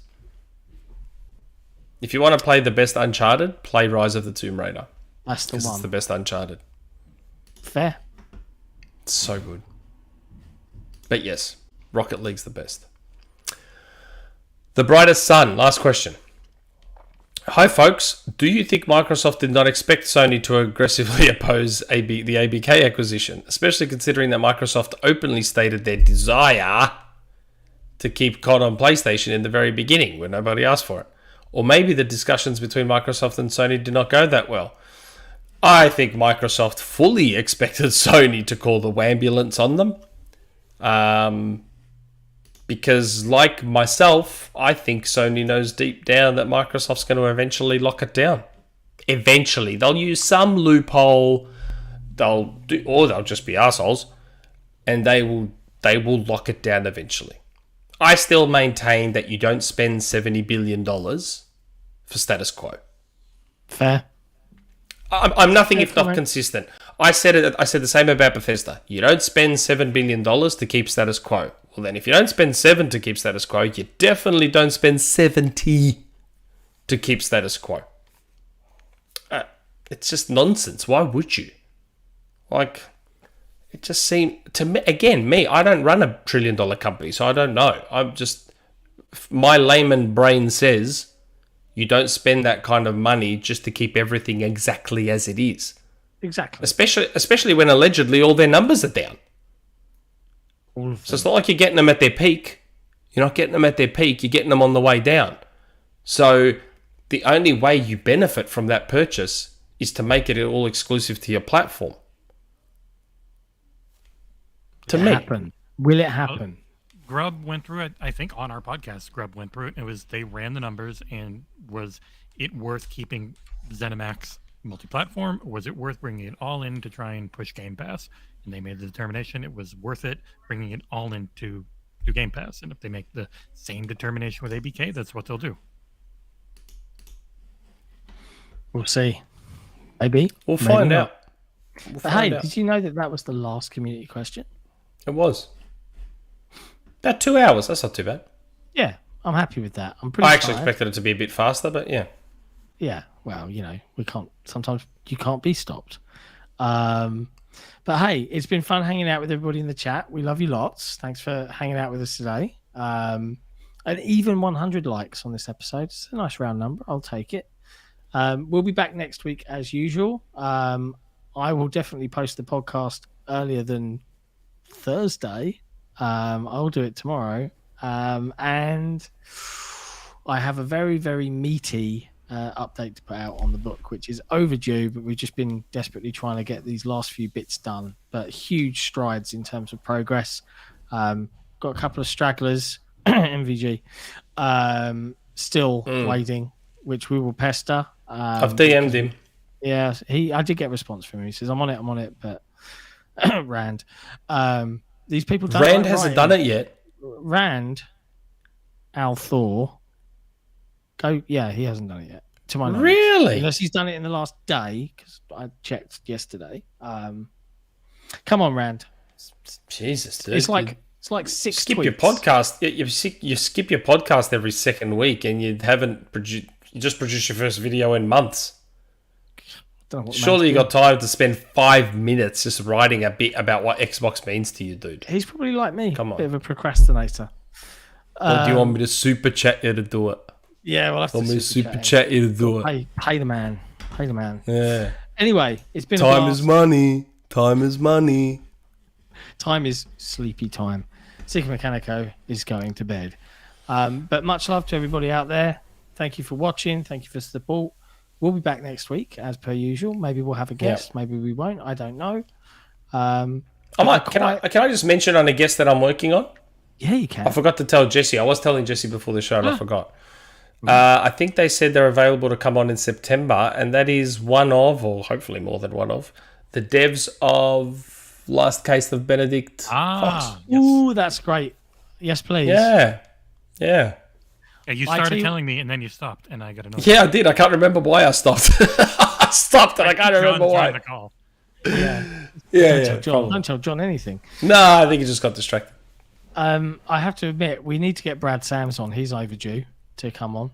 If you want to play the best Uncharted, play Rise of the Tomb Raider. That's the one. It's the best Uncharted. Fair. It's so good. But yes, Rocket League's the best. The Brightest Sun, last question. Hi folks, do you think Microsoft did not expect Sony to aggressively oppose the ABK acquisition, especially considering that Microsoft openly stated their desire to keep COD on PlayStation in the very beginning when nobody asked for it? Or maybe the discussions between Microsoft and Sony did not go that well. I think Microsoft fully expected Sony to call the wambulance on them. Because like myself, I think Sony knows deep down that Microsoft's going to eventually lock it down. Eventually. They'll use some loophole, or they'll just be assholes, and they will lock it down eventually. I still maintain that you don't spend $70 billion for status quo. Fair. I'm nothing if not consistent. I said the same about Bethesda. You don't spend $7 billion to keep status quo. Well, then if you don't spend 7 to keep status quo, you definitely don't spend 70 to keep status quo. It's just nonsense. Why would you? Like, it just seemed to me, again, I don't run $1 trillion company, so I don't know. My layman brain says you don't spend that kind of money just to keep everything exactly as it is. Exactly. Especially when allegedly all their numbers are down. So it's not like you're getting them at their peak. You're not getting them at their peak. You're getting them on the way down. So the only way you benefit from that purchase is to make it all exclusive to your platform. To me. happen? Will it happen? Grub went through it. I think on our podcast, Grub went through it. They ran the numbers, and was it worth keeping ZeniMax multi-platform, or was it worth bringing it all in to try and push Game Pass? And they made the determination it was worth it bringing it all into Game Pass. And if they make the same determination with ABK, that's what they'll do. We'll see. Maybe. We'll maybe find not. out. We'll But hey, find out. did you know that was the last community question? It was. About 2 hours. That's not too bad. Yeah, I'm happy with that. I'm pretty I actually tired. expected it to be a bit faster, but yeah. Yeah, well, we can't. Sometimes you can't be stopped. But hey, it's been fun hanging out with everybody in the chat. We love you lots. Thanks for hanging out with us today. And even 100 likes on this episode. It's a nice round number. I'll take it. We'll be back next week as usual. I will definitely post the podcast earlier than Thursday. I'll do it tomorrow. And I have a very, very meaty update to put out on the book, which is overdue, but we've just been desperately trying to get these last few bits done. But huge strides in terms of progress. Got a couple of stragglers, MVG, still waiting, which we will pester. I've DM'd him. Yeah, I did get a response from him. He says, I'm on it, but Rand. These people don't Rand like hasn't writing. done it yet. Rand, Al Thor, he hasn't done it yet. To my knowledge. Really? Unless he's done it in the last day, because I checked yesterday. Come on, Rand. Jesus, dude. It's like 6 skip tweets. your podcast. You skip your podcast every second week, and you haven't produced. You just produced your first video in months. Don't know what the Surely you man's got time to spend 5 minutes just writing a bit about what Xbox means to you, dude. doing. He's probably like me. Come on. Bit of a procrastinator. Or do you want me to super chat you to do it? Yeah, we'll have Want me to to super chat you to do it? Pay the man. Pay the man. Yeah. Anyway, it's been a Time blast. is money. Time is money. Time is sleepy time. Sigma Mechanico is going to bed. But much love to everybody out there. Thank you for watching. Thank you for support. We'll be back next week as per usual. Maybe we'll have a guest. Maybe we won't. I don't know. Can I just mention on a guest that I'm working on? Yeah, you can. I forgot to tell Jesse. I was telling Jesse before the show and I forgot. I think they said they're available to come on in September, and that is one of, or hopefully more than one of, the devs of Last Case of Benedict Fox. Ooh, that's great. Yes, please. Yeah. Yeah, you I started tell you- telling me, and then you stopped, and I got to know. Yeah, I did. I can't remember why I stopped. I stopped and I can't remember John joined why. the call. Yeah, Don't tell John anything. No, I think he just got distracted. I have to admit, we need to get Brad Sams on. He's overdue to come on.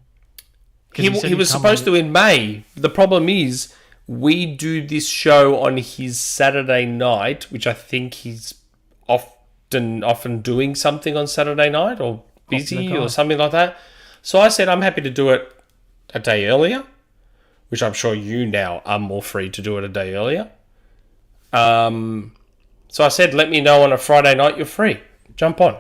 He was supposed to in May. The problem is we do this show on his Saturday night, which I think he's often doing something on Saturday night or busy or something like that. So I said I'm happy to do it a day earlier, which I'm sure you now are more free to do it a day earlier. So I said, let me know on a Friday night you're free. Jump on.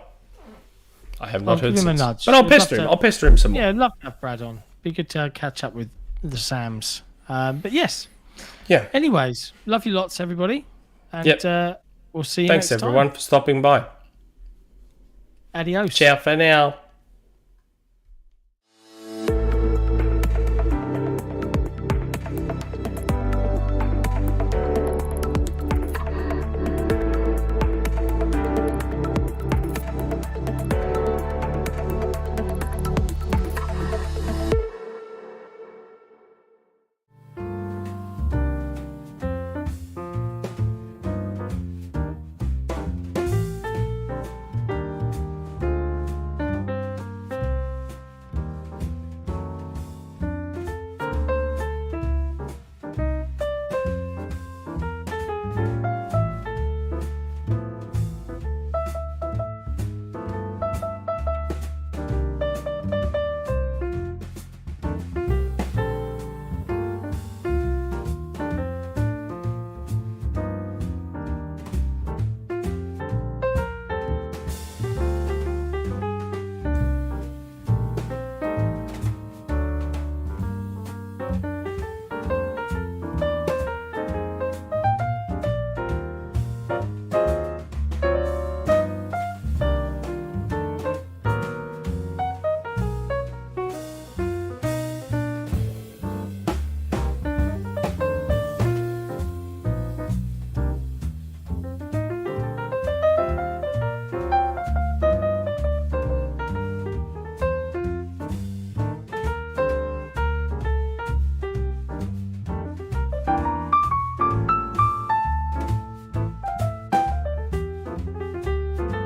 I have not heard give him a since. nudge. But I'll We'd pester love him. to- I'll pester him some more. Yeah, I'd love to have Brad on. Be good to catch up with the Sams. But yes. Yeah. Anyways, love you lots, everybody. And we'll see you Thanks next everyone for stopping by. time. Adios. Ciao for now.